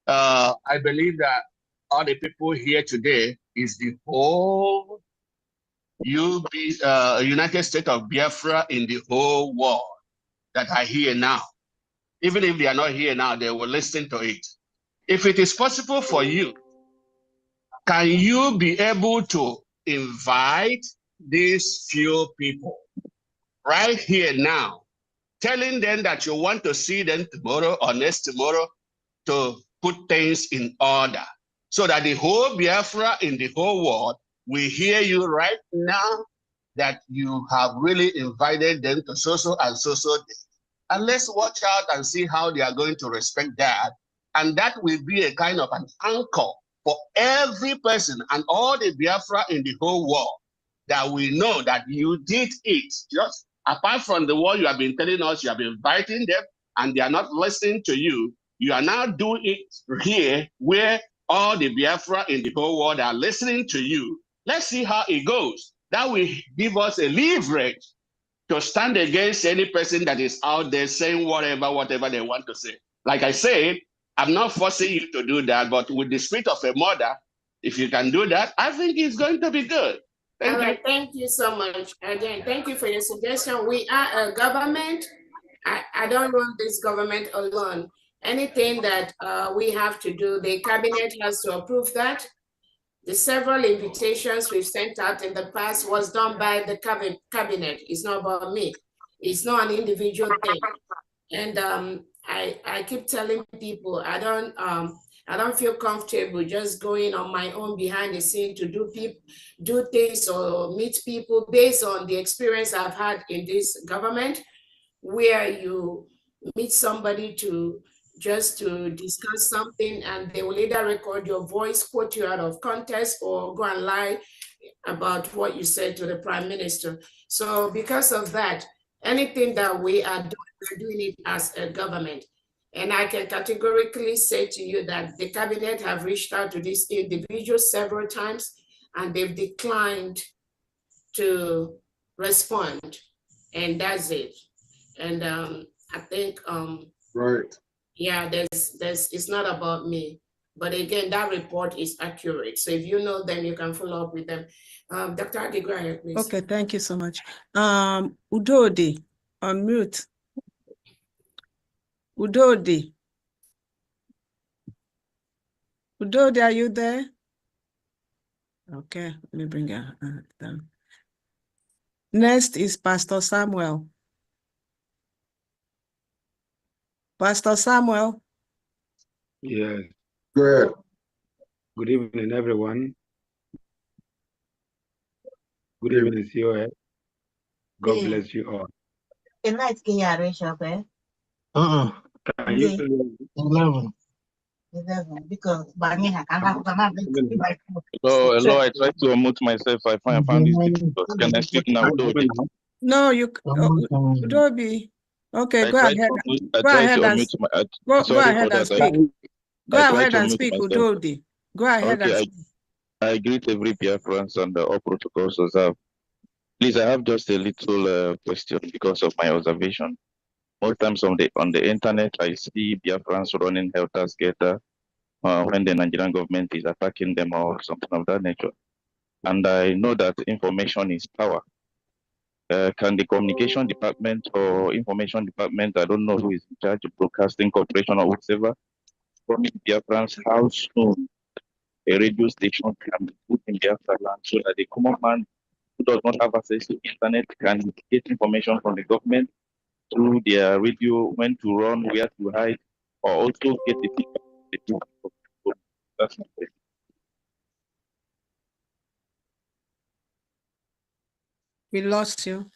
[SPEAKER 7] I believe that all the people here today is the whole United States of Biafra in the whole world that are here now. Even if they are not here now, they will listen to it. If it is possible for you, can you be able to invite these few people right here now, telling them that you want to see them tomorrow or next tomorrow to put things in order, so that the whole Biafra in the whole world will hear you right now that you have really invited them to so and so day. And let's watch out and see how they are going to respect that. And that will be a kind of an anchor for every person and all the Biafra in the whole world, that we know that you did it. Just apart from the word you have been telling us, you have been inviting them and they are not listening to you. You are now doing it here where all the Biafra in the whole world are listening to you. Let's see how it goes. That will give us a leverage to stand against any person that is out there saying whatever they want to say. Like I said, I'm not forcing you to do that, but with the spirit of a mother, if you can do that, I think it's going to be good.
[SPEAKER 3] Thank you so much. Again, thank you for your suggestion. We are a government. I don't run this government alone. Anything that we have to do, the cabinet has to approve that. The several invitations we've sent out in the past was done by the cabinet. It's not about me. It's not an individual thing. And I keep telling people I don't feel comfortable just going on my own behind the scene to do things or meet people based on the experience I've had in this government, where you meet somebody just to discuss something and they will either record your voice, quote you out of context, or go and lie about what you said to the prime minister. So because of that, anything that we are doing, we're doing it as a government. And I can categorically say to you that the cabinet have reached out to these individuals several times and they've declined to respond. And that's it. And I think,
[SPEAKER 18] right.
[SPEAKER 3] Yeah, it's not about me. But again, that report is accurate. So if you know them, you can follow up with them. Dr. Adi, go ahead, please.
[SPEAKER 2] Okay, thank you so much. Udodi, unmute. Udodi. Udodi, are you there? Okay, let me bring her down. Next is Pastor Samuel. Pastor Samuel.
[SPEAKER 8] Yes.
[SPEAKER 18] Go ahead.
[SPEAKER 8] Good evening, everyone. Good evening, COS. God bless you all.
[SPEAKER 11] Good night, can you arrange up, eh?
[SPEAKER 8] Can you
[SPEAKER 11] 11. 11, because
[SPEAKER 23] Hello, I tried to unmute myself. I found it difficult. Can I speak now?
[SPEAKER 2] No, you, Udobi. Okay, go ahead. Go ahead and speak. Go ahead and speak. Go ahead and speak, Udodi. Go ahead and speak.
[SPEAKER 23] I greet every Biafrans and all protocols observed. Please, I have just a little question because of my observation. Most times on the internet, I see Biafrans running helter-skelter when the Nigerian government is attacking them or something of that nature. And I know that information is power. Can the communication department or information department, I don't know who is in charge of broadcasting corporation or whatever, promise Biafrans how soon a radio station can be put in Biafra land so that the common man who does not have access to internet can get information from the government through their radio, when to run, where to hide, or also get the feedback. That's my question.
[SPEAKER 2] We lost you.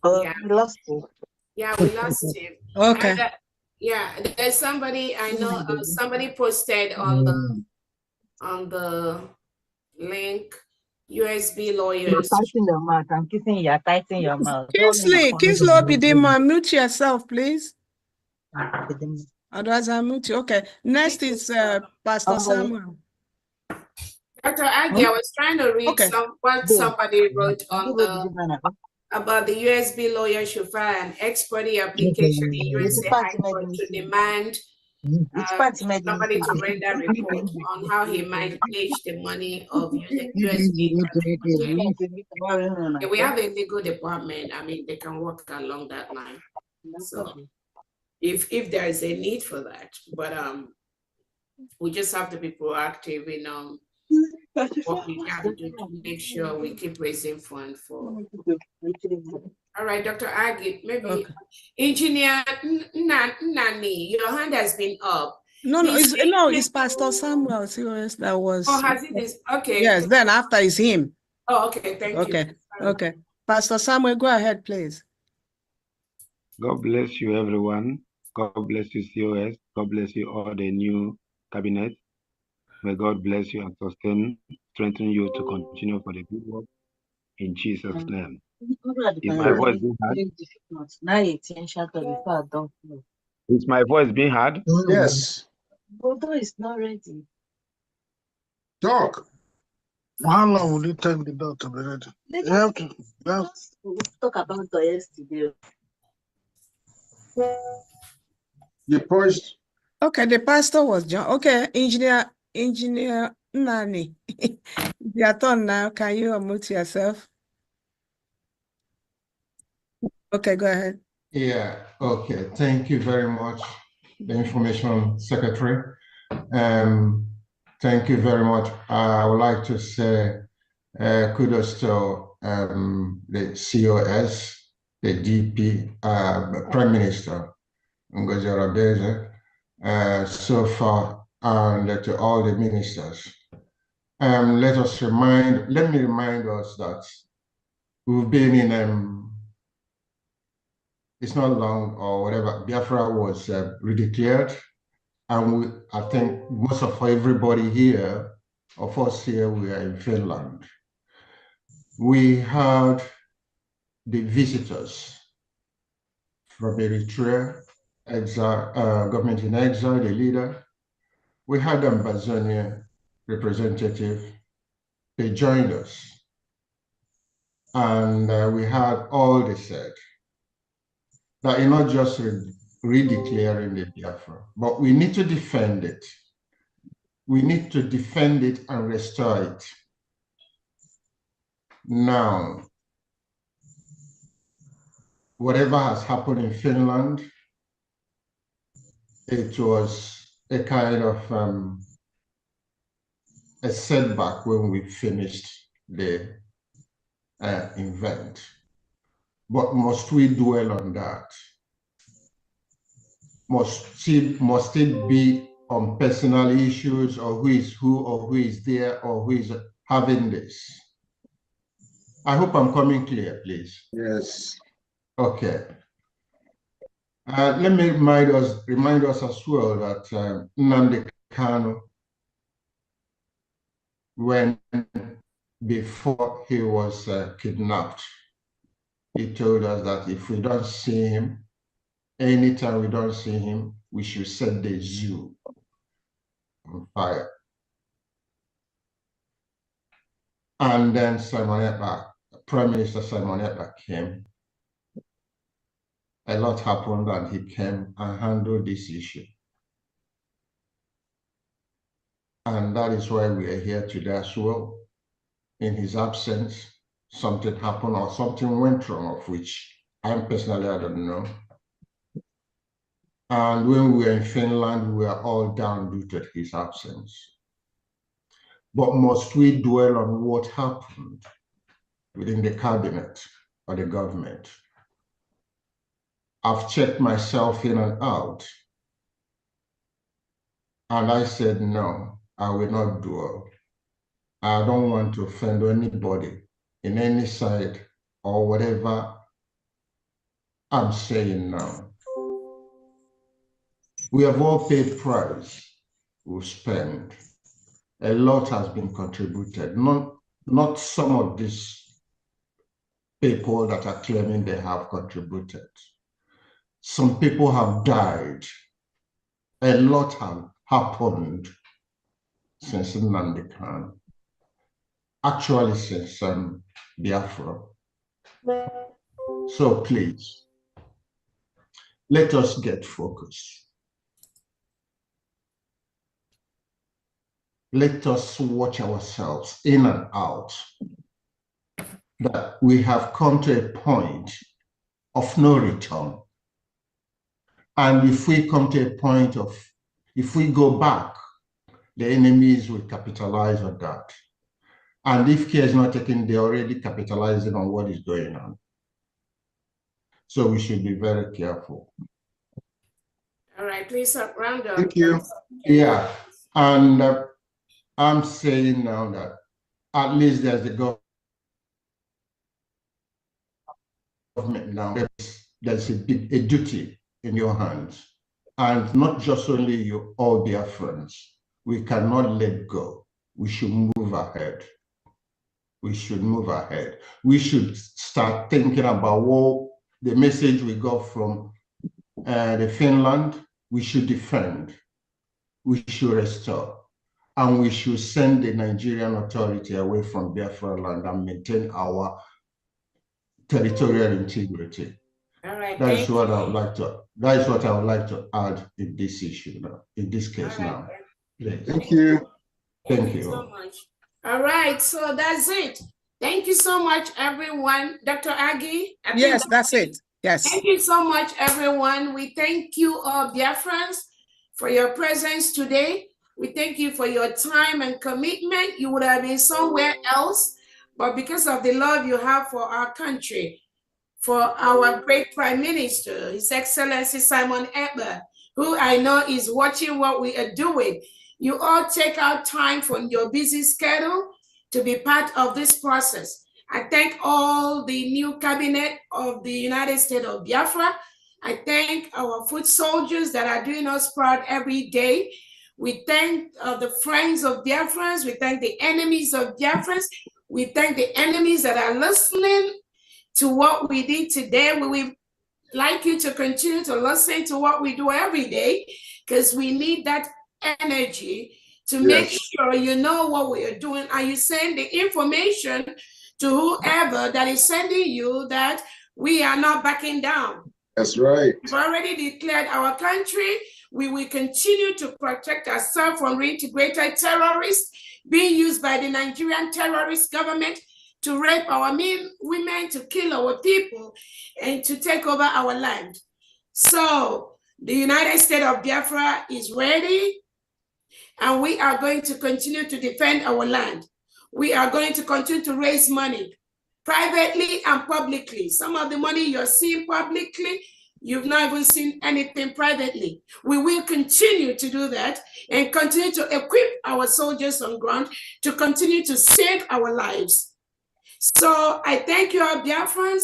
[SPEAKER 3] Yeah.
[SPEAKER 11] We lost you.
[SPEAKER 3] Yeah, we lost you.
[SPEAKER 2] Okay.
[SPEAKER 3] And, yeah, there's somebody I know. Somebody posted on the link. USB lawyers.
[SPEAKER 11] You're tighten your mouth. I'm kissing you. Tighten your mouth.
[SPEAKER 2] Kingsley Bidima, mute yourself, please. Otherwise, I'll mute you. Okay. Next is Pastor Samuel.
[SPEAKER 3] Dr. Agi, I was trying to read what somebody wrote on about the USB lawyer should file an ex parte application in USA High Court to demand somebody to render report on how he might pledge the money of USB. We have a legal department. I mean, they can work along that line. So if there is a need for that, but we just have to be proactive in what we have to do to make sure we keep raising funds for. All right, Dr. Agit, maybe Engineer Nani, your hand has been up.
[SPEAKER 2] No, it's Pastor Samuel that was.
[SPEAKER 3] Oh, has it is okay.
[SPEAKER 2] Yes, then after is him.
[SPEAKER 3] Oh, okay, thank you.
[SPEAKER 2] Okay. Pastor Samuel, go ahead, please.
[SPEAKER 8] God bless you, everyone. God bless you, COS. God bless you, all the new cabinet. May God bless you and strengthen you to continue for the good work in Jesus' name. Is my voice being heard? Is my voice being heard?
[SPEAKER 18] Yes.
[SPEAKER 11] Although it's not ready.
[SPEAKER 18] Talk.
[SPEAKER 12] How long will it take the bill to be ready? You have to.
[SPEAKER 11] We'll talk about the yesterday.
[SPEAKER 18] You pushed.
[SPEAKER 2] Okay, the pastor was John. Okay, Engineer Nani. Your turn now. Can you unmute yourself? Okay, go ahead.
[SPEAKER 18] Yeah, okay. Thank you very much, the Information Secretary. Thank you very much. I would like to say kudos to the COS, the DP, Prime Minister Ngozi Oradeze, so far, and to all the ministers. Let me remind us that we've been in it's not long or whatever, Biafra was redeclared, and I think most of everybody here, of us here, we are in Finland. We had the visitors from Eritrea, exile, government in exile, the leader. We had the Ambazonia representative. They joined us. And we had all they said, that you're not just redeclaring the Biafra, but we need to defend it. We need to defend it and restore it. Now, whatever has happened in Finland, it was a kind of a setback when we finished the event. But must we dwell on that? Must it be on personal issues, or who is who, or who is there, or who is having this? I hope I'm coming clear, please.
[SPEAKER 15] Yes.
[SPEAKER 18] Okay. Let me remind us as well that Nnamdi Kanu, before he was kidnapped, he told us that if we don't see him, anytime we don't see him, we should set the zoo on fire. And then Prime Minister Simon Ekpa came. A lot happened, and he came and handled this issue. And that is why we are here today as well. In his absence, something happened or something went wrong, of which I don't know. And when we were in Finland, we were all down due to his absence. But must we dwell on what happened within the cabinet or the government? I've checked myself in and out, and I said, no, I will not dwell. I don't want to offend anybody in any side or whatever I'm saying now. We have all paid price. We've spent. A lot has been contributed. Not some of these people that are claiming they have contributed. Some people have died. A lot have happened since Nnamdi Kanu. Actually, since Biafra. So please, let us get focused. Let us watch ourselves in and out, that we have come to a point of no return. And if we come to a point if we go back, the enemies will capitalize on that. And if care is not taken, they're already capitalizing on what is going on. So we should be very careful.
[SPEAKER 3] All right, please round up.
[SPEAKER 18] Thank you. Yeah, and I'm saying now that at least there's the government now. There's a duty in your hands, and not just only you, all Biafrans. We cannot let go. We should move ahead. We should move ahead. We should start thinking about what the message we got from the Finland. We should defend. We should restore. And we should send the Nigerian authority away from Biafra land and maintain our territorial integrity.
[SPEAKER 3] All right,
[SPEAKER 18] That is what I would like to. That is what I would like to add in this issue now. In this case now. Please.
[SPEAKER 15] Thank you.
[SPEAKER 18] Thank you
[SPEAKER 3] so much. All right, so that's it. Thank you so much, everyone. Dr. Aggie?
[SPEAKER 2] Yes, that's it. Yes.
[SPEAKER 3] Thank you so much, everyone. We thank you all, Biafrans, for your presence today. We thank you for your time and commitment. You would have been somewhere else, but because of the love you have for our country, for our great Prime Minister, His Excellency Simon Ekpa, who I know is watching what we are doing. You all take out time from your busy schedule to be part of this process. I thank all the new cabinet of the United States of Biafra. I thank our foot soldiers that are doing us proud every day. We thank the friends of Biafrans. We thank the enemies of Biafrans. We thank the enemies that are listening to what we did today. We would like you to continue to listen to what we do every day, because we need that energy to make sure you know what we are doing, and you send the information to whoever that is sending you that we are not backing down.
[SPEAKER 18] That's right.
[SPEAKER 3] We've already declared our country. We will continue to protect ourselves from reintegrated terrorists being used by the Nigerian terrorist government to rape our men, women, to kill our people, and to take over our land. So the United States of Biafra is ready, and we are going to continue to defend our land. We are going to continue to raise money privately and publicly. Some of the money you're seeing publicly, you've not even seen anything privately. We will continue to do that and continue to equip our soldiers on ground to continue to save our lives. So I thank you all, Biafrans.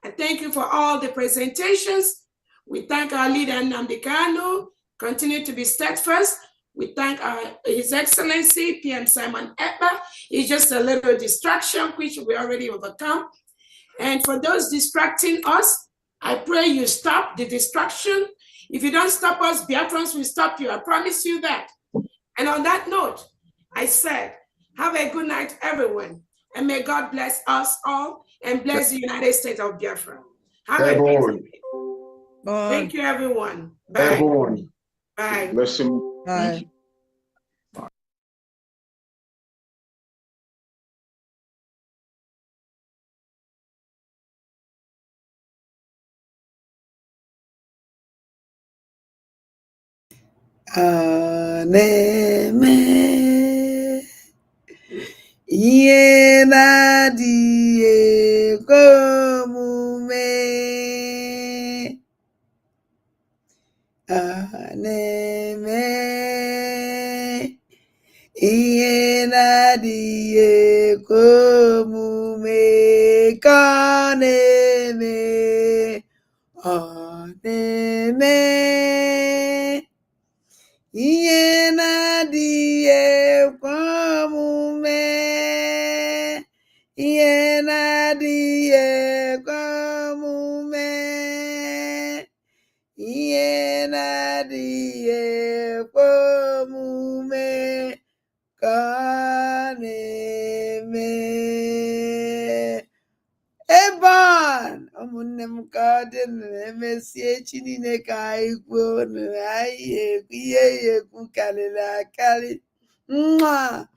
[SPEAKER 3] I thank you for all the presentations. We thank our leader, Nnamdi Kanu. Continue to be steadfast. We thank His Excellency, PM Simon Ekpa. It's just a little distraction, which we already overcome. And for those distracting us, I pray you stop the distraction. If you don't stop us, Biafrans will stop you. I promise you that. And on that note, I said, have a good night, everyone. And may God bless us all and bless the United States of Biafra. Have a good night. Thank you, everyone. Bye.
[SPEAKER 18] Everyone.
[SPEAKER 3] Bye.
[SPEAKER 18] Bless him.
[SPEAKER 2] Bye.
[SPEAKER 10] Na-eme ihe na-adịghị ekwe omume, na-eme ihe na-adịghị ekwe omume ka ọ na-eme, ọ na-eme ihe na-adịghị ekwe omume, ihe na-adịghị ekwe omume, ihe na-adịghị ekwe omume ka ọ na-eme. Ebon, ụmụnne m, ka ọ dị na-emesie echi niile ka anyị kwuo na anyị ekwu ihe ya ekwu karịrị akarị. Nwa